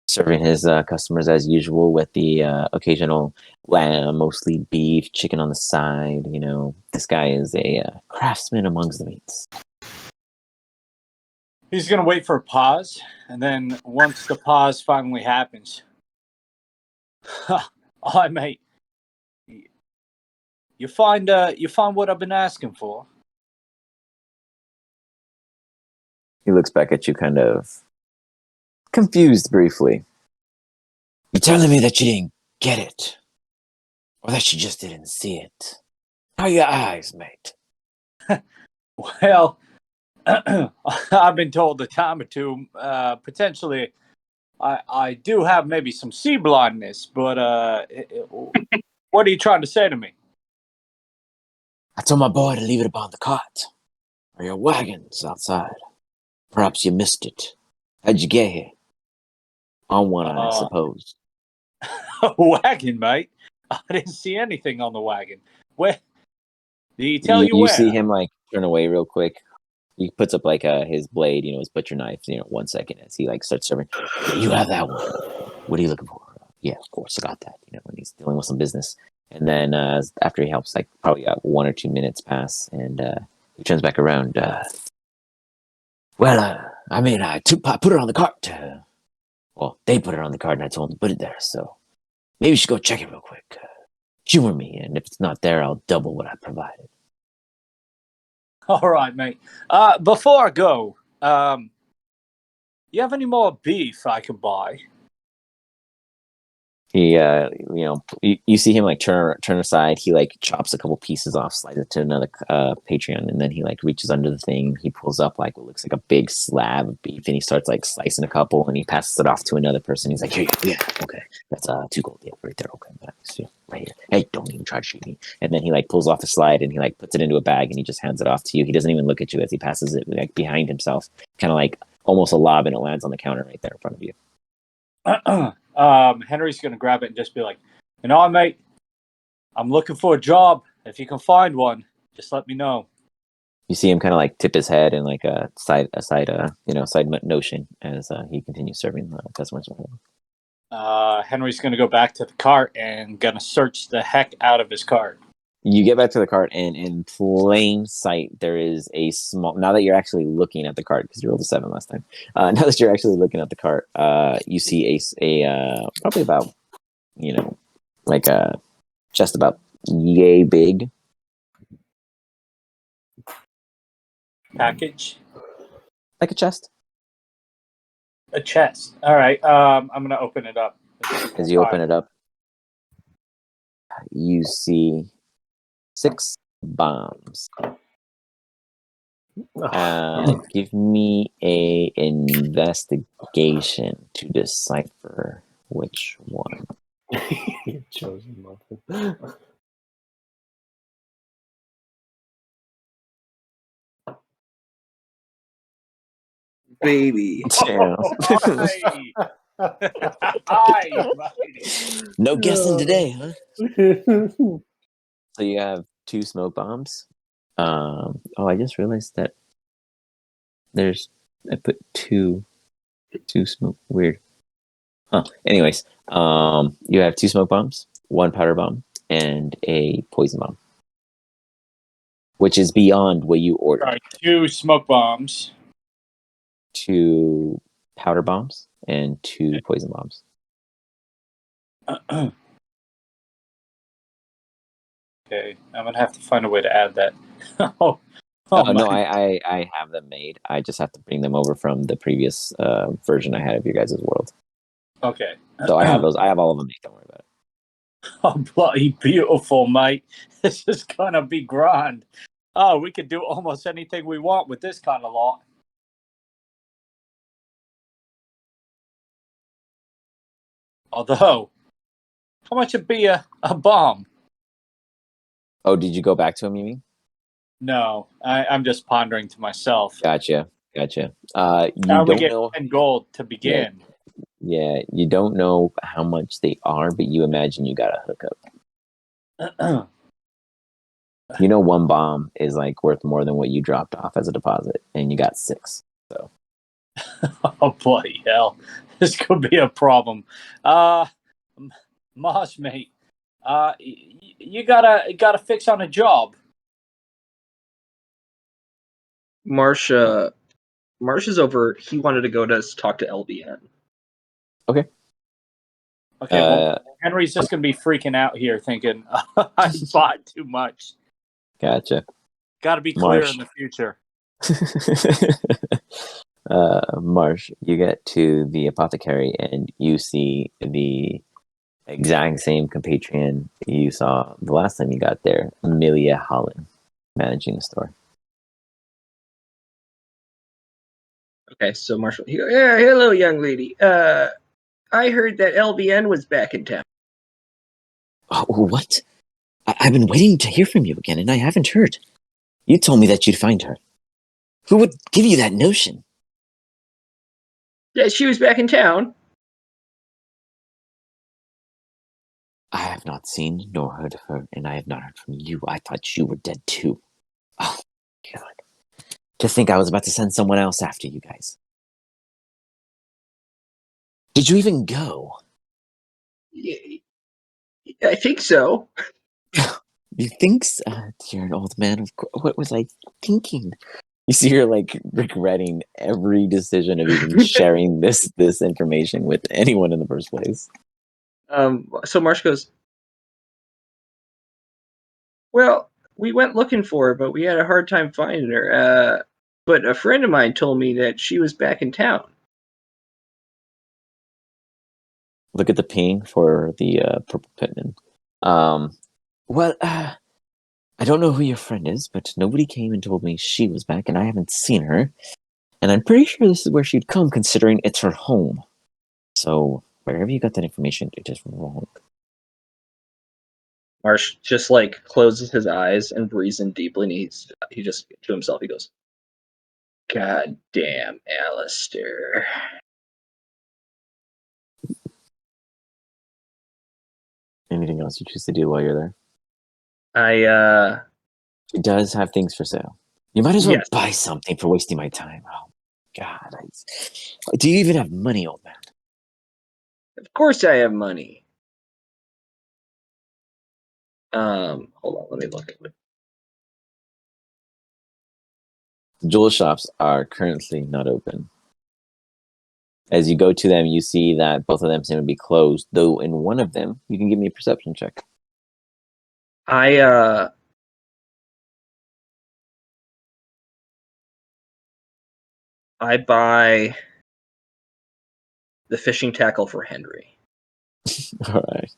A: serving his customers as usual with the occasional lamb, mostly beef, chicken on the side. You know, this guy is a craftsman amongst the meats.
H: He's gonna wait for a pause, and then once the pause finally happens, hi mate, you find what I've been asking for.
A: He looks back at you, kind of confused briefly. You telling me that you didn't get it, or that you just didn't see it? How are your eyes, mate?
H: Well, I've been told a time or two, potentially, I do have maybe some sea blindness, but what are you trying to say to me?
A: I told my boy to leave it upon the cart, or your wagon's outside. Perhaps you missed it. How'd you get here? On one, I suppose.
H: A wagon, mate. I didn't see anything on the wagon. Where? Did he tell you where?
A: You see him like turn away real quick. He puts up like his blade, his butcher knife, 1 second as he like starts serving. You have that one. What are you looking for? Yeah, of course, I got that. When he's dealing with some business. And then after he helps, like probably 1 or 2 minutes pass, and he turns back around. I put it on the cart. Well, they put it on the cart, and I told them to put it there. So maybe you should go check it real quick. Humor me, and if it's not there, I'll double what I provided.
H: All right, mate. Before I go, you have any more beef I can buy?
A: He, you see him like turn aside. He like chops a couple pieces off, slides it to another Patreon, and then he like reaches under the thing. He pulls up like what looks like a big slab of beef, and he starts like slicing a couple, and he passes it off to another person. He's like, "Here, yeah, okay, that's 2 gold, yeah, right there, okay, nice, yeah, right here. Hey, don't even try to shoot me." And then he like pulls off a slide, and he like puts it into a bag, and he just hands it off to you. He doesn't even look at you as he passes it like behind himself, kind of like almost a lob, and it lands on the counter right there in front of you.
H: Henry's gonna grab it and just be like, mate, I'm looking for a job. If you can find one, just let me know.
A: You see him kind of like tip his head in like a side notion as he continues serving the customers.
H: Henry's gonna go back to the cart and gonna search the heck out of his cart.
A: You get back to the cart, and in plain sight, there is a small. Now that you're actually looking at the cart, because you rolled a 7 last time. Now that you're actually looking at the cart, you see a probably about, like just about yay big
H: Package,
A: like a chest.
H: a chest. All right. I'm gonna open it up.
A: As you open it up, you see 6 bombs. Give me a investigation to decipher which one.
C: Chosen muffin.
B: Baby.
A: Damn. No guessing today, huh? So you have 2 smoke bombs. I just realized that I put two smoke. Weird. Huh. Anyways, you have 2 smoke bombs, 1 powder bomb, and a poison bomb, which is beyond what you ordered.
H: All right, 2 smoke bombs,
A: 2 powder bombs, and 2 poison bombs.
H: Okay, I'm gonna have to find a way to add that.
A: No, I have them made. I just have to bring them over from the previous version I had of your guys' world.
H: Okay.
A: So I have those. I have all of them made. Don't worry about it.
H: Oh, bloody beautiful, mate. This is gonna be grand. Oh, we could do almost anything we want with this kind of lot. Although, how much would be a bomb?
A: Oh, did you go back to him, you mean?
H: No, I'm just pondering to myself.
A: Gotcha. You
H: I only
A: don't
H: get
A: know.
H: 10 gold to begin.
A: Yeah, you don't know how much they are, but you imagine you got a hookup. You know, one bomb is like worth more than what you dropped off as a deposit, and you got 6. So
H: Oh, bloody hell. This could be a problem. Mosh, mate, you gotta fix on a job.
G: Marsh is over. He wanted to go to talk to LBN.
H: Okay, well, Henry's just gonna be freaking out here thinking, I bought too much.
A: gotcha.
H: Gotta be clear
A: Marsh.
H: in the future.
A: Marsh, you get to the apothecary and you see the exact same compatriot you saw the last time you got there, Amelia Holland, managing the store.
G: Okay, so Marshall. Yeah, hello, young lady. I heard that LBN was back in town.
A: Oh, what? I've been waiting to hear from you again, and I haven't heard. You told me that you'd find her. Who would give you that notion?
G: Yeah, she was back in town.
A: I have not seen nor heard of her, and I have not heard from you. I thought you were dead too. Oh, God. To think I was about to send someone else after you guys. Did you even go?
G: Yeah, I think so.
A: You think so? You're an old man. What was I thinking? You see her like regretting every decision of even sharing this information with anyone in the first place.
G: So Marsh goes, well, we went looking for her, but we had a hard time finding her. But a friend of mine told me that she was back in town.
A: Look at the ping for the purple pitman. I don't know who your friend is, but nobody came and told me she was back, and I haven't seen her. And I'm pretty sure this is where she'd come, considering it's her home. So wherever you got that information, it is wrong.
G: Marsh just like closes his eyes and breathes in deeply, and he just to himself he goes, "God damn, Alistair."
A: Anything else you choose to do while you're there?
G: I
A: It does have things for sale. You might as well
G: Yes.
A: buy something for wasting my time. Oh, God. Do you even have money, old man?
G: Of course I have money. Hold on, let me look at it.
A: Jewel shops are currently not open. As you go to them, you see that both of them seem to be closed, though in one of them, you can give me a perception check.
G: I buy the fishing tackle for Henry.
A: All right.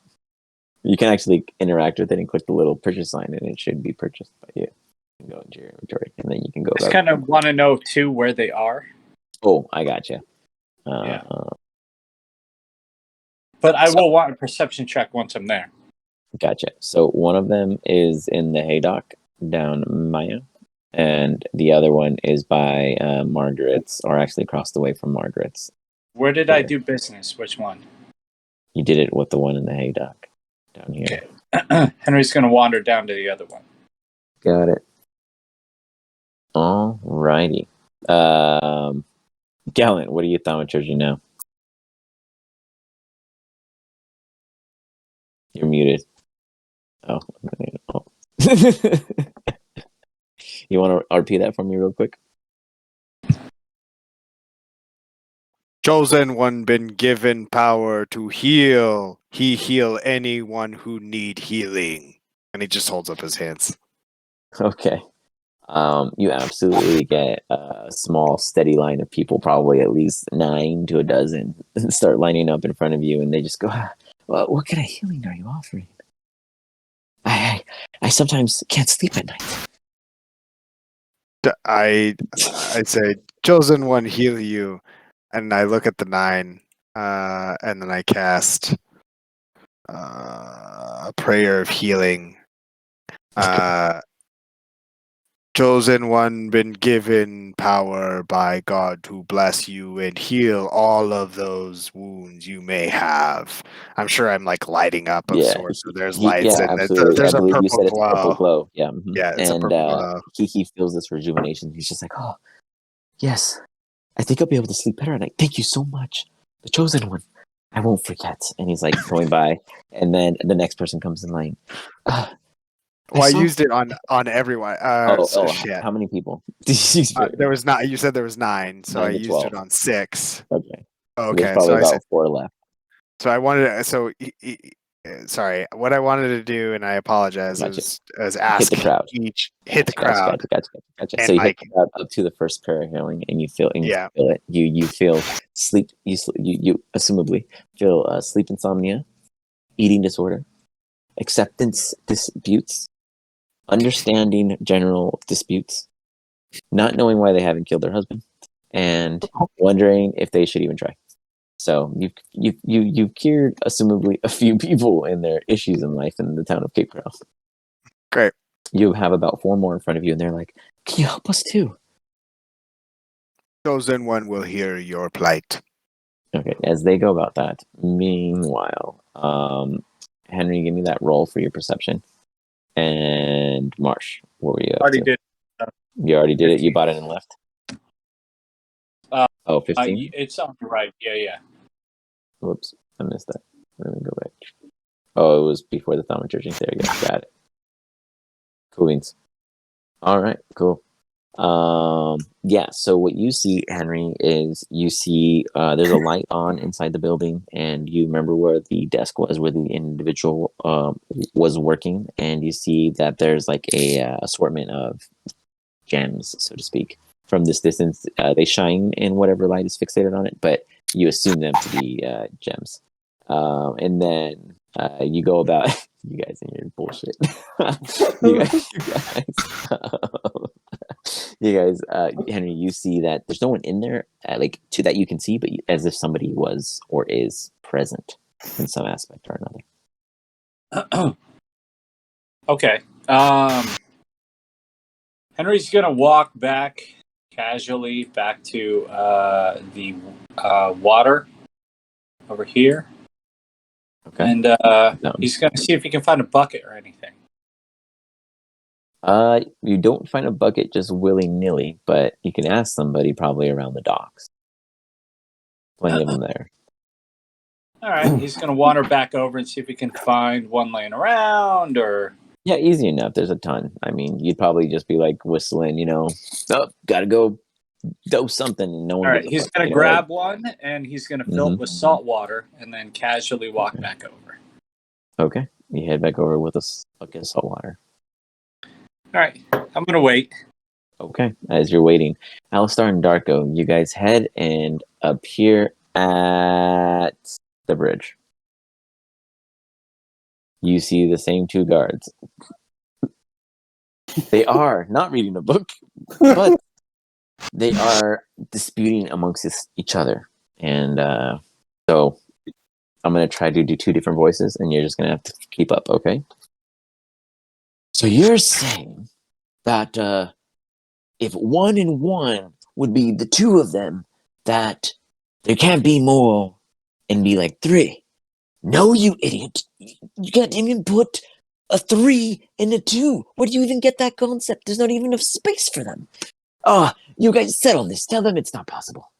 A: You can actually interact with it and click the little purchase sign, and it should be purchased by you. You can go into your inventory, and then you can go.
H: I just kind of want to know, too, where they are.
A: Oh, I gotcha.
H: Yeah. But I will want a perception check once I'm there.
A: Gotcha. So one of them is in the haydock down Maya, and the other one is by Margaret's, or actually across the way from Margaret's.
H: Where did I do business? Which one?
A: You did it with the one in the haydock down here.
H: Okay. Henry's going to wander down to the other one.
A: Got it. Alrighty. Gallant, what are you thaumaturgy now? You're muted. Oh. You want to RP that for me real quick?
E: Chosen one been given power to heal. He heal anyone who need healing. And he just holds up his hands.
A: Okay. You absolutely get a small, steady line of people, probably at least 9 to a dozen, start lining up in front of you, and they just go, well, what kind of healing are you offering? I sometimes can't sleep at night.
E: I say, chosen one, heal you. And I look at the 9, and then I cast a prayer of healing. Chosen one been given power by God to bless you and heal all of those wounds you may have. I'm sure I'm like lighting up of
A: Yeah,
E: sorts. So there's lights
A: yeah,
E: and
A: absolutely. I
E: there's a
A: believe you
E: purple
A: said it's a purple
E: glow.
A: glow. Yeah, mhm.
E: Yeah, it's a
A: And
E: purple glow.
A: he feels this rejuvenation. He's just like, oh, yes, I think I'll be able to sleep better at night. Thank you so much, the chosen one. I won't forget. And he's like going by, and then the next person comes in line.
E: Well, I used it on everyone. Shit.
A: How many people?
E: There was not. You said there was 9, so
A: 9
E: I
A: to
E: used
A: 12.
E: it on 6.
A: Okay.
E: Okay,
A: There's probably
E: so I
A: about
E: said.
A: 4 left.
E: So I wanted. Sorry. What I wanted to do, and I apologize,
A: Gotcha.
E: was ask
A: Hit the crowd.
E: hit the crowd.
A: Gotcha.
E: And
A: So you hit
E: like,
A: the crowd up to the first parahealing, and you feel
E: Yeah.
A: it. You feel sleep. You assumably feel sleep insomnia, eating disorder, acceptance disputes, understanding general disputes, not knowing why they haven't killed their husband, and wondering if they should even try. So you've cured assumably a few people in their issues in life in the town of Cape Crowl.
E: Great.
A: You have about 4 more in front of you, and they're like, "Can you help us too?"
E: Chosen one will hear your plight.
A: Okay. As they go about that, meanwhile, Henry, give me that roll for your perception, and Marsh, what were you up
H: Already
A: to?
H: did.
A: You already did it. You
H: 15.
A: bought it and left. 15?
H: It's on the right. Yeah.
A: Whoops, I missed that. Let me go back. Oh, it was before the thaumaturgy. There you go. Got it. Cool beans. All right, cool. Yeah, so what you see, Henry, is you see there's a light on inside the building, and you remember where the desk was, where the individual was working, and you see that there's like a assortment of gems, so to speak. From this distance, they shine in whatever light is fixated on it, but you assume them to be gems. And then you go about you guys and your bullshit. You guys, Henry, you see that there's no one in there, like to that you can see, but as if somebody was or is present in some aspect or another.
H: Okay. Henry's gonna walk back casually back to the water over here,
A: Okay.
H: and he's gonna see if he can find a bucket or anything.
A: You don't find a bucket just willy-nilly, but you can ask somebody probably around the docks. Plenty of them there.
H: All right, he's gonna wander back over and see if he can find one laying around, or
A: Yeah, easy enough. There's a ton. I mean, you'd probably just be like whistling, gotta go do something, and no one.
H: all right.
A: gives a
H: He's
A: fuck,
H: gonna grab one and he's gonna fill it with salt water and then casually walk back over.
A: Okay, you head back over with a bucket of salt water.
H: All right, I'm gonna wait.
A: Okay, as you're waiting, Alistar and Darko, you guys head and appear at the bridge. You see the same 2 guards. They are not reading a book, but they are disputing amongst each other. And so I'm going to try to do 2 different voices, and you're just going to have to keep up, okay? So you're saying that if 1 and 1 would be the 2 of them, that there can't be more and be like 3. No, you idiot. You can't even put a 3 and a 2. Where do you even get that concept? There's not even enough space for them. You guys settle this. Tell them it's not possible.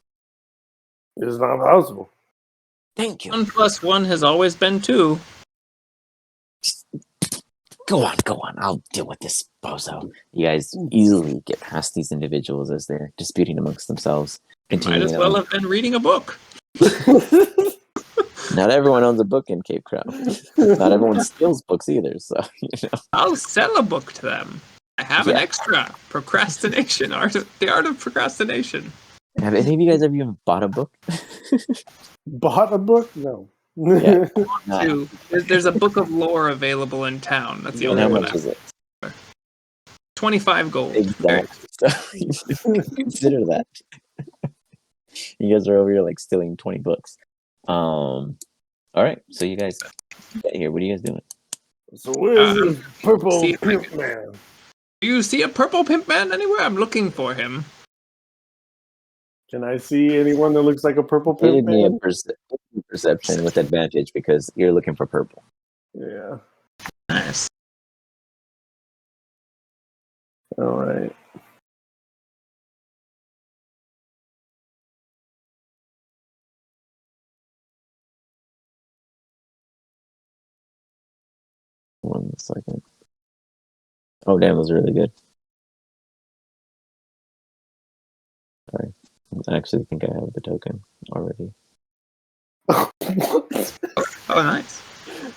C: It's not possible.
A: Thank you.
F: 1 + 1 has always been 2.
A: Go on. I'll deal with this, bozo. You guys easily get past these individuals as they're disputing amongst themselves.
F: Might as well have been reading a book.
A: Not everyone owns a book in Cape Crowl. Not everyone steals books either, so,
F: I'll sell a book to them. I have an extra. Procrastination. The art of procrastination.
A: Have any of you guys ever even bought a book?
C: Bought a book? No.
A: Yeah.
F: There's a book of lore available in town. That's the
A: And
F: only
A: how
F: one.
A: much is it?
F: 25 gold.
A: Exactly. So, consider that. You guys are over here like stealing 20 books. All right, so you guys get here. What are you guys doing?
C: So where's this purple
F: see if I
C: pimp man?
F: Do you see a purple pimp man anywhere? I'm looking for him.
C: Can I see anyone that looks like a purple pimp
A: Give me a
C: man?
A: perception with advantage because you're looking for purple.
C: Yeah.
F: Nice.
C: All right.
A: One second. Oh, damn, those are really good. Sorry. I actually think I have the token already.
C: What?
F: Oh, nice.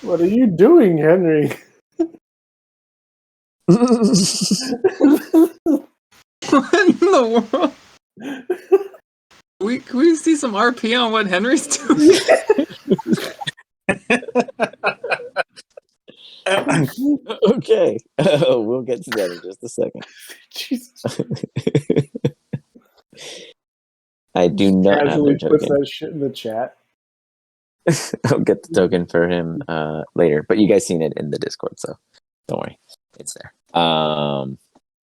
C: What are you doing, Henry?
F: What in the world? Can we see some RP on what Henry's doing?
A: Okay. We'll get to that in just a second.
C: Jesus.
A: I do not have
C: Casually
A: the
C: puts
A: token.
C: that shit in the chat.
A: I'll get the token for him later. But you guys seen it in the Discord, so don't worry. It's there.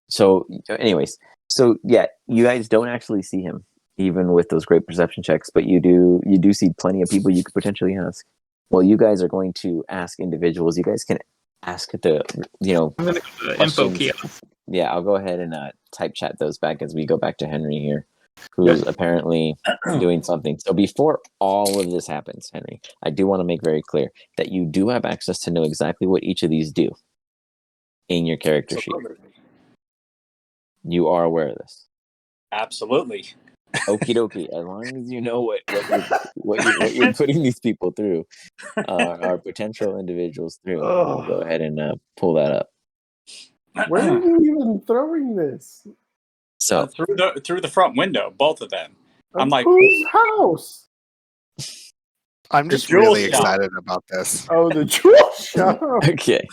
A: So anyways, so yeah, you guys don't actually see him, even with those great perception checks, but you do see plenty of people you could potentially ask. Well, you guys are going to ask individuals. You guys can ask the,
F: I'm gonna go to the info
A: questions.
F: kiosk.
A: Yeah, I'll go ahead and type chat those back as we go back to Henry here, who's apparently doing something. So before all of this happens, Henry, I do want to make very clear that you do have access to know exactly what each of these do in your character sheet. You are aware of this.
H: Absolutely.
A: Okie dokie. As long as you know what you're putting these people through, our potential individuals through, we'll go ahead and pull that up.
C: Where are you even throwing this?
A: So
H: through the front window, both of them. I'm like,
C: whose house?
E: I'm
H: The
E: just
H: jewel
E: really
H: shop.
E: excited about this.
C: Oh, the jewel shop.
A: okay.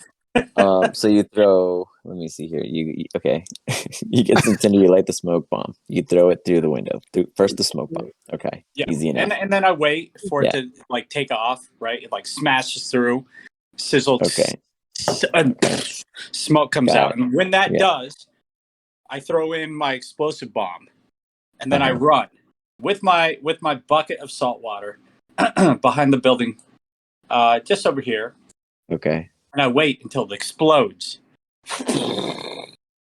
A: So you throw. Let me see here. You okay? You get some tinder. You light the smoke bomb. You throw it through the window. First the smoke bomb. Okay.
H: Yeah.
A: Easy enough.
H: And then I wait for it to like take off. Right, it like smashes through, sizzles.
A: Okay.
H: Smoke comes
A: Got
H: out,
A: it.
H: and when that does, I throw in my explosive bomb, and then I run with my bucket of salt water behind the building, just over here.
A: Okay.
H: And I wait until it explodes.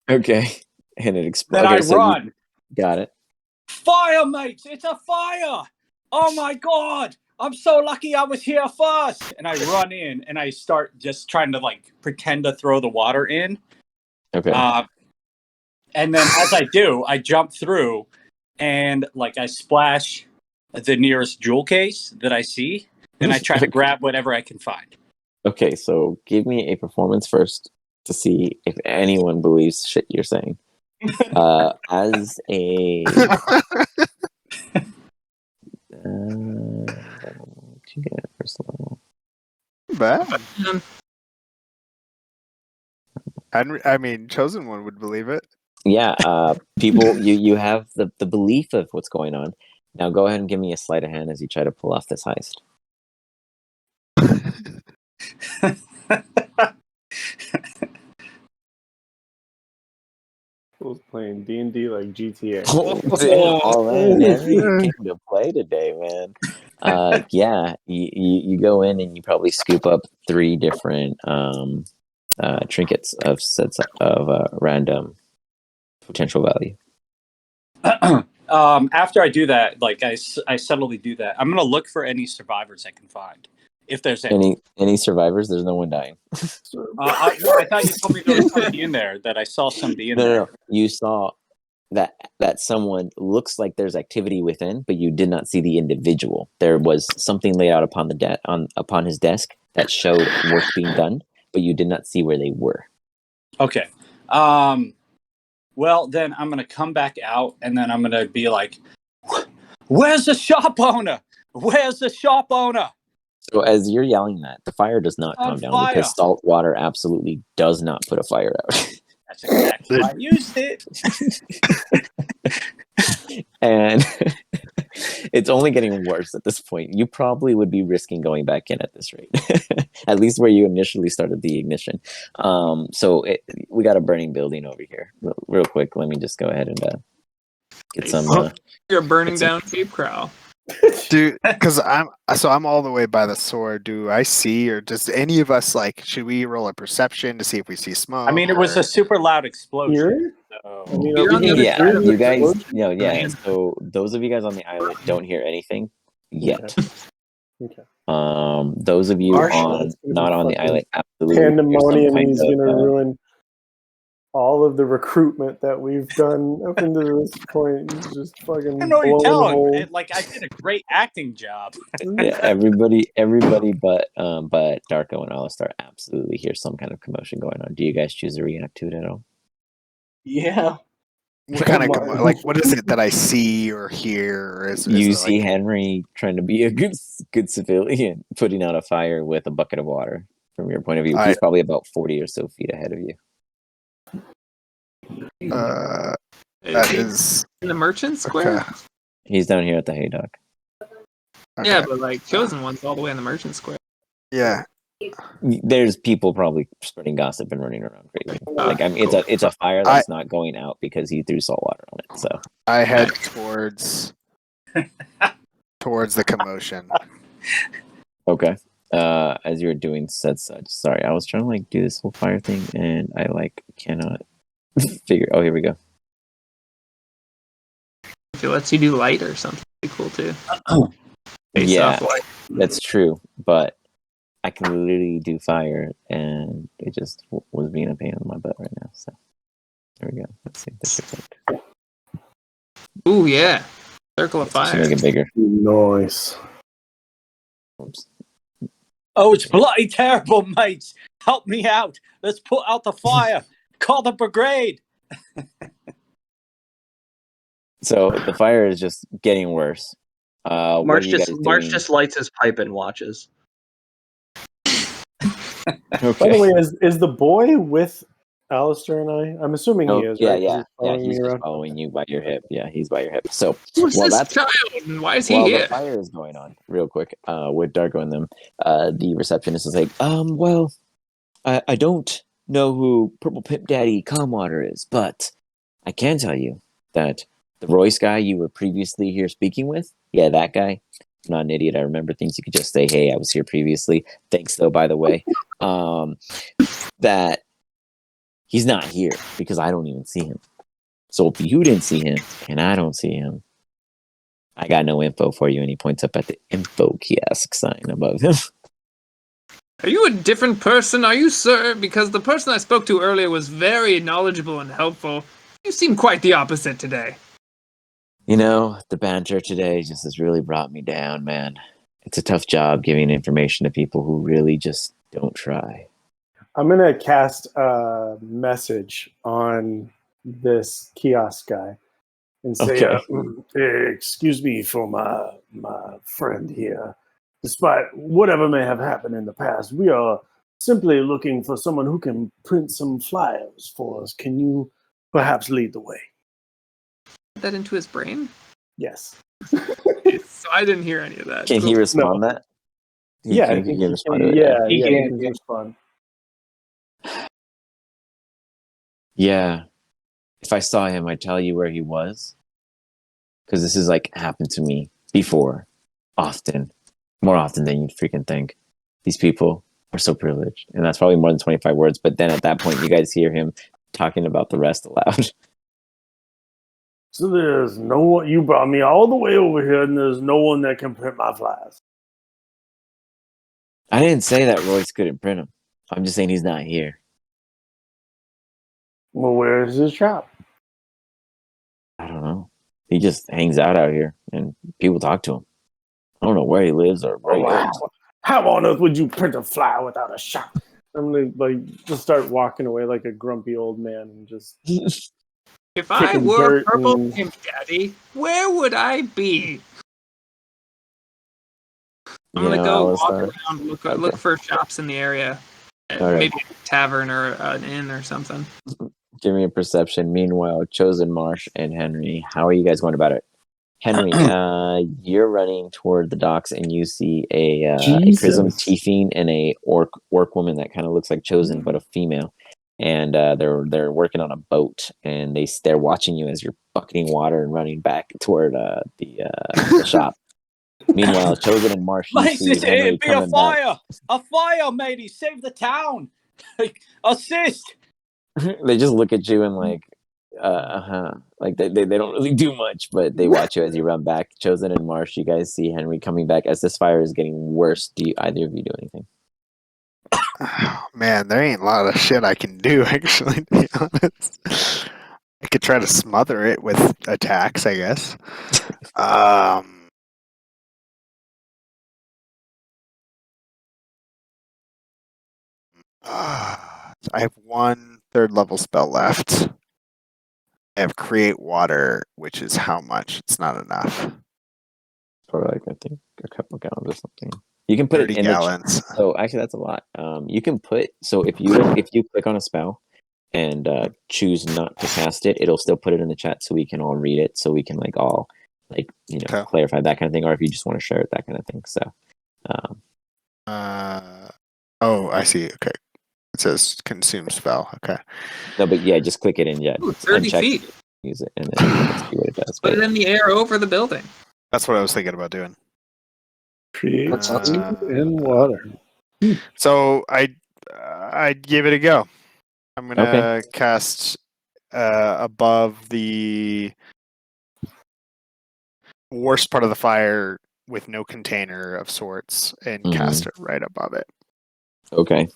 A: Okay. And it explodes.
H: Then
A: Okay,
H: I
A: so
H: run.
A: Got it.
H: Fire, mates! It's a fire! Oh my god! I'm so lucky I was here first! And I run in and I start just trying to like pretend to throw the water in.
A: Okay.
H: And then as I do, I jump through and like I splash the nearest jewel case that I see, and I try to grab whatever I can find.
A: Okay, so give me a performance first to see if anyone believes shit you're saying. As a what you get first level?
E: Bad. I mean, Chosen One would believe it.
A: Yeah, people, you have the belief of what's going on. Now go ahead and give me a sleight of hand as you try to pull off this heist.
C: Who's playing D&D like GTA?
A: All in, Henry came to play today, man. Yeah, you go in and you probably scoop up 3 different trinkets of sets of random potential value.
H: After I do that, like I subtly do that, I'm gonna look for any survivors I can find. If there's
A: any survivors, there's no one dying.
H: I thought you told me there was somebody in there. That I saw somebody in there.
A: No. You saw that someone looks like there's activity within, but you did not see the individual. There was something laid out upon upon his desk that showed work being done, but you did not see where they were.
H: Okay. Well, then I'm gonna come back out, and then I'm gonna be like, "Where's the shop owner? Where's the shop owner?"
A: So as you're yelling that, the fire does not calm down because salt water absolutely does not put a fire out.
H: That's exactly why I used it.
A: And It's only getting worse at this point. You probably would be risking going back in at this rate, at least where you initially started the ignition. We got a burning building over here. Real quick, let me just go ahead and get some.
F: You're burning
A: It's a-
F: down Cape Crowl.
E: Do because I'm all the way by the sword. Do I see, or does any of us should we roll a perception to see if we see smoke?
H: I mean, it was a super loud explosion.
C: Here?
H: So.
C: I mean,
F: You're
C: are
F: on
C: we
F: the other
C: gonna
A: Yeah,
F: side
C: hear
F: of
C: the
A: you guys.
C: explosion?
A: Yeah. So those of you guys on the island don't hear anything yet.
C: Okay.
A: Those of you
C: Marshall, it's gonna be
A: not on the
C: fucking
A: island, absolutely. hear some
C: Pandemonium,
A: kind
C: he's
A: of,
C: gonna ruin all of the recruitment that we've done up into this point. He's just fucking
H: I don't know what you're
C: blowing
H: telling.
C: holes.
H: I did a great acting job.
A: Yeah, everybody, but Darko and Alistar absolutely hear some kind of commotion going on. Do you guys choose to react to it at all?
G: Yeah.
E: What kind of what is it that I see or hear? Or
A: You see Henry trying to be a good civilian, putting out a fire with a bucket of water. From your point of view, he's probably about 40 or so feet ahead of you.
E: That is
F: in the merchant square.
E: okay.
A: He's down here at the hay dock.
E: Okay.
F: Yeah, but Chosen One's all the way in the merchant square.
E: Yeah.
A: There's people probably spreading gossip and running around crazy. It's a fire that's not going out because he threw salt water on it. So
E: I head towards the commotion.
A: okay. As you were doing said such. Sorry, I was trying to do this whole fire thing and I cannot figure. Oh, here we go.
F: If it lets you do light or something, it'd be cool too. Face
A: Yeah,
F: off light.
A: that's true. But I can literally do fire, and it just was being a pain in my butt right now. So there we go. Let's see if this works.
F: Ooh, yeah. Circle of
A: Let's
F: fire.
A: make it bigger.
C: Nice.
A: Oops.
H: Oh, it's bloody terrible, mates. Help me out. Let's put out the fire. Call the brigade.
A: So the fire is just getting worse. What
B: Marsh
A: are you guys
B: Marsh
A: doing?
B: just lights his pipe and watches.
C: By
A: Okay.
C: the way, is the boy with Alistair and I? I'm assuming he is. Right? 'Cause
A: Yeah.
C: following
A: He's
C: me
A: just
C: around.
A: following you by your hip. Yeah, he's by your hip. So
F: Who's
A: well,
F: this
A: that's
F: child and why is he
A: while
F: here?
A: the fire is going on, real quick, with Darko and them, the receptionist is like, well, I don't know who Purple Pimp Daddy Calmwater is, but I can tell you that the Royce guy you were previously here speaking with, yeah, that guy. I'm not an idiot. I remember things. You could just say, "Hey, I was here previously." Thanks, though. By the way, that he's not here because I don't even see him. So if you didn't see him and I don't see him, I got no info for you. And he points up at the info kiosk sign above him.
F: Are you a different person? Are you, sir? Because the person I spoke to earlier was very knowledgeable and helpful. You seem quite the opposite today.
A: The banter today just has really brought me down, man. It's a tough job giving information to people who really just don't try.
C: I'm gonna cast a message on this kiosk guy and say,
A: Okay.
C: "Excuse me for my friend here. Despite whatever may have happened in the past, we are simply looking for someone who can print some flyers for us. Can you perhaps lead the way?"
F: Put that into his brain?
C: Yes.
F: So I didn't hear any of that.
A: Can he respond that?
C: Yeah,
A: Can he respond to it?
C: he can respond.
A: Yeah. If I saw him, I'd tell you where he was. Because this has happened to me before. Often. More often than you'd freaking think. These people are so privileged. And that's probably more than 25 words. But then at that point, you guys hear him talking about the rest aloud.
C: So there's no one. You brought me all the way over here, and there's no one that can print my flyers.
A: I didn't say that Royce couldn't print them. I'm just saying he's not here.
C: Well, where is his shop?
A: I don't know. He just hangs out here, and people talk to him. I don't know where he lives or where he goes.
C: How on earth would you print a flyer without a shop? I'm gonna just start walking away like a grumpy old man and just.
F: If I were Purple Pimp Daddy, where would I be? I'm gonna go walk around, look for shops in the area, maybe a tavern or an inn or something.
A: Give me a perception. Meanwhile, Chosen, Marsh, and Henry, how are you guys going about it? Henry, you're running toward the docks, and you see a Chrism
C: Jesus.
A: Tiefing and a orc woman that kind of looks like Chosen, but a female. And they're working on a boat, and they're watching you as you're bucketing water and running back toward the shop. Meanwhile, Chosen and Marsh, you
H: Mates,
A: see Henry
H: it'd be a
A: coming back.
H: fire! A fire, matey! Save the town! Assist!
A: They just look at you and like, like they don't really do much, but they watch you as you run back. Chosen and Marsh, you guys see Henry coming back as this fire is getting worse. Do either of you do anything?
E: Oh, man, there ain't a lot of shit I can do, actually, to be honest. I could try to smother it with attacks, I guess. I have one third level spell left. I have Create Water, which is how much? It's not enough.
A: Or like I think a couple gallons or something. You can put it
E: 30
A: in
E: gallons.
A: so actually that's a lot. You can put if you click on a spell and choose not to cast it, it'll still put it in the chat so we can all read it, so we can like all like
E: Okay.
A: clarify that kind of thing, or if you just want to share it, that kind of thing. So
E: Oh, I see. Okay. It says consume spell. Okay.
A: no, but yeah, just click it in. Yeah,
F: Ooh, 30
A: uncheck,
F: feet.
A: use it, and then let's see what it does.
F: Put it in the air over the building.
E: That's what I was thinking about doing.
C: Create
G: That sounds
E: Uh,
C: in water.
E: So I'd give it a go. I'm gonna cast above the worst part of the fire with no container of sorts and cast it right above it.
A: Okay.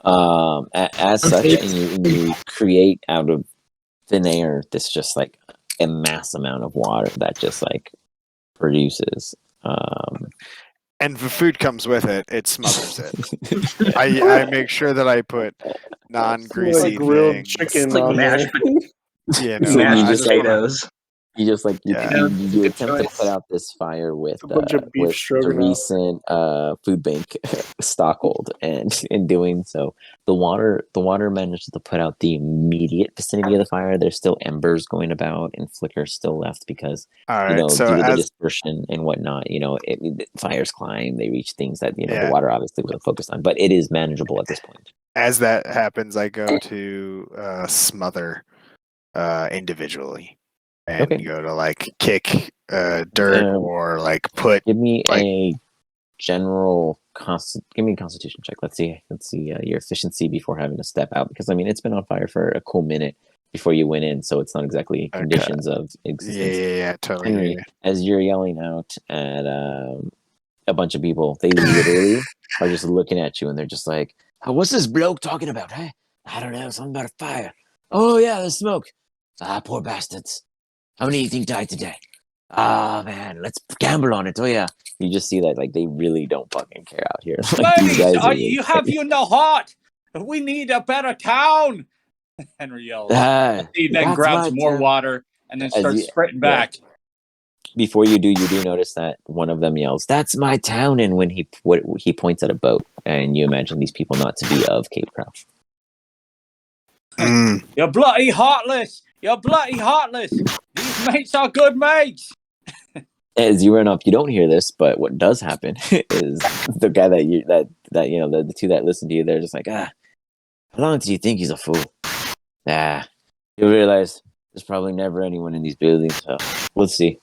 A: As such, and you create out of thin air this just like a mass amount of water that just like produces.
E: And the food comes with it. It smothers it. I make sure that I put non-greasy
C: Like grilled
E: things.
C: chicken
B: It's like
C: on
B: mashed,
C: there.
E: Yeah,
A: So
E: no,
A: you
B: mashed
A: just like
B: potatoes.
A: you just like you,
E: Yeah.
A: you
F: Good
A: attempt to
F: choice.
A: put out this fire with
C: A bunch of beef
A: the
C: stroganoff.
A: recent food bank stockhold, and in doing so, the water manages to put out the immediate vicinity of the fire. There's still embers going about and flickers still left because
E: All right. So
A: due to the
E: as
A: dispersion and whatnot, fires climb, they reach things that the
E: Yeah.
A: water obviously wasn't focused on, but it is manageable at this point.
E: as that happens, I go to smother individually and
A: Okay.
E: go to like kick dirt or like put.
A: Give me
E: Like-
A: a general give me a constitution check. Let's see your efficiency before having to step out, because I mean it's been on fire for a cool minute before you went in, so it's not exactly
E: Okay.
A: conditions of existence.
E: Yeah, totally.
A: Henry, as you're yelling out at a bunch of people, they literally are just looking at you and they're just like, "Oh, what's this bloke talking about, huh? I don't know, something about a fire. Oh yeah, there's smoke. Poor bastards. How many do you think died today? Ah, man, let's gamble on it. Oh yeah." You just see that like they really don't fucking care out here. Like, these guys are really
H: You have you in the heart. We need a better town. Henry yells. He then
A: that's
H: grabs
A: right,
H: more water and then
A: as
H: starts
A: you-
H: sprinting
A: yeah.
H: back.
A: Before you do notice that one of them yells, "That's my town!" And when he points at a boat, and you imagine these people not to be of Cape Crowl.
E: Mm.
H: You're bloody heartless. You're bloody heartless. These mates are good mates.
A: As you run up, you don't hear this, but what does happen is the guy the two that listen to you, they're just like, how long do you think he's a fool? You'll realize there's probably never anyone in these buildings, so let's see.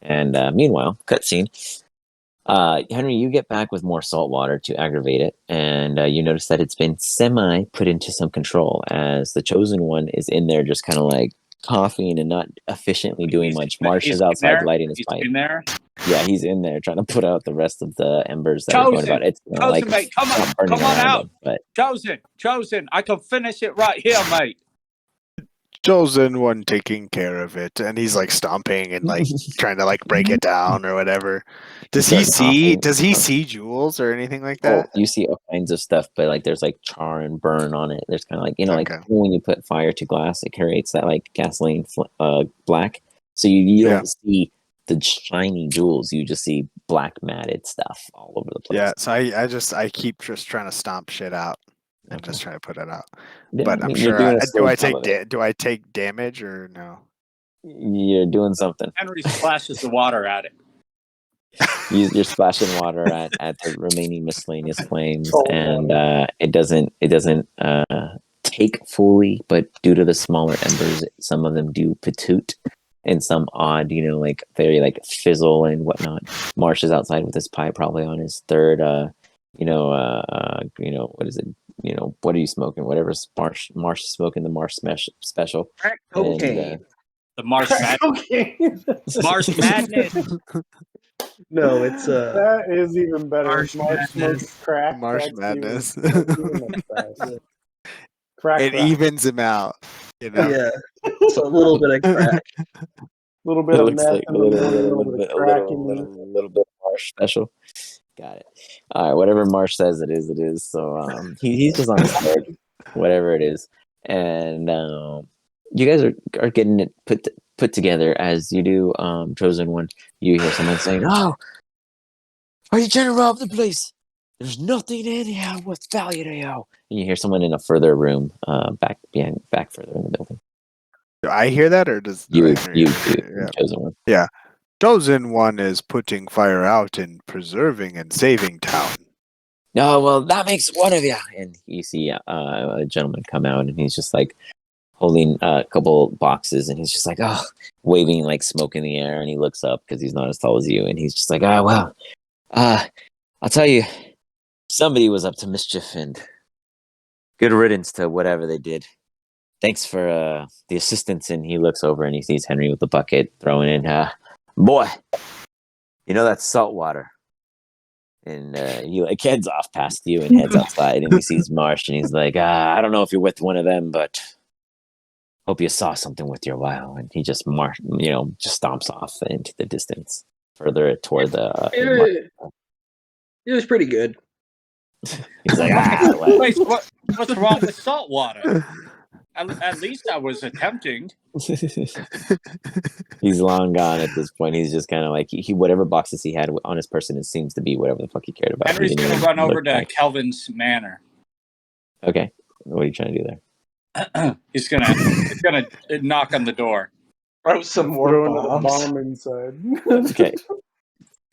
A: And meanwhile, cutscene. Henry, you get back with more salt water to aggravate it, and you notice that it's been semi put into some control, as the chosen one is in there just kind of like coughing and not efficiently doing much. Marsh is outside lighting his pipe.
H: In there.
A: Yeah, he's in there trying to put out the rest of the embers that are going about. It's not like
H: mate, come on,
A: not burning
H: come on
A: around
H: out.
A: him, but
H: Chosen. I can finish it right here, mate.
E: Chosen one taking care of it, and he's like stomping and like trying to like break it down or whatever. Does he see jewels or anything like that?
A: you see all kinds of stuff, but like there's like char and burn on it. There's kind of like like
E: Okay.
A: when you put fire to glass, it creates that like gasoline black. So you don't see the shiny jewels. You just see black matted stuff all over the place.
E: Yeah, so I keep just trying to stomp shit out and just trying to put it out.
A: Yeah,
E: But
A: I
E: I'm
A: mean, you're
E: sure
A: doing a slow
E: do I
A: job of it.
E: take damage or no?
A: You're doing something.
H: Henry splashes the water at it.
A: You're splashing water at the remaining miscellaneous flames,
C: Oh,
A: and it doesn't take fully, but due to the smaller embers, some of them do patoot and some odd, like very like fizzle and whatnot. Marsh is outside with his pipe, probably on his third, what is it? What are you smoking? Whatever's Marsh is smoking, the Marsh special.
G: Crack
A: And,
G: cocaine.
H: The Marsh Madness.
C: Okay.
H: Marsh Madness.
G: No, it's
C: That is even better.
B: Marsh
C: Marsh
B: Madness.
C: smokes crack.
E: Marsh
C: that's
E: Madness.
C: even much best. Crack.
E: It
C: crack.
E: evens him out.
G: yeah. It's a little bit of crack.
C: A little bit
A: It
C: of
A: looks
C: meth
A: like
C: in the morning, a little bit of crack in the
A: little bit Marsh special. Got it. All right, whatever Marsh says, it is. It is. So he's just on his third, whatever it is, and you guys are getting it put together as you do. Chosen one, you hear someone saying, "Oh, are you trying to rob the place? There's nothing in here with value to you." And you hear someone in a further room, back further in the building.
E: Do I hear that, or does
A: You
E: Henry hear it?
A: do, Chosen one.
E: Chosen one is putting fire out and preserving and saving town.
A: No, well, that makes one of you. And you see a gentleman come out, and he's just like holding a couple boxes, and he's just like, waving like smoke in the air. And he looks up because he's not as tall as you, and he's just like, well, I'll tell you, somebody was up to mischief, and good riddance to whatever they did. Thanks for the assistance. And he looks over and he sees Henry with the bucket throwing in, boy, that's salt water. And he like heads off past you and heads outside, and he sees Marsh, and he's like, I don't know if you're with one of them, but hope you saw something with your while. And he just just stomps off into the distance, further toward the.
G: It was pretty good.
A: He's like,
H: Wait, what's wrong with salt water? At least I was attempting.
A: He's long gone at this point. He's just kind of like he whatever boxes he had on his person, it seems to be whatever the fuck he cared about.
H: Henry's gonna run over to Kelvin's manor.
A: Okay, what are you trying to do there?
H: He's gonna knock on the door.
B: Throw some more
C: throwing a
B: bombs.
C: bomb inside.
A: Okay.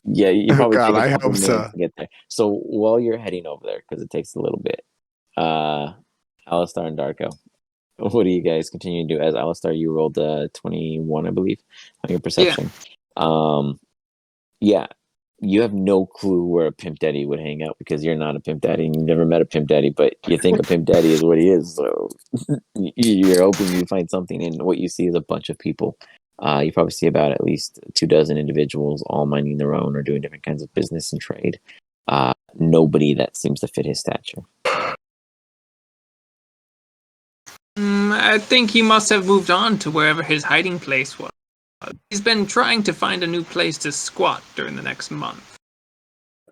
A: Yeah, you probably
E: God,
A: take
E: I
A: a couple
E: hope
A: minutes
E: so.
A: to get there. So while you're heading over there, because it takes a little bit, Alistar and Darko, what do you guys continue to do? As Alistar, you rolled 21, I believe, on your perception. Yeah, you have no clue where a pimp daddy would hang out because you're not a pimp daddy and you've never met a pimp daddy, but you think a pimp daddy is what he is. So you're hoping you find something, and what you see is a bunch of people. You probably see about at least 24 individuals, all minding their own or doing different kinds of business and trade. Nobody that seems to fit his stature.
F: I think he must have moved on to wherever his hiding place was. He's been trying to find a new place to squat during the next month.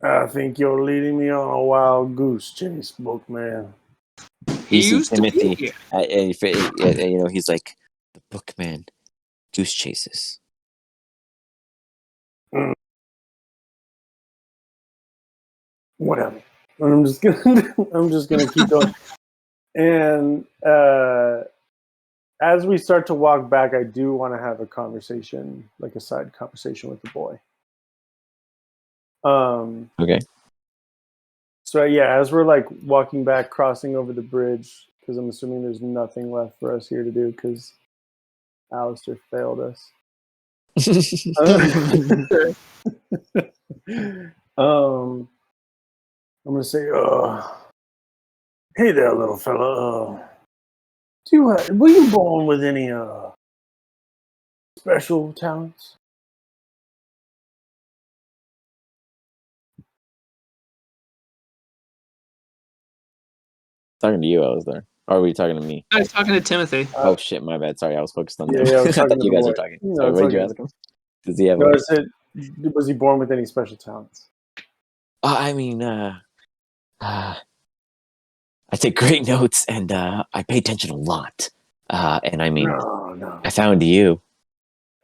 C: I think you're leading me on a wild goose chase, Bookman.
F: He
A: You
F: used
A: see
F: to be
A: Timothy,
F: here.
A: and he's like, the bookman, goose chases.
C: Whatever. I'm just gonna keep going. And as we start to walk back, I do want to have a conversation, like a side conversation with the boy.
A: Okay.
C: So yeah, as we're like walking back, crossing over the bridge, because I'm assuming there's nothing left for us here to do because Alistair failed us. I'm gonna say, hey there, little fella. Were you born with any special talents?
A: Talking to you, I was there. Or were you talking to me?
F: I was talking to Timothy.
A: Oh shit, my bad. Sorry, I was focused on them.
C: Yeah, I was
A: I
C: talking
A: thought
C: to
A: you
C: the
A: guys
C: boy.
A: were talking.
C: No,
A: Sorry,
C: I was
A: what did you
C: talking
A: ask him? Does he have
C: No, I said, was he born with any special talents?
A: I mean, I take great notes, and I pay attention a lot. And I mean,
C: No.
A: I found you.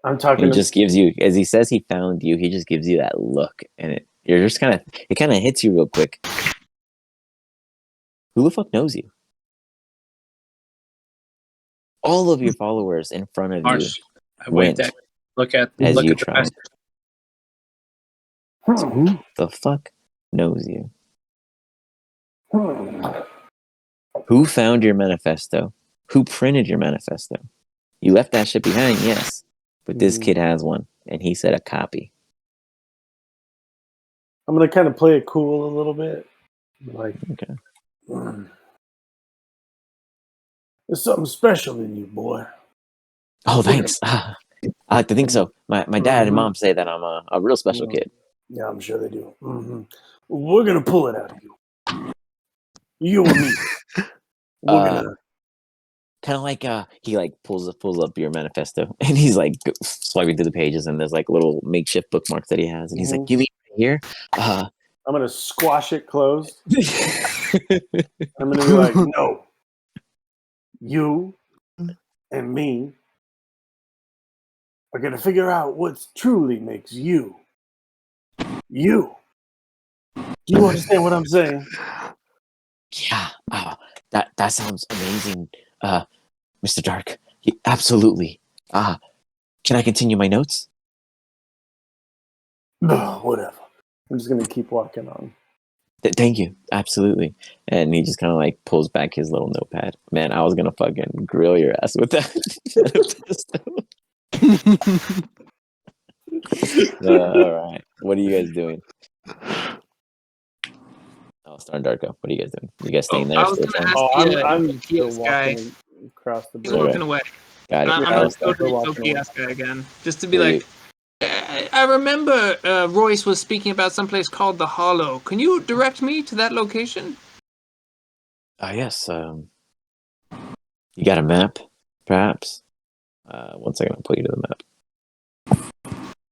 C: I'm talking.
A: He just gives you, as he says, he found you. He just gives you that look, and it kind of hits you real quick. Who the fuck knows you? All of your followers in front of
H: Marsh, I wait
A: went
H: look at
A: as you
H: the
A: tried.
H: rest.
A: So who the fuck knows you? Who found your manifesto? Who printed your manifesto? You left that shit behind, yes. But this kid has one, and he said a copy.
C: I'm gonna kind of play it cool a little bit. Like,
A: Okay.
C: There's something special in you, boy.
A: Oh, thanks. I like to think so. My dad and mom say that I'm a real special kid.
C: Yeah, I'm sure they do. We're gonna pull it out of you. You and me. We're gonna.
A: Kind of like he like pulls up your manifesto, and he's like swiping through the pages, and there's like little makeshift bookmarks that he has, and he's like, "You mean right here?"
C: I'm gonna squash it closed. I'm gonna be like, "No, you and me are gonna figure out what truly makes you. You. Do you understand what I'm saying?"
A: Yeah. That sounds amazing, Mr. Dark. Absolutely. Can I continue my notes?
C: Whatever. I'm just gonna keep walking on.
A: Thank you. Absolutely. And he just kind of like pulls back his little notepad. Man, I was gonna fucking grill your ass with that. All right. What are you guys doing? Oh, Star and Darko. What are you guys doing? You guys staying there?
F: I was
A: Still
F: gonna
A: trying?
F: ask
C: I'm still
F: Tokias guy.
C: walking across the
F: He's
C: bridge.
F: walking away.
A: Got it.
F: I'm
A: That
F: gonna
A: was
F: go to the
C: walking away.
F: Tokias guy again, just to be
A: Were
F: like. I remember Royce was speaking about someplace called the Hollow. Can you direct me to that location?
A: yes. You got a map, perhaps? 1 second, I'll pull you to the map.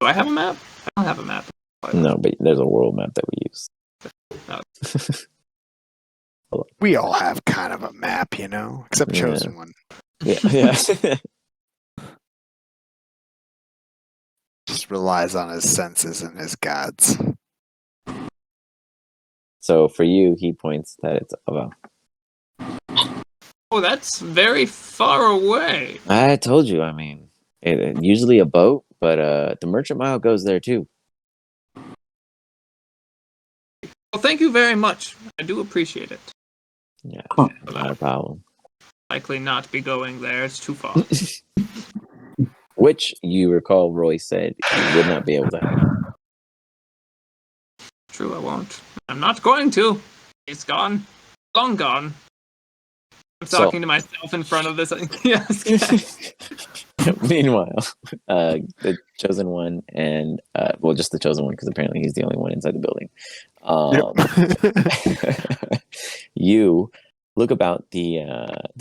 F: Do I have a map? I don't have a map.
A: No, but there's a world map that we use.
E: We all have kind of a map, you know, except
A: Yeah.
E: Chosen One.
A: Yeah.
E: Just relies on his senses and his gods.
A: So for you, he points that it's about.
F: Oh, that's very far away.
A: I told you. I mean, usually a boat, but the Merchant Mile goes there too.
F: Well, thank you very much. I do appreciate it.
A: Yeah, not a problem.
F: Likely not be going there. It's too far.
A: Which you recall, Roy said he would not be able to have.
F: True, I won't. I'm not going to. It's gone. Long gone. I'm talking to myself in front of this. Yes.
A: Meanwhile, the Chosen One and just the Chosen One, because apparently he's the only one inside the building. You look about the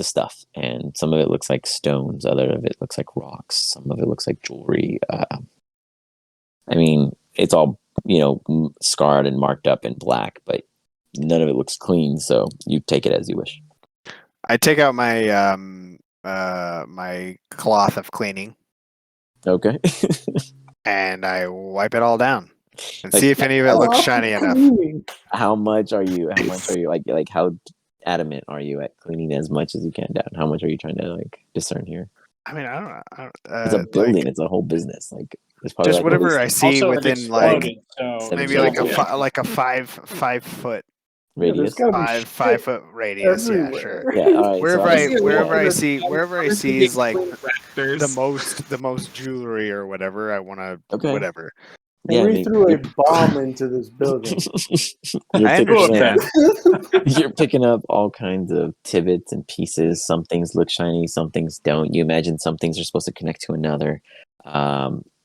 A: stuff, and some of it looks like stones, other of it looks like rocks, some of it looks like jewelry. I mean, it's all scarred and marked up in black, but none of it looks clean. So you take it as you wish.
E: I take out my my cloth of cleaning.
A: Okay.
E: And I wipe it all down and
A: Like,
E: see if any of it looks shiny enough.
A: How much are you like how adamant are you at cleaning as much as you can down? How much are you trying to like discern here?
E: I mean, I don't know.
A: It's a building.
E: Like,
A: it's a whole business. Like there's probably
E: just
A: like
E: whatever I see
H: Also, it
E: within like
H: exploded, so
E: maybe
A: Yeah.
E: like a 5 foot
A: radius.
E: five foot radius.
C: everywhere.
E: Yeah, sure.
A: Yeah, all right.
E: Wherever I
F: Honestly,
E: see is like
F: raptors.
E: the most jewelry or whatever, I want to
A: Okay.
E: whatever.
A: Yeah,
C: we threw a bomb into this building.
A: You're picking up all kinds of tidbits and pieces. Some things look shiny, some things don't. You imagine some things are supposed to connect to another.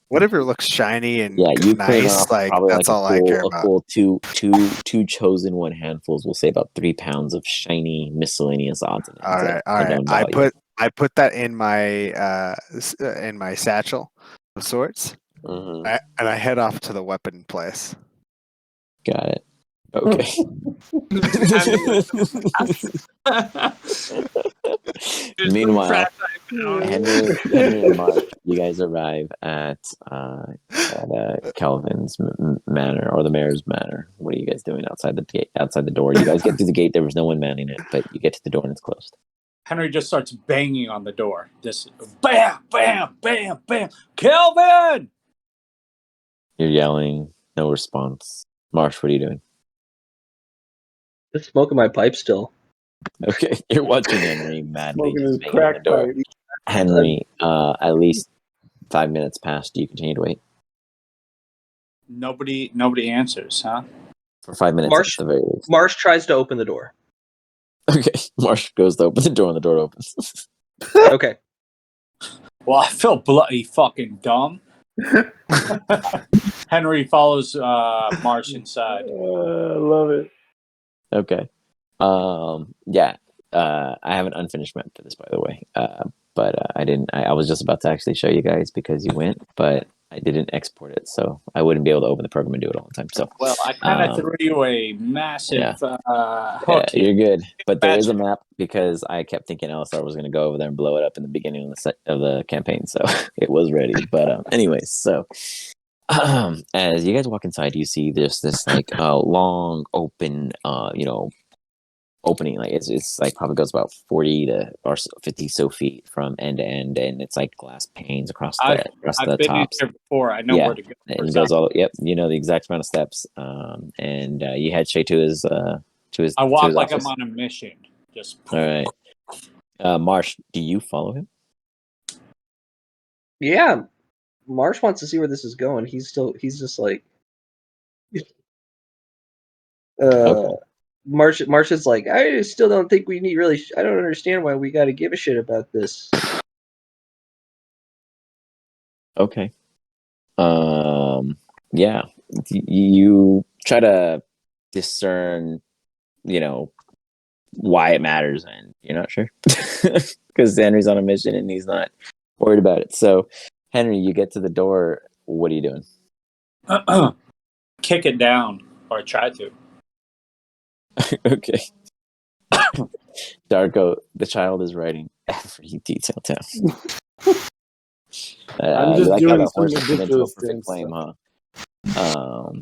E: Whatever looks shiny and
A: Yeah, you cleared
E: nice,
A: off
E: like
A: probably
E: that's
A: like
E: all I care
A: a
E: about.
A: full two Chosen One handfuls. We'll say about 3 pounds of shiny miscellaneous odds and ends.
E: All right. I put that in my satchel of sorts,
A: Mhm.
E: and I head off to the weapon place.
A: Got it. Okay. Meanwhile, Henry and Mark, you guys arrive at Calvin's manor, or the mayor's manor. What are you guys doing outside the gate? Outside the door, you guys get to the gate. There was no one manning it, but you get to the door and it's closed.
H: Henry just starts banging on the door. Just bam, bam, bam, bam. Kelvin!
A: You're yelling, no response. Marsh, what are you doing?
G: Just smoking my pipe still.
A: Okay, you're watching Henry madly
C: Smoking his
A: just banging on the
C: crack
A: door.
C: pipe.
A: Henry, at least 5 minutes passed. Do you continue to wait?
H: Nobody answers, huh?
A: For 5 minutes
G: Marsh-
A: at the very least.
G: Marsh tries to open the door.
A: Okay, Marsh goes to open the door and the door opens.
G: Okay.
H: Well, I feel bloody fucking dumb. Henry follows Marsh inside.
C: I love it.
A: Okay. Yeah. I have an unfinished map for this, by the way. But I didn't. I was just about to actually show you guys because you went, but I didn't export it, so I wouldn't be able to open the program and do it all the time. So,
H: Well, I kind of threw you a massive hook.
A: yeah, you're good. But there is a map because I kept thinking LSR was going to go over there and blow it up in the beginning of the campaign, so it was ready. But anyways, so as you guys walk inside, you see this like long open, opening. Like it's like probably goes about 40 to or 50 so feet from end to end, and it's like glass panes across the
H: I've been
A: tops.
H: in here before. I know where to go.
A: And it goes all. Yep, you know the exact amount of steps. And you head straight to his
H: I walk like
A: office.
H: I'm on a mission. Just
A: All right. Marsh, do you follow him?
G: Yeah. Marsh wants to see where this is going. He's just like
A: Okay.
G: Marsh is like, I still don't think we need really I don't understand why we got to give a shit about this.
A: Okay. Yeah. You try to discern, why it matters, and you're not sure because Henry's on a mission and he's not worried about it. So, Henry, you get to the door. What are you doing?
H: kick it down, or try to.
A: Okay. Darko, the child is writing every detail down.
C: I'm just
A: you like
C: doing
A: how the
C: some
A: horse turned into a
C: ridiculous
A: perfect
C: things,
A: flame, huh?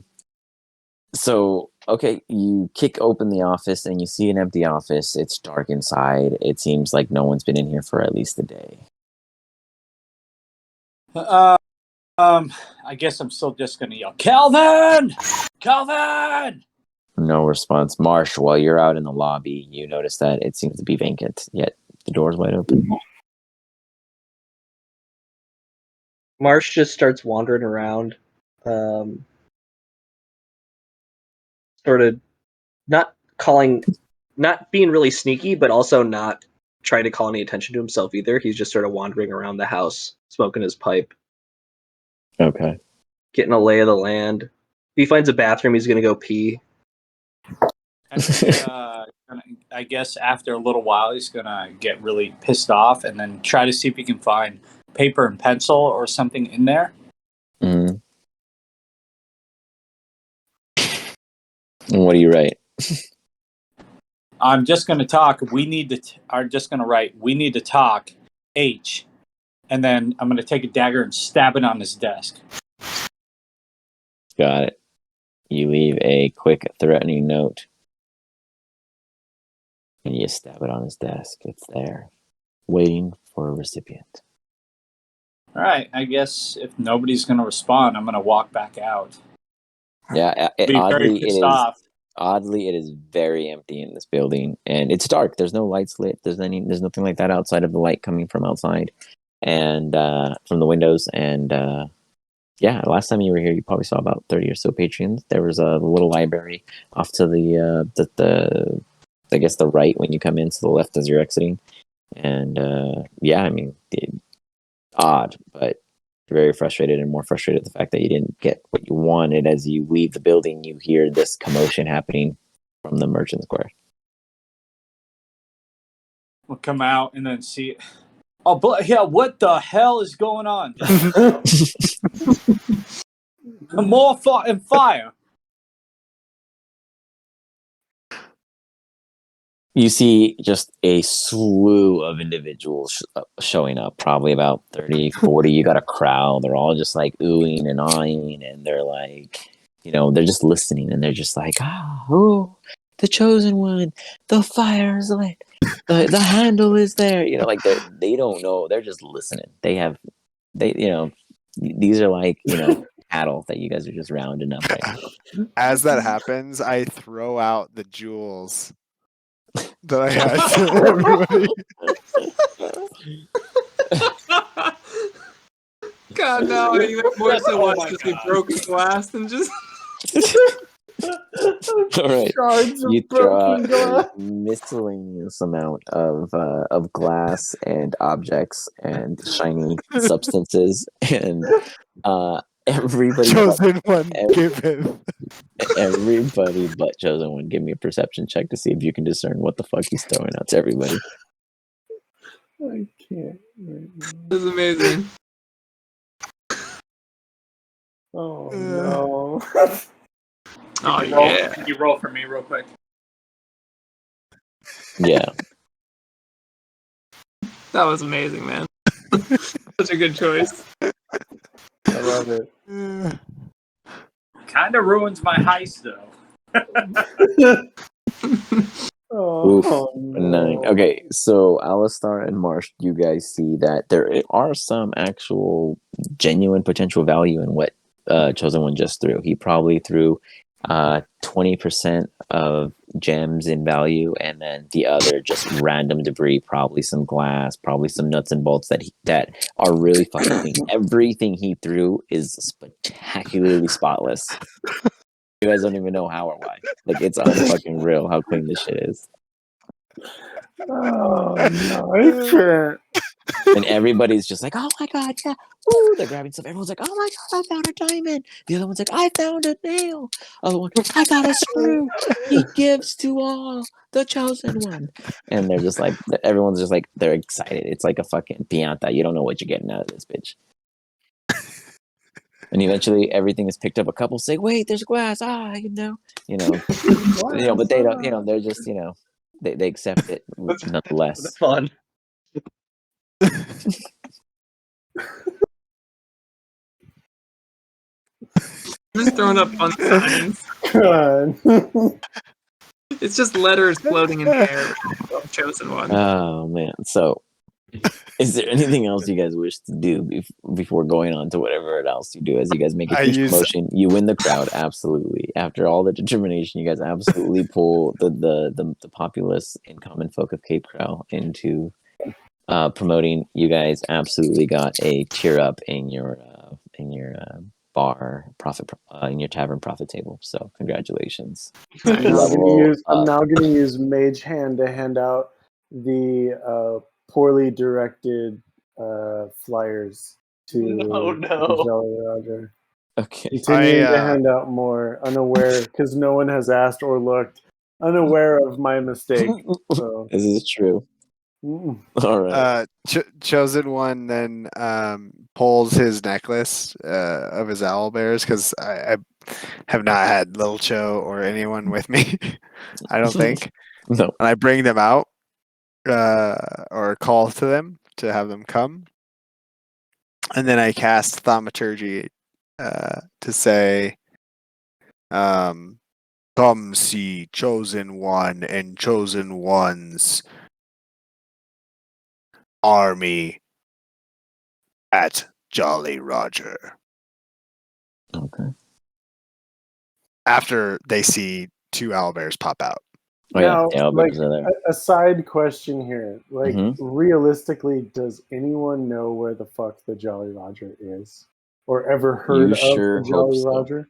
A: So, okay, you kick open the office and you see an empty office. It's dark inside. It seems like no one's been in here for at least a day.
H: I guess I'm still just gonna yell, Calvin! Calvin!
A: No response. Marsh, while you're out in the lobby, you notice that it seems to be vacant, yet the door's wide open.
G: Marsh just starts wandering around, sort of not being really sneaky, but also not trying to call any attention to himself either. He's just sort of wandering around the house, smoking his pipe,
A: Okay.
G: getting a lay of the land. If he finds a bathroom, he's gonna go pee.
H: I guess after a little while, he's gonna get really pissed off and then try to see if he can find paper and pencil or something in there.
A: Mm. And what do you write?
H: I'm just gonna talk. I'm just gonna write. We need to talk. H, and then I'm gonna take a dagger and stab it on his desk.
A: Got it. You leave a quick threatening note. And you stab it on his desk. It's there, waiting for a recipient.
H: All right. I guess if nobody's gonna respond, I'm gonna walk back out.
A: Yeah,
H: Be very pissed off.
A: Oddly, it is very empty in this building, and it's dark. There's no lights lit. There's nothing like that outside of the light coming from outside, and from the windows. And last time you were here, you probably saw about 30 or so patrons. There was a little library off to the I guess the right when you come in, to the left as you're exiting. And odd, but very frustrated, and more frustrated at the fact that you didn't get what you wanted. As you leave the building, you hear this commotion happening from the Merchant Square.
H: We'll come out and then see it. Oh, but yeah, what the hell is going on? More fire.
A: You see just a slew of individuals showing up, probably about 30, 40. You got a crowd. They're all just like oohing and awing, and they're like, they're just listening, and they're just like, oh, the chosen one, the fire is lit. the handle is there. You know, like they don't know. They're just listening. These are like, cattle that you guys are just rounding up right now.
E: As that happens, I throw out the jewels that I had for everybody.
F: God, no, I even more so
H: Oh
F: watch
H: my
F: this be
H: God.
F: broken glass than just.
A: All right.
C: Shards
A: You
C: of
A: throw out
C: broken glass.
A: a miscellaneous amount of glass and objects and shiny substances, and everybody
E: Chosen one
A: ev-
E: given.
A: everybody but chosen one. Give me a perception check to see if you can discern what the fuck he's throwing out to everybody.
C: I can't. Right now.
F: This is amazing.
C: Oh no.
F: Oh,
H: Can you roll-
F: yeah.
H: Can you roll for me real quick?
A: Yeah.
F: That was amazing, man. Such a good choice.
C: I love it.
H: Kind of ruins my heist, though.
A: Oof,
C: Oh,
A: a
C: no.
A: 9. Okay, so Alistar and Marsh, you guys see that there are some actual genuine potential value in what Chosen One just threw. He probably threw 20% of gems in value, and then the other just random debris, probably some glass, probably some nuts and bolts that are really fucking clean. Everything he threw is spectacularly spotless. You guys don't even know how or why. Like, it's unfucking real how clean this shit is.
C: Oh no, I can't.
A: And everybody's just like, oh my god, yeah. Ooh, they're grabbing stuff. Everyone's like, oh my god, I found a diamond. The other one's like, I found a nail. Other one, I got a screw. He gives to all, the chosen one. And they're just like, everyone's just like, they're excited. It's like a fucking piñata. You don't know what you're getting out of this bitch. And eventually everything is picked up. A couple say, wait, there's glass. But they don't, they're just, they accept it nonetheless.
G: That's fun.
F: Just throwing up fun signs.
C: God.
F: It's just letters floating in the air. Chosen one.
A: Oh man! So, is there anything else you guys wish to do before going on to whatever else you do? As you guys make a huge promotion, you win the crowd absolutely. After all the determination, you guys absolutely pull the populace and common folk of Cape Crowl into promoting. You guys absolutely got a cheer up in your bar profit in your tavern profit table. So congratulations.
C: I'm now going to use Mage Hand to hand out the poorly directed flyers to Jolly Roger.
A: Okay.
C: Continuing to hand out more, unaware, because no one has asked or looked, unaware of my mistake. So.
A: This is true. All right.
E: Chosen One then pulls his necklace of his owl bears, because I have not had Lil Cho or anyone with me. I don't think.
A: No.
E: And I bring them out or call to them to have them come. And then I cast Thaumaturgy to say, come see Chosen One and Chosen One's army at Jolly Roger.
A: Okay.
E: After they see two owlbears pop out.
A: Oh,
C: now,
A: yeah,
C: like,
A: are there.
C: a side question here. Like, realistically, does anyone know where the fuck the Jolly Roger is? Or ever heard of the Jolly Roger?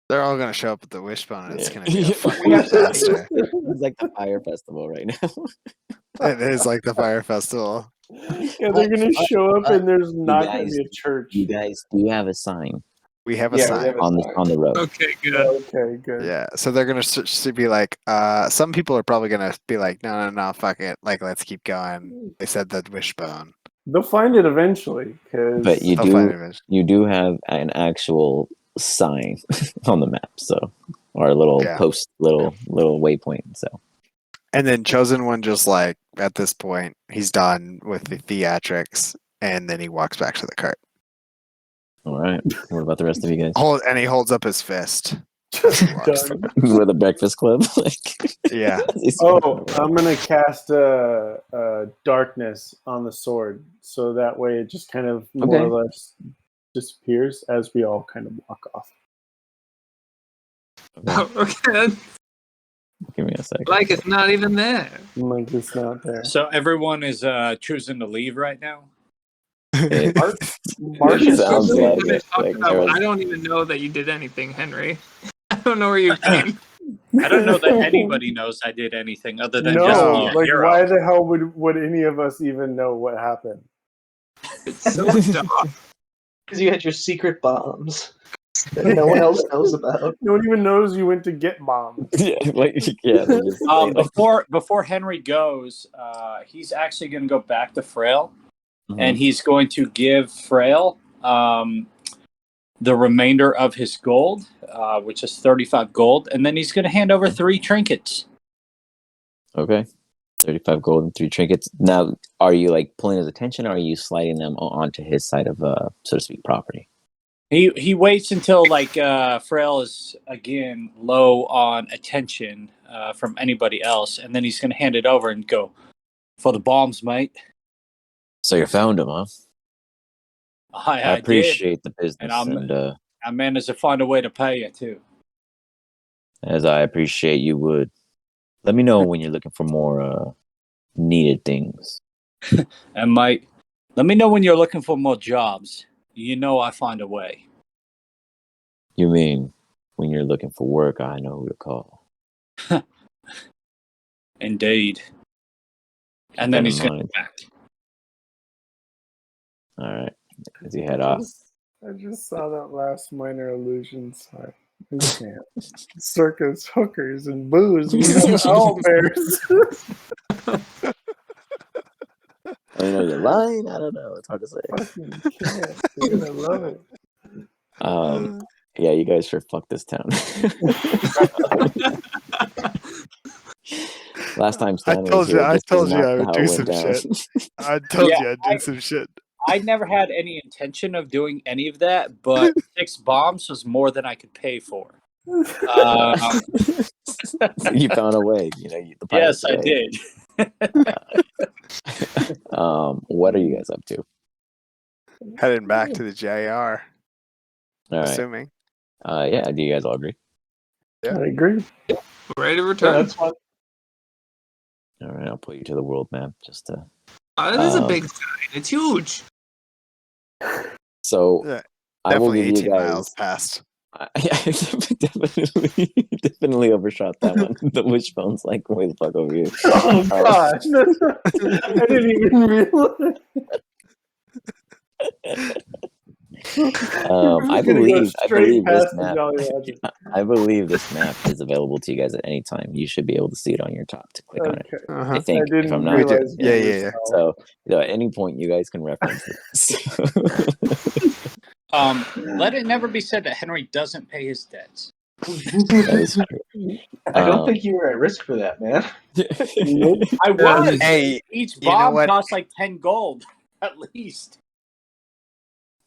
E: They're all going to show up at the Wishbone, and it's going to be a
A: We
E: fucking
A: have to-
E: disaster.
A: It's like the fire festival right now.
E: It is like the fire festival.
C: Yeah, they're going to show up and there's not going to be a church.
A: You guys do have a sign
E: We have a sign.
A: on the road.
F: Okay, good.
C: Okay, good.
E: Yeah, so they're going to be like, some people are probably going to be like, no, fuck it. Like, let's keep going. They said that Wishbone.
C: They'll find it eventually.
A: But you do have an actual sign on the map, so, or a little post, little waypoint. So,
E: and then Chosen One just like at this point he's done with the theatrics, and then he walks back to the cart.
A: All right. What about the rest of you guys?
E: And he holds up his fist.
C: Just
E: Watch
C: done.
A: With a breakfast club.
E: Yeah.
C: Oh, I'm gonna cast darkness on the sword, so that way it just kind of more or less disappears as we all kind of walk off.
F: Okay.
A: Give me a second.
F: Like it's not even there.
C: Like it's not there.
H: So everyone is choosing to leave right now.
A: It
G: Martian
A: sounds
G: Sounds
A: like
F: They
A: it.
F: talked
A: Like
F: about-
A: there was-
F: I don't even know that you did anything, Henry. I don't know where you came.
H: I don't know that anybody knows I did anything other than
C: No,
H: just be a
C: like
H: hero.
C: why the hell would any of us even know what happened?
F: It's so dumb.
G: Because you had your secret bombs that no one else knows about.
C: No one even knows you went to get bombed.
A: yeah, they just say, like,
H: Before Henry goes, he's actually going to go back to Frail,
A: mhm.
H: and he's going to give Frail the remainder of his gold, which is 35 gold, and then he's going to hand over 3 trinkets.
A: Okay. 35 gold and 3 trinkets. Now, are you like pulling his attention, or are you sliding them onto his side of, so to speak, property?
H: He waits until like Frail is again low on attention from anybody else, and then he's going to hand it over and go for the bombs, mate.
A: So you found him, huh?
H: I
A: I
H: did.
A: appreciate the business,
H: And
A: and
H: I managed to find a way to pay you too.
A: as I appreciate you would. Let me know when you're looking for more needed things.
H: And mate, let me know when you're looking for more jobs. You know I find a way.
A: You mean when you're looking for work, I know who to call.
H: Indeed. And then
A: Keep
H: he's
A: that in
H: going
A: mind.
H: back.
A: All right. As you head off.
C: I just saw that last minor illusion sign. We can't. Circus, hookers, and booze. We have owlbears.
A: I mean, are you lying? I don't know. It's hard to say.
C: Fucking can't, dude. I love it.
A: Yeah, you guys sure fucked this town. Last time Stan was here,
E: I
A: this
E: told
A: was
E: you
A: not
E: I would
A: how
E: do
A: it
E: some
A: went down.
E: shit. I told
H: Yeah,
E: you I'd do some shit.
H: I never had any intention of doing any of that, but 6 bombs was more than I could pay for.
A: You found a way, the
H: Yes,
A: pirate's
H: I
A: way.
H: did.
A: What are you guys up to?
E: Heading back to the JR,
A: All right.
E: assuming.
A: Yeah, do you guys all agree?
E: Yeah.
C: I agree.
F: Ready to return.
G: That's fun.
A: All right, I'll put you to the world map just to.
F: It is a big sign. It's huge.
A: So
E: Yeah,
A: I will
E: definitely
A: give you
E: 18
A: guys.
E: miles past.
A: definitely overshot that one. The wishbone's like way the fuck over you.
C: Oh god! I didn't even realize.
A: I
C: We're gonna go
A: believe
C: straight
A: this
C: past the
A: map.
C: Jolly Roger.
A: I believe this map is available to you guys at any time. You should be able to see it on your top to click on it.
C: Okay.
A: I
E: Uh-huh.
A: think,
C: I didn't
A: if I'm not.
C: realize.
E: Yeah,
C: it was
E: yeah.
C: so-
A: So at any point, you guys can reference this.
H: Let it never be said that Henry doesn't pay his debts.
A: That is true.
G: I don't think you were at risk for that, man.
H: I was.
E: Hey,
H: Each
E: you know
H: bomb
E: what?
H: costs like 10 gold, at least.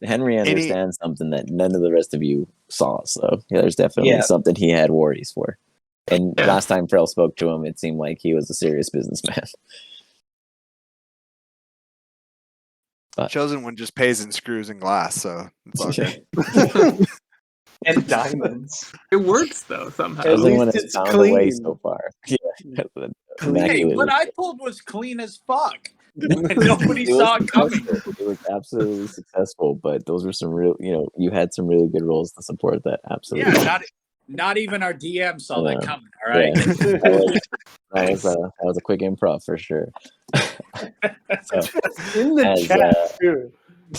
A: Henry understands something that none of the rest of you saw. So there's definitely
G: Yeah.
A: something he had worries for. And
F: Yeah.
A: last time Frel spoke to him, it seemed like he was a serious businessman. But
E: Chosen one just pays in screws and glass, so it's all good.
G: And diamonds.
F: It works though somehow.
C: At
A: Chosen
C: least
A: one has
C: it's
A: found a way
C: clean.
A: so far. Yeah,
H: Hey,
A: immaculately.
H: what I pulled was clean as fuck. And nobody
A: It was
H: saw it coming.
A: successful. It was absolutely successful, but those were some real, you had some really good roles to support that. Absolutely.
H: Yeah, not even our DM saw that
A: Yeah.
H: coming. All right.
A: Yeah. That was a quick improv for sure. So,
C: In the
A: as,
C: chat, too.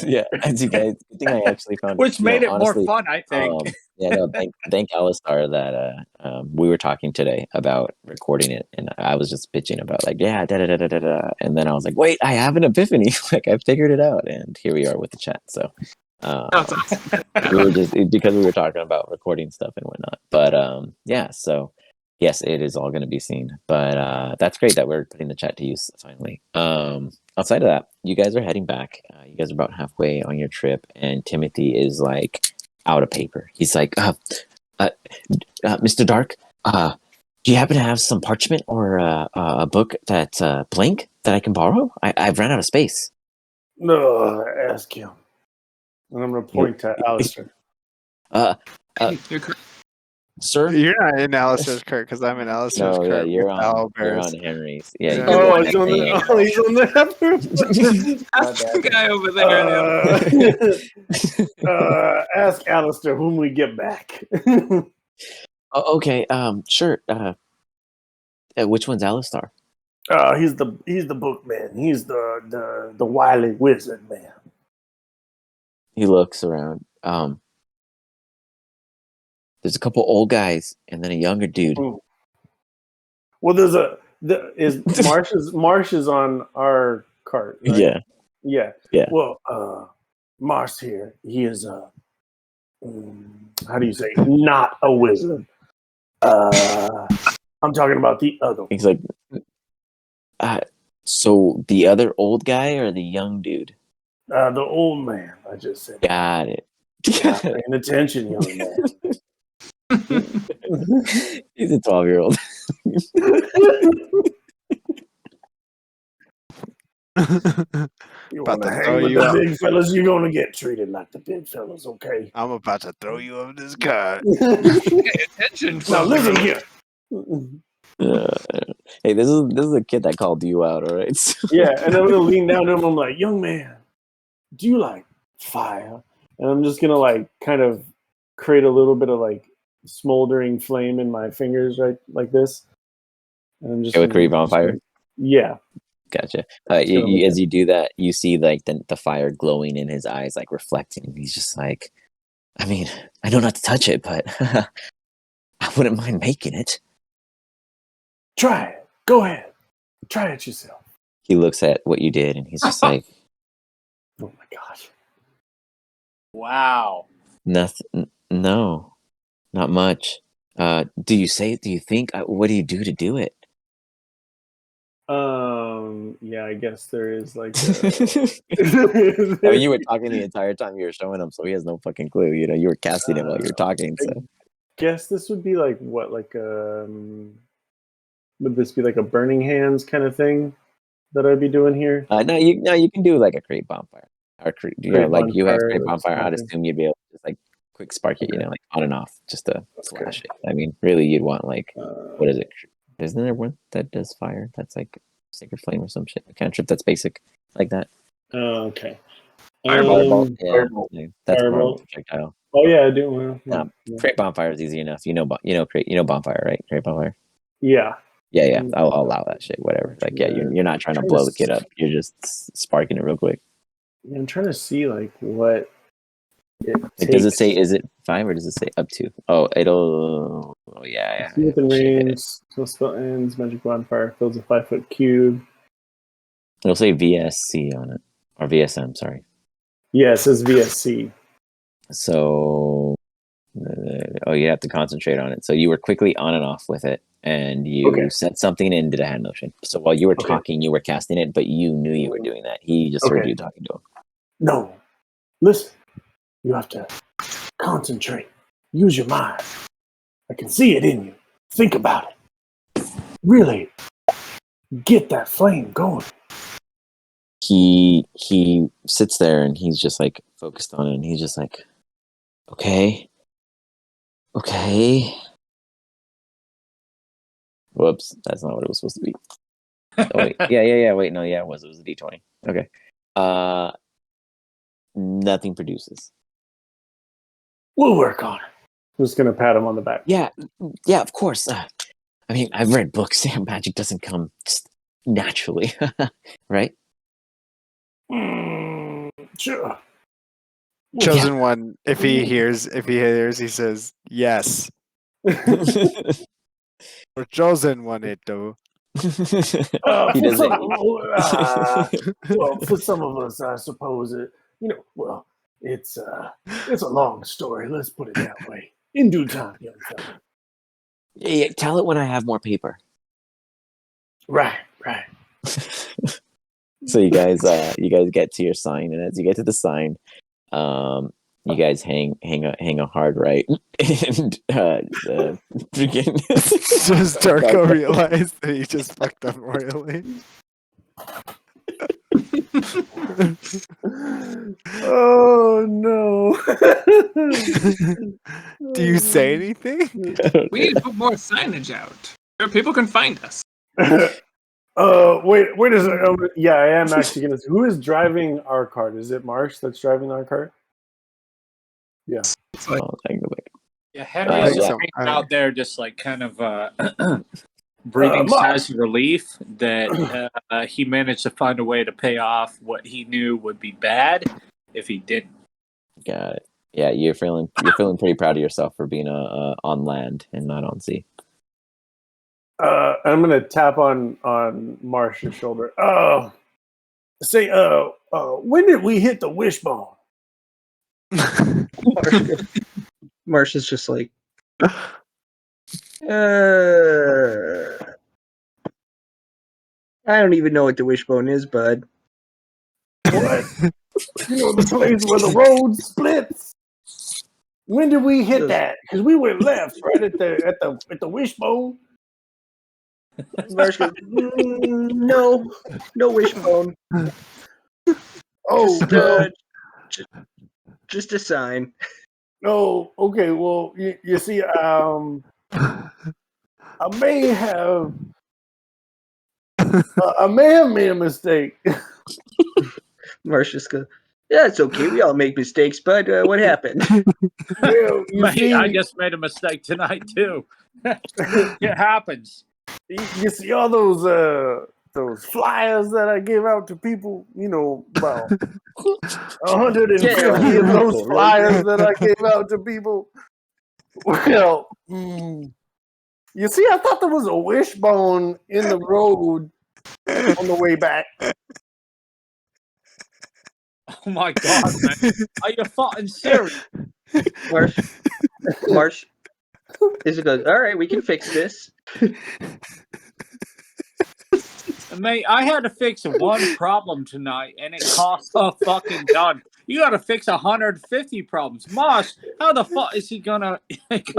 A: yeah, as you guys, good thing I actually found,
H: Which made it
A: honestly,
H: more fun, I think.
A: thank Alistar that we were talking today about recording it, and I was just bitching about like, yeah, da da da da da da, and then I was like, wait, I have an epiphany, like I've figured it out, and here we are with the chat. So
F: That's awesome.
A: we were just because we were talking about recording stuff and whatnot, but yeah, so yes, it is all going to be seen, but that's great that we're putting the chat to use finally. Outside of that, you guys are heading back. You guys are about halfway on your trip, and Timothy is like out of paper. He's like, Mr. Dark, do you happen to have some parchment or a book that's blank that I can borrow? I've run out of space.
C: No, ask him. And I'm going to point to Alistair.
F: You're correct.
A: Sir?
E: You're not in Alistair's cart because I'm in Alistair's
A: No, yeah,
E: cart.
A: you're
E: with
A: on
E: owlbears.
A: Henry's. Yeah.
E: Yeah.
C: Oh, he's on the
F: That's the guy over there.
C: Ask Alistair when we get back.
A: Oh, okay. Sure. Which one's Alistar?
C: He's the bookman. He's the wily wizard man.
A: He looks around. There's a couple old guys and then a younger dude.
C: Ooh. Well, Marsh is on our cart. Right?
A: Yeah.
C: Well, Marsh here. He is how do you say? Not a wizard. I'm talking about the other one.
A: He's like, so the other old guy or the young dude?
C: The old man. I just said.
A: Got it.
C: Not paying attention, young man.
A: He's a 12-year-old.
C: You
E: About
C: want
E: to
C: to
E: throw
C: hang with
E: you
C: the
E: out.
C: big fellas, you're going to get treated like the big fellas, okay?
E: I'm about to throw you off this cart.
F: Pay attention.
C: Now listen here.
A: Hey, this is a kid that called you out, all right?
C: Yeah, and I'm going to lean down to him. I'm like, young man, do you like fire? And I'm just going to like kind of create a little bit of like smoldering flame in my fingers, right? Like this. And I'm just
A: With create bonfire?
C: Yeah.
A: Gotcha. As you do that, you see like the fire glowing in his eyes, like reflecting. And he's just like, I mean, I know not to touch it, but I wouldn't mind making it.
C: Try it. Go ahead. Try it yourself.
A: He looks at what you did and he's just like,
C: Oh my gosh.
H: Wow.
A: nothing. No, not much. Do you think? What do you do to do it?
C: Yeah, I guess there is like.
A: I mean, you were talking the entire time you were showing him, so he has no fucking clue. You know, you were casting him while you were talking. So,
C: guess this would be like what, like would this be like a burning hands kind of thing that I'd be doing here?
A: no, you can do like a create bonfire, or you have
C: bonfire,
A: create bonfire. I'd
C: okay.
A: assume you'd be able to just like quick spark it, like on and off, just to
C: Okay.
A: flash it. I mean, really, you'd want like what is it? Isn't there one that does fire? That's like sacred flame or some shit. A cantrip that's basic like that.
C: Okay.
F: Fireball.
C: Fireball.
A: That's
C: Fireball.
A: more projectile.
C: Oh yeah, I do. Well,
A: Yeah. Create bonfire is easy enough. Create bonfire, right? Create bonfire.
C: Yeah.
A: Yeah. I'll allow that shit. Whatever. Like, yeah, you're not trying to blow the kid up. You're just sparking it real quick.
C: I'm trying to see like what it
A: Like, does it
C: takes.
A: say is it 5 or does it say up to? Oh, it'll. Oh yeah.
C: See within
A: Shit.
C: range, till spell ends, magic bonfire fills a 5-foot cube.
A: It'll say VSC on it or VSM. Sorry.
C: Yeah, it says VSC.
A: So, you have to concentrate on it. So you were quickly on and off with it, and you said something and did a hand motion. So while you were talking, you were casting it, but you knew you were doing that. He just heard you talking to him.
C: No, listen. You have to concentrate. Use your mind. I can see it in you. Think about it. Really get that flame going.
A: He sits there and he's just like focused on it, and he's just like, okay. Whoops, that's not what it was supposed to be. Oh, wait. Yeah. Wait, no, yeah, it was. It was a D20. Okay. Nothing produces.
C: We'll work on it. I'm just gonna pat him on the back.
A: Yeah, of course. I mean, I've read books. Magic doesn't come just naturally, right?
C: Sure.
E: Chosen one. If he hears, he says yes. Or chosen one, it though.
A: He
C: For
A: doesn't.
C: for some of us, I suppose it. It's a long story. Let's put it that way. In due time, young fella.
A: Yeah, tell it when I have more paper.
C: Right.
A: So you guys get to your sign, and as you get to the sign, You guys hang a hard right, and the freaking
E: Does Darko realize that he just fucked up royally?
C: Oh no!
E: Do you say anything?
F: We need to put more signage out where people can find us.
C: Wait a second. Yeah, I am actually gonna. Who is driving our cart? Is it Marsh that's driving our cart? Yeah.
A: Oh, thank you.
H: Yeah, Henry is
A: yeah.
H: out there just like kind of breathing sighs of relief that he managed to find a way to pay off what he knew would be bad if he didn't.
A: Got it. Yeah, you're feeling pretty proud of yourself for being on land and not on sea.
C: I'm gonna tap on Marsh's shoulder. Say, when did we hit the wishbone?
G: Marsh is just like, I don't even know what the wishbone is, bud.
C: What? You know, the place where the road splits. When did we hit that? Because we went left, right at the wishbone.
G: Marsh goes, no wishbone.
C: Oh,
G: Just a sign.
C: no. Okay. Well, you see, I may have made a mistake.
G: Marsh just goes, yeah, it's okay. We all make mistakes, but what happened?
C: Well, you
H: Mate,
C: see,
H: I just made a mistake tonight too. It happens.
C: you see all those flyers that I gave out to people. You know, about 150 of those flyers that I gave out to people. Well, you see, I thought there was a wishbone in the road on the way back.
H: Oh my god, man. Are you fucking serious?
G: Marsh Izzy goes, all right, we can fix this.
H: Mate, I had to fix one problem tonight, and it cost a fucking gun. You got to fix 150 problems. Mosh, how the fuck is he gonna fix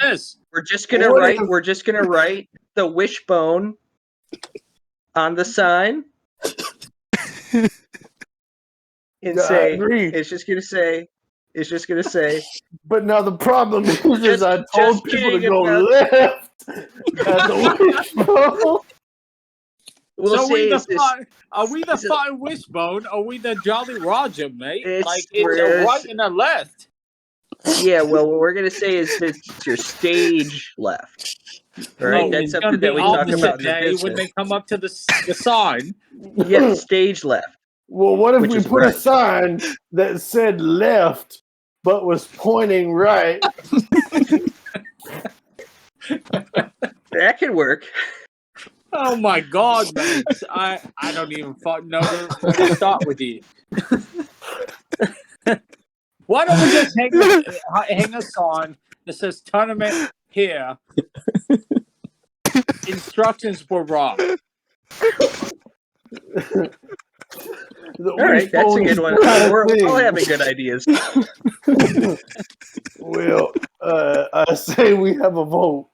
H: this?
G: We're just gonna write the wishbone on the sign and say it's just gonna say.
C: But now the problem is I told people to go
G: about...
C: left at the wishbone.
H: Are we the fucking wishbone? Are we the Jolly Roger, mate? It's a right and a left.
G: Yeah, well, what we're gonna say is it's your stage left. All right, that's something that we talk about
H: today when they come up to the sign.
G: Yeah, stage left.
C: Well, what if we put a sign that said left but was pointing right?
G: That could work.
H: Oh my god, man. I don't even know where to start with you. Why don't we just hang a sign that says tournament here? Instructions were wrong.
G: All right, that's a good one. We're all having good ideas.
C: Well, I say we have a vote.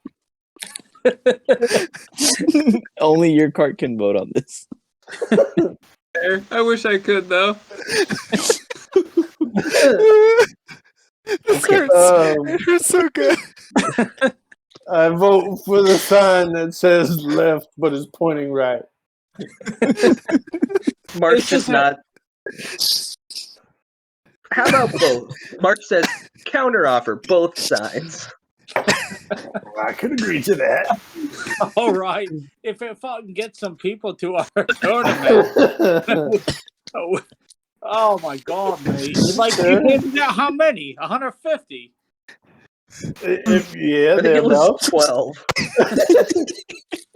A: Only your cart can vote on this.
F: I wish I could, though.
E: This hurts so good.
C: I vote for the sign that says left but is pointing right.
G: Mark does not. How about both? Mark says counter offer both signs.
C: I could agree to that.
H: All right. If fucking get some people to our tournament. Oh my god, mate. Like, you handed out how many? 150?
C: Yeah,
G: it was 12.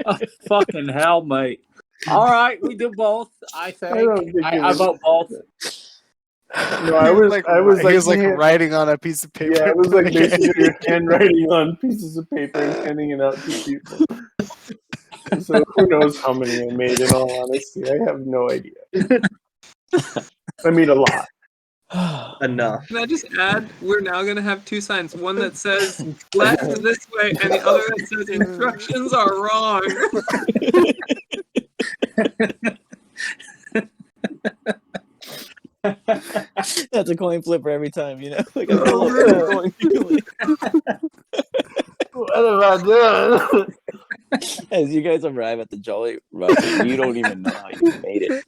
H: Oh, fucking hell, mate. All right, we do both. I think. I vote both.
C: No, I was like
E: writing on a piece of paper.
C: Yeah, it was like basically handwriting on pieces of paper and handing it out to people. So who knows how many I made? In all honesty, I have no idea. I mean, a lot.
G: Enough.
F: Can I just add, we're now going to have two signs. One that says left this way, and the other that says instructions are wrong.
A: That's a coin flipper every time, you know? Like, I feel like I'm going to
C: What have I done?
A: As you guys arrive at the Jolly Roger, you don't even know how you made it.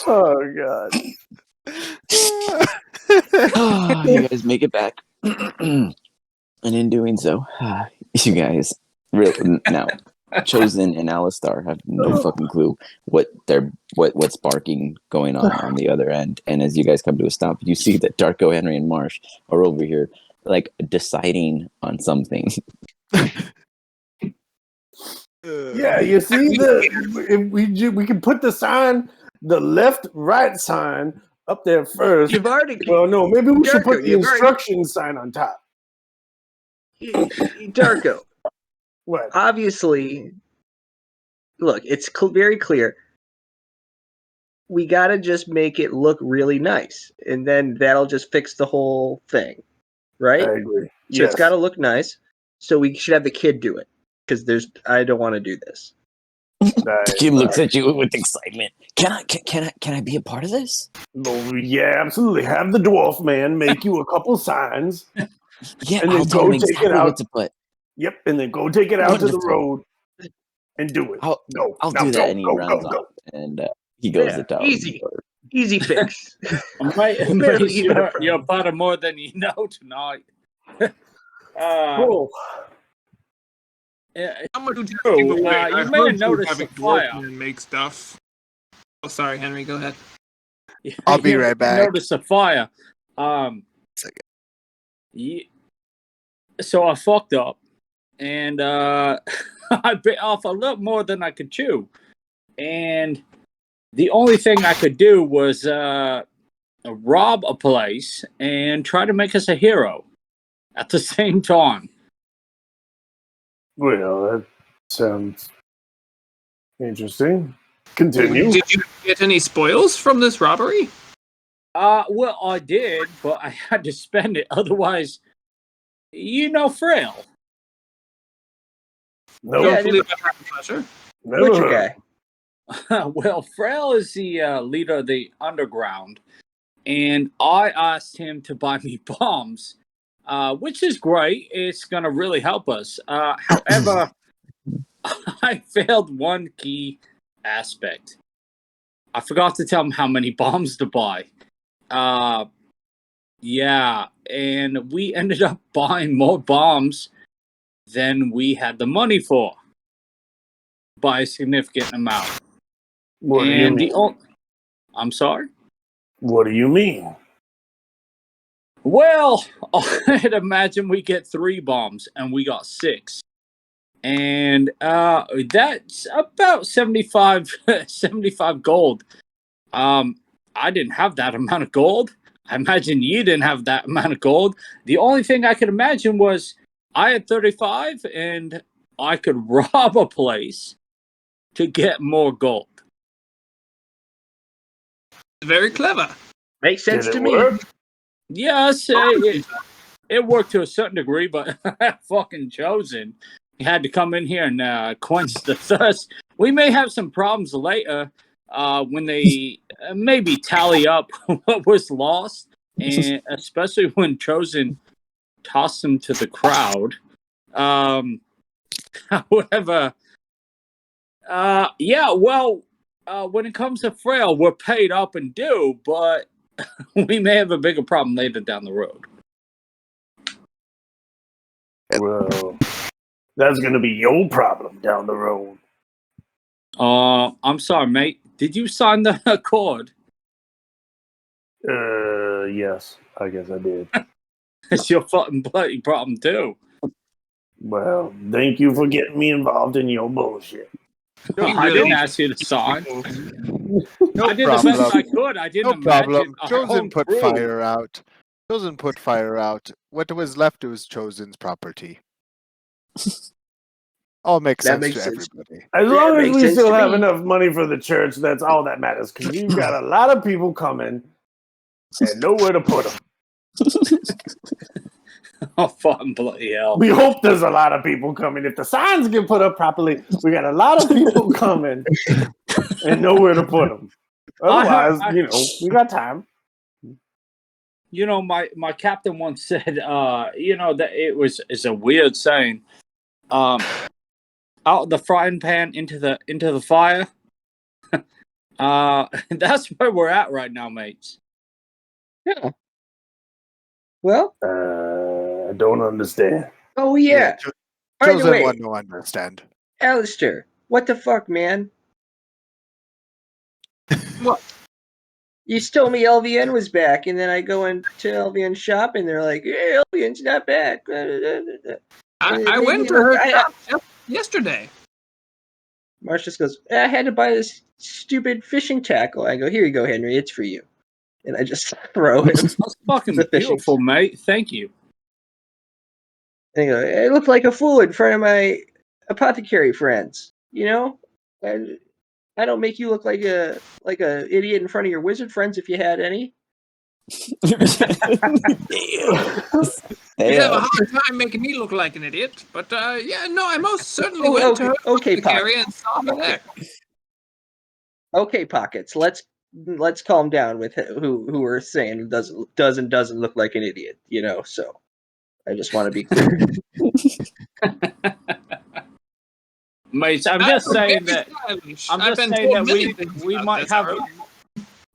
C: Oh god.
A: You guys make it back. And in doing so, you guys really now Chosen and Alistar have no fucking clue what's barking going on the other end. And as you guys come to a stop, you see that Darko, Henry, and Marsh are over here, like deciding on something.
C: Yeah, you see we can put the sign, the left-right sign up there first.
B: You've already
C: Well, no, maybe we should
B: Darko,
C: put the
B: you've already-
C: instruction sign on top.
B: Darko.
C: What?
B: Obviously, look, it's very clear. We got to just make it look really nice, and then that'll just fix the whole thing, right?
C: I agree.
B: So it's got to look nice. So we should have the kid do it because I don't want to do this.
A: Jim looks at you with excitement. Can I be a part of this?
C: Oh, yeah, absolutely. Have the dwarf man make you a couple signs.
A: Yeah,
C: And
A: I'll
C: then
A: tell
C: go
A: him
C: take
A: exactly
C: it out.
A: what to put.
C: Yep, and then go take it out to the
A: Wonderful.
C: road and do it.
A: I'll
C: Go.
A: do
C: Now
A: that,
C: go,
A: and he
C: go,
A: runs
C: go,
A: off,
C: go.
A: and he goes
B: Yeah,
A: to town.
B: easy. Easy fix.
G: Barely even a
H: You're better more than you know tonight.
C: Cool.
F: How much do you
H: Oh,
F: give away?
H: you
F: I
H: may
F: heard
H: have noticed
F: having
H: the fire.
F: dwarfmen make stuff. Oh, sorry, Henry. Go ahead.
E: I'll be
H: You
E: right back.
H: Notice a fire.
E: Second.
H: So I fucked up, and I bit off a little more than I could chew, and the only thing I could do was rob a place and try to make us a hero at the same time.
C: Well, that sounds interesting. Continue.
F: Did you get any spoils from this robbery?
H: Well, I did, but I had to spend it. Otherwise, Frail.
C: No,
F: Don't believe I have the pleasure.
C: never
G: Butcher
C: heard.
G: guy.
H: Well, Frail is the leader of the underground, and I asked him to buy me bombs, which is great. It's going to really help us. However, I failed one key aspect. I forgot to tell him how many bombs to buy. Yeah, and we ended up buying more bombs than we had the money for by a significant amount.
C: What do you mean?
H: I'm sorry?
C: What do you mean?
H: Well, I'd imagine we get 3 bombs and we got 6. And that's about 75 gold. I didn't have that amount of gold. I imagine you didn't have that amount of gold. The only thing I could imagine was I had 35 and I could rob a place to get more gold.
F: Very clever.
B: Makes sense
C: Did
B: to
C: it
B: me.
C: work?
H: Yes, it worked to a certain degree, but fucking Chosen. He had to come in here and quench the thirst. We may have some problems later when they maybe tally up what was lost, and especially when Chosen tossed him to the crowd. However, when it comes to Frail, we're paid up and due, but we may have a bigger problem later down the road.
C: Well, that's going to be your problem down the road.
H: I'm sorry, mate. Did you sign the accord?
C: Yes, I guess I did.
H: It's your fucking bloody problem too.
C: Well, thank you for getting me involved in your bullshit.
H: I didn't ask you to sign.
E: No
H: I did the
E: problem.
H: best I could. I didn't
E: No problem.
H: imagine our
E: Chosen
H: own
E: put
H: crew.
E: fire out. Chosen put fire out. What was left was Chosen's property. All makes
G: That
E: sense
G: makes
E: to
G: sense.
E: everybody.
C: As
G: That
C: long as
G: makes
C: we
G: sense
C: still
G: to
C: have
G: me.
C: enough money for the church, that's all that matters. Because we've got a lot of people coming and nowhere to put them.
H: Oh, fucking bloody hell.
C: We hope there's a lot of people coming. If the signs get put up properly, we got a lot of people coming and nowhere to put them. Otherwise, we got time.
H: You know, my captain once said, that it's a weird saying. Out of the frying pan into the fire. That's where we're at right now, mates.
G: Yeah. Well,
C: I don't understand.
G: oh yeah. By the
E: Chosen
G: way,
E: one to understand.
G: Alistair, what the fuck, man?
F: What?
G: You told me LVN was back, and then I go into LVN shop, and they're like, "Hey, LVN's not back."
F: I went to her shop just yesterday.
G: Marsh just goes, "I had to buy this stupid fishing tackle." I go, "Here you go, Henry. It's for you." And I just throw him.
H: That's fucking
G: The fishing
H: beautiful, mate. Thank you.
G: And I go, "I look like a fool in front of my apothecary friends. And I don't make you look like a idiot in front of your wizard friends if you had any."
F: You have a hard time making me look like an idiot, but I most certainly went to her apothecary and saw her there.
G: Okay, Pockets. Let's calm down with who we're saying who doesn't look like an idiot. So I just want to be clear.
H: Mates, I'm just saying that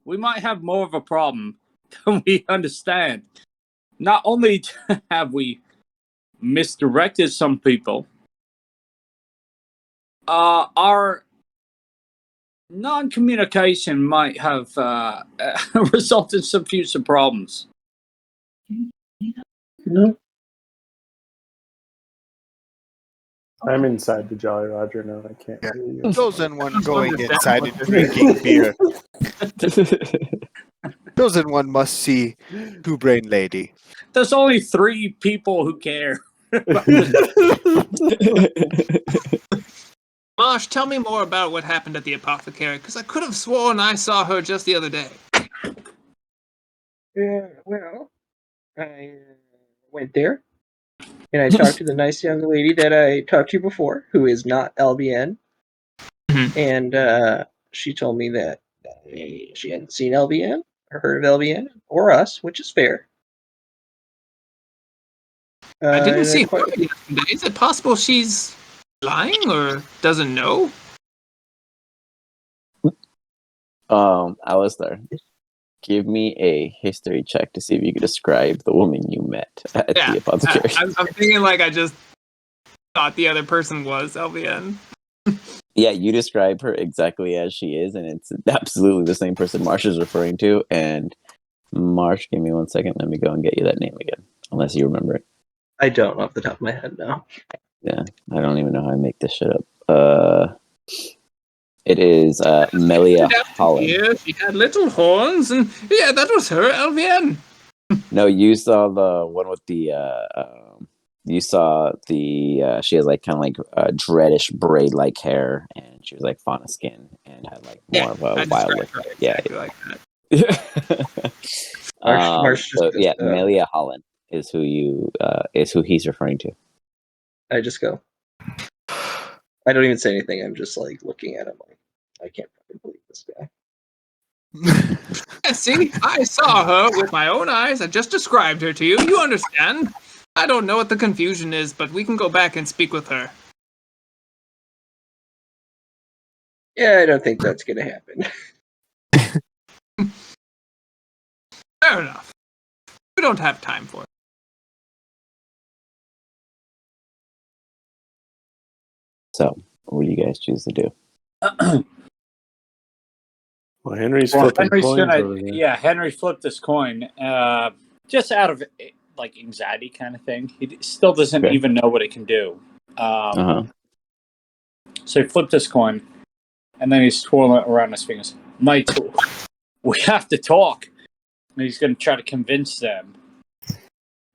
H: we might have more of a problem than we understand. Not only have we misdirected some people, our non-communication might have resulted in some future problems.
G: No.
C: I'm inside the Jolly Roger now. I can't hear you.
E: Chosen one going inside and drinking beer. Chosen one must see Two Brain Lady.
H: There's only 3 people who care.
F: Marsh, tell me more about what happened at the apothecary, because I could have sworn I saw her just the other day.
G: Yeah, well, I went there, and I talked to the nice young lady that I talked to before, who is not LBN, and she told me that she hadn't seen LBN or heard of LBN or us, which is fair.
F: I didn't see her yesterday. Is it possible she's lying or doesn't know?
A: Alistair, give me a history check to see if you can describe the woman you met at the apothecary.
F: I'm thinking like I just thought the other person was LVN.
A: Yeah, you describe her exactly as she is, and it's absolutely the same person Marsh is referring to. And Marsh, give me 1 second. Let me go and get you that name again, unless you remember it.
G: I don't off the top of my head now.
A: Yeah, I don't even know how I make this shit up. It is Melia Holland.
F: Yeah, she had little horns, and yeah, that was her, LVN.
A: No, you saw the one with the. You saw the. She has like kind of like dreadish braid-like hair, and she was like fauna skin and had like more of a wild look.
F: Exactly like that.
G: Marsh
A: Melia Holland is who he's referring to.
G: I just go. I don't even say anything. I'm just like looking at him like, I can't fucking believe this guy.
F: Yeah, see, I saw her with my own eyes. I just described her to you. You understand? I don't know what the confusion is, but we can go back and speak with her.
G: Yeah, I don't think that's gonna happen.
F: Fair enough. We don't have time for it.
A: So, what do you guys choose to do?
C: Well, Henry's flipping coins over there.
H: Yeah, Henry flipped this coin just out of like anxiety kind of thing. He still doesn't even know what it can do. So he flipped this coin, and then he's twirling it around his fingers. Mate, we have to talk. And he's going to try to convince them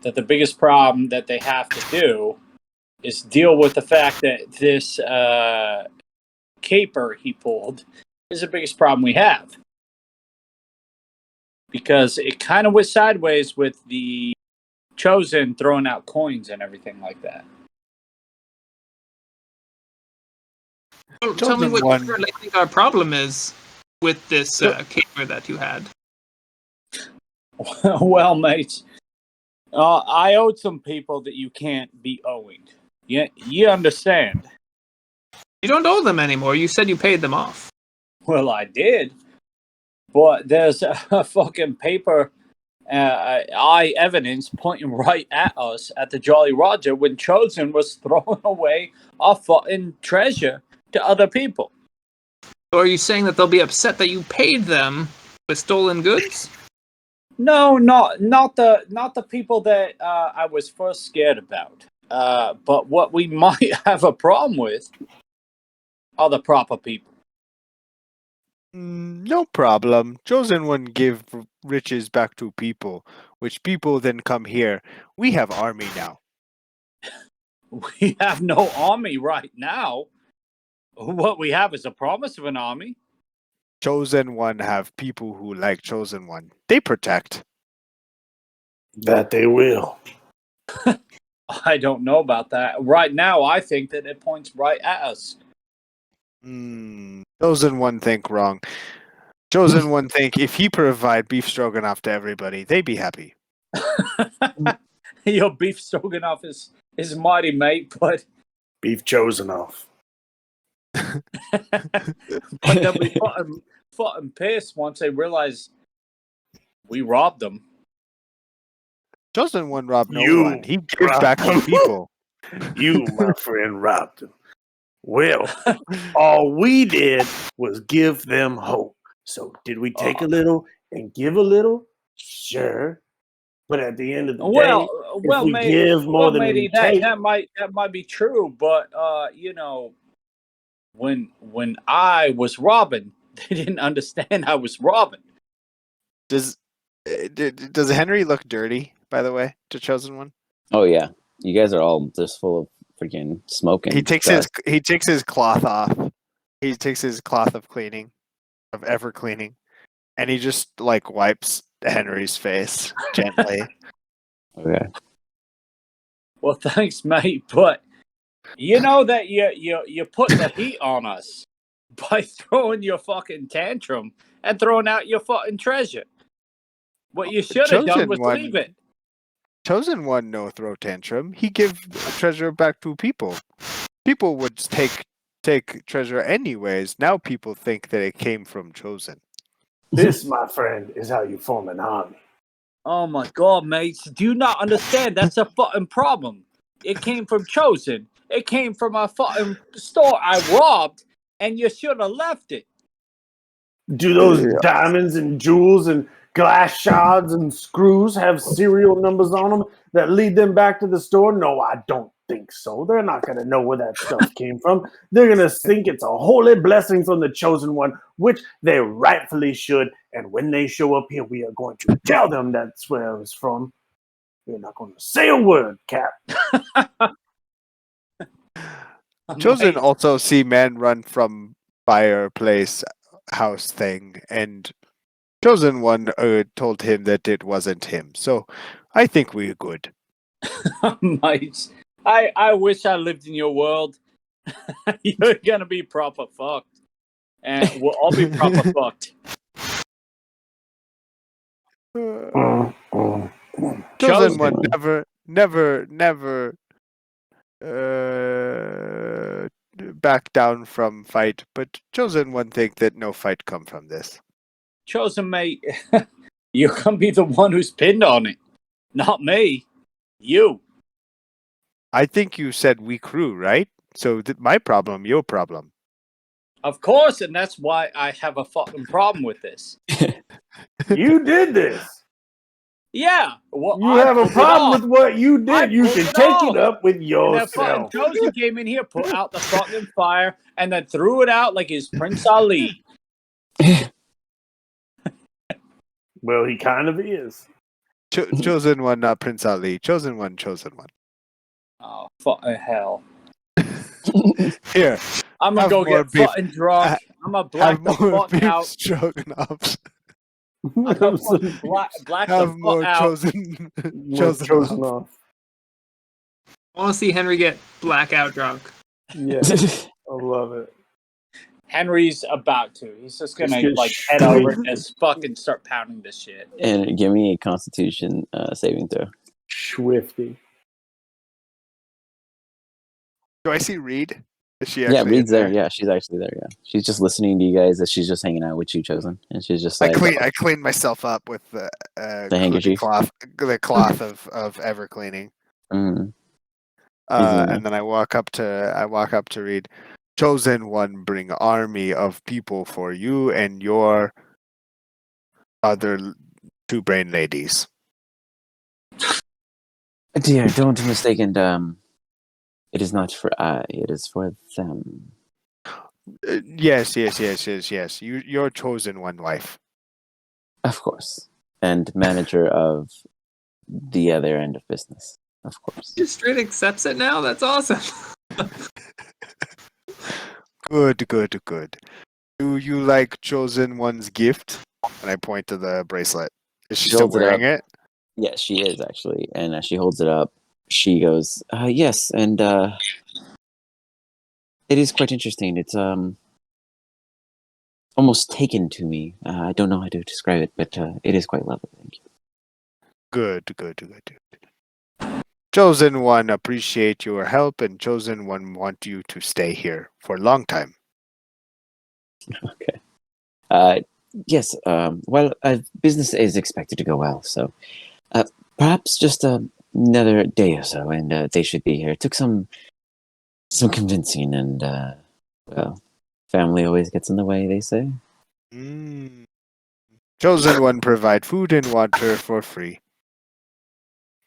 H: that the biggest problem that they have to do is deal with the fact that this caper he pulled is the biggest problem we have. Because it kind of went sideways with the Chosen throwing out coins and everything like that.
F: Well, tell me what
E: Chosen
F: you currently think our problem is with this caper that you had.
H: Well, mates, I owed some people that you can't be owing. You understand?
F: You don't owe them anymore. You said you paid them off.
H: Well, I did. But there's a fucking paper eye evidence pointing right at us at the Jolly Roger when Chosen was throwing away our fucking treasure to other people.
F: So are you saying that they'll be upset that you paid them with stolen goods?
H: No, not the people that I was first scared about. But what we might have a problem with are the proper people.
E: No problem. Chosen one give riches back to people, which people then come here. We have army now.
H: We have no army right now. What we have is a promise of an army.
E: Chosen one have people who like Chosen one. They protect.
C: That they will.
H: I don't know about that. Right now, I think that it points right at us.
E: Chosen one think wrong. Chosen one think if he provide beef stroganoff to everybody, they be happy.
H: Your beef stroganoff is mighty, mate, but
C: Beef chosen off.
H: they'll be fucking pissed once they realize we robbed them.
E: Chosen one robbed no
C: You
E: one. He gives
C: robbed
E: back to
C: them.
E: people.
C: You, my friend, robbed them. Well, all we did was give them hope. So did we take a little and give a little? Sure. But at the end of the day, if we give more than we take,
H: that might be true, but you know, when I was robbing, they didn't understand I was robbing.
E: Does Henry look dirty, by the way, to Chosen one?
A: Oh yeah, you guys are all just full of freaking smoke and
E: He takes his cloth off. He takes his cloth of cleaning, of ever cleaning, and he just like wipes Henry's face gently.
A: Okay.
H: Well, thanks, mate, but you know that you put the heat on us by throwing your fucking tantrum and throwing out your fucking treasure. What you should have done was leave it.
E: Chosen one no throw tantrum. He give treasure back to people. People would take treasure anyways. Now people think that it came from Chosen.
C: this, my friend, is how you form an army.
H: Oh my god, mates. Do you not understand? That's a fucking problem. It came from Chosen. It came from a fucking store I robbed, and you should have left it.
C: Do those diamonds and jewels and glass shards and screws have serial numbers on them that lead them back to the store? No, I don't think so. They're not going to know where that stuff came from. They're going to think it's a holy blessing from the Chosen one, which they rightfully should. And when they show up here, we are going to tell them that's where it was from. We're not going to say a word, Cap.
E: Chosen also see men run from fireplace house thing, and Chosen one told him that it wasn't him. So I think we're good.
H: Mates, I wish I lived in your world. You're gonna be proper fucked, and we'll all be proper fucked.
E: Chosen one never back down from fight, but Chosen one think that no fight come from this.
H: Chosen, mate, you're gonna be the one who's pinned on it, not me. You.
E: I think you said we crew, right? So my problem, your problem.
H: Of course, and that's why I have a fucking problem with this.
C: You did this.
H: Yeah. Well,
C: You have a problem with what you did. You should take it up with
H: And that
C: yourself.
H: fucking Chosen came in here, put out the fucking fire, and then threw it out like he's Prince Ali.
C: Well, he kind of is.
E: Chosen one, not Prince Ali. Chosen one, chosen one.
H: Oh, fucking hell.
E: Here,
H: I'm gonna
E: Have
H: go
E: more
H: get
E: beef.
H: fucking drunk. I'm gonna black
E: have
H: the
E: more
H: fuck
E: beef
H: out.
E: stroganoffs.
H: I'm gonna fucking black the
E: Have
H: fuck
E: more
H: out.
E: chosen,
C: More chosen
E: off.
C: off.
F: I want to see Henry get blackout drunk.
C: Yeah, I love it.
H: Henry's about to. He's just gonna
C: get
H: like head over and just fucking start pounding this shit.
A: And give me a Constitution saving throw.
C: Swifty.
E: Do I see Reed? Is she
A: Yeah,
E: actually
A: Reed's
E: in
A: there. Yeah, she's actually there. Yeah, she's just listening to you guys as she's just hanging out with you, Chosen, and she's just like,
E: I cleaned myself up with the
A: handkerchief?
E: cloth of ever cleaning.
A: mm,
E: And then I walk up to Reed. Chosen one, bring army of people for you and your other two brain ladies.
A: dear, don't mistake, and it is not for I, it is for them.
E: Yes. Your chosen one wife.
A: Of course, and manager of the other end of business. Of course.
F: Just straight accepts it now? That's awesome.
E: Good. Do you like chosen one's gift? And I point to the bracelet. Is she still
A: Holds it
E: wearing
A: up.
E: it?
A: Yes, she is actually, and as she holds it up, she goes, "Yes, and it is quite interesting. It's almost taken to me. I don't know how to describe it, but it is quite lovely. Thank you."
E: Good. Chosen one appreciate your help, and chosen one want you to stay here for a long time.
A: Okay. Yes. Well, business is expected to go well, so perhaps just another day or so, and they should be here. It took some convincing, and well, family always gets in the way, they say.
E: Chosen one provide food and water for free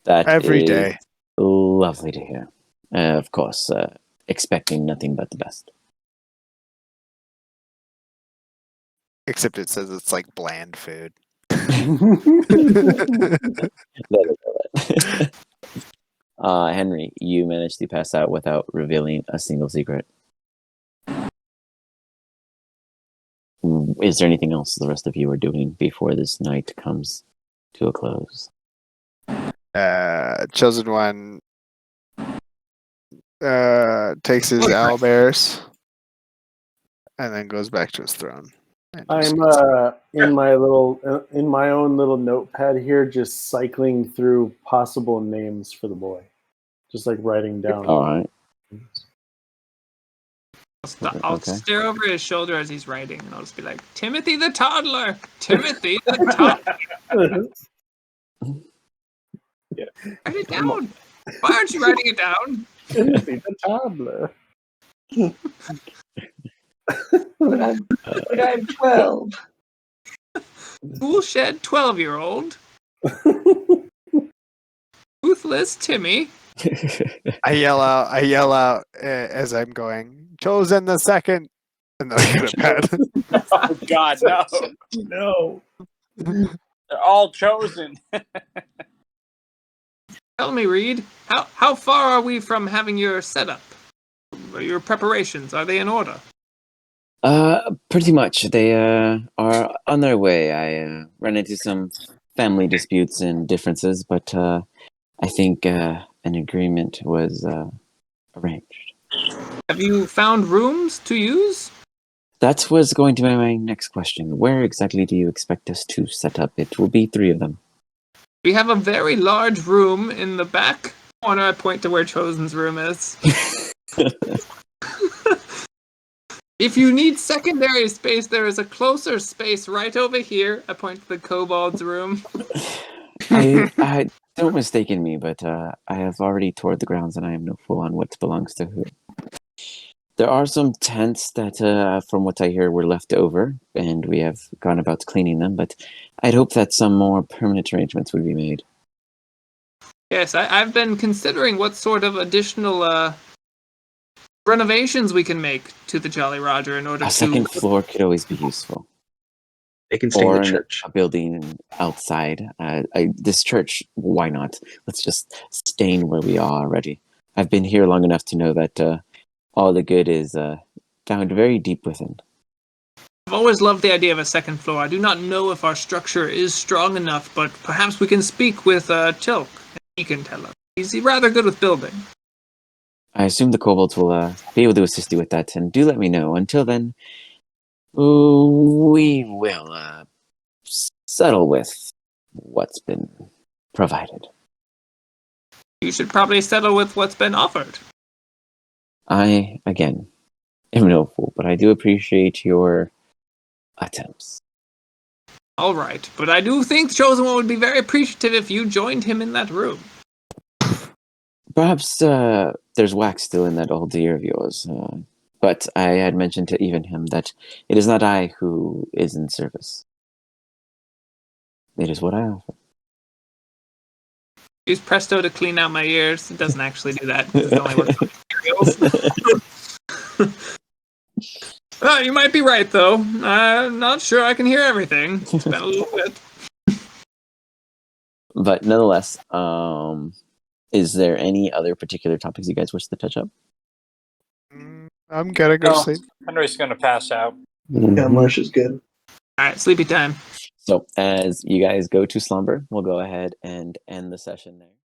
A: That
E: every
A: is
E: day.
A: lovely to hear. Of course, expecting nothing but the best.
E: Except it says it's like bland food.
A: Henry, you managed to pass out without revealing a single secret. Is there anything else the rest of you are doing before this night comes to a close?
E: Chosen one takes his owlbears and then goes back to his throne.
C: I'm in my own little notepad here, just cycling through possible names for the boy, just like writing down.
A: All right.
F: I'll
A: Okay.
F: stare over his shoulder as he's writing, and I'll just be like, "Timothy the toddler, Timothy the toddler."
C: Yeah.
F: Write it down. Why aren't you writing it down?
C: Timothy the toddler.
G: But I'm 12.
F: Woolshed 12-year-old. Ruthless Timmy.
E: I yell out as I'm going, Chosen the second, and then I go to bed.
H: Oh God, no!
C: No.
H: They're all chosen.
F: Tell me, Reed, how far are we from having your setup? Your preparations, are they in order?
A: Pretty much. They are on their way. I ran into some family disputes and differences, but I think an agreement was arranged.
F: Have you found rooms to use?
A: That was going to be my next question. Where exactly do you expect us to set up? It will be 3 of them.
F: We have a very large room in the back corner. I point to where Chosen's room is. If you need secondary space, there is a closer space right over here. I point to the kobold's room.
A: I don't mistake me, but I have already toured the grounds and I am no fool on what belongs to who. There are some tents that, from what I hear, were left over, and we have gone about cleaning them, but I'd hope that some more permanent arrangements would be made.
F: Yes, I've been considering what sort of additional renovations we can make to the Jolly Roger in order
A: A
F: to...
A: second floor could always be useful.
G: They can stay in
A: Or
G: the church.
A: a building outside. This church, why not? Let's just stay where we are already. I've been here long enough to know that all the good is found very deep within.
F: I've always loved the idea of a second floor. I do not know if our structure is strong enough, but perhaps we can speak with Tilk. He can tell us. He's rather good with building.
A: I assume the kobolds will be able to assist you with that, and do let me know. Until then, we will settle with what's been provided.
F: You should probably settle with what's been offered.
A: I, again, am no fool, but I do appreciate your attempts.
F: All right, but I do think the Chosen One would be very appreciative if you joined him in that room.
A: Perhaps there's wax still in that old ear of yours, but I had mentioned to even him that it is not I who is in service. It is what I offer.
F: Use Presto to clean out my ears. It doesn't actually do that. It only works on materials. Oh, you might be right, though. I'm not sure I can hear everything. It's been a little bit.
A: But nonetheless, is there any other particular topics you guys wish to touch up?
E: I'm gonna go
H: No.
E: sleep.
H: Henry's gonna pass out.
G: Yeah, Marsh is good.
F: All right, sleepy time.
A: So as you guys go to slumber, we'll go ahead and end the session there.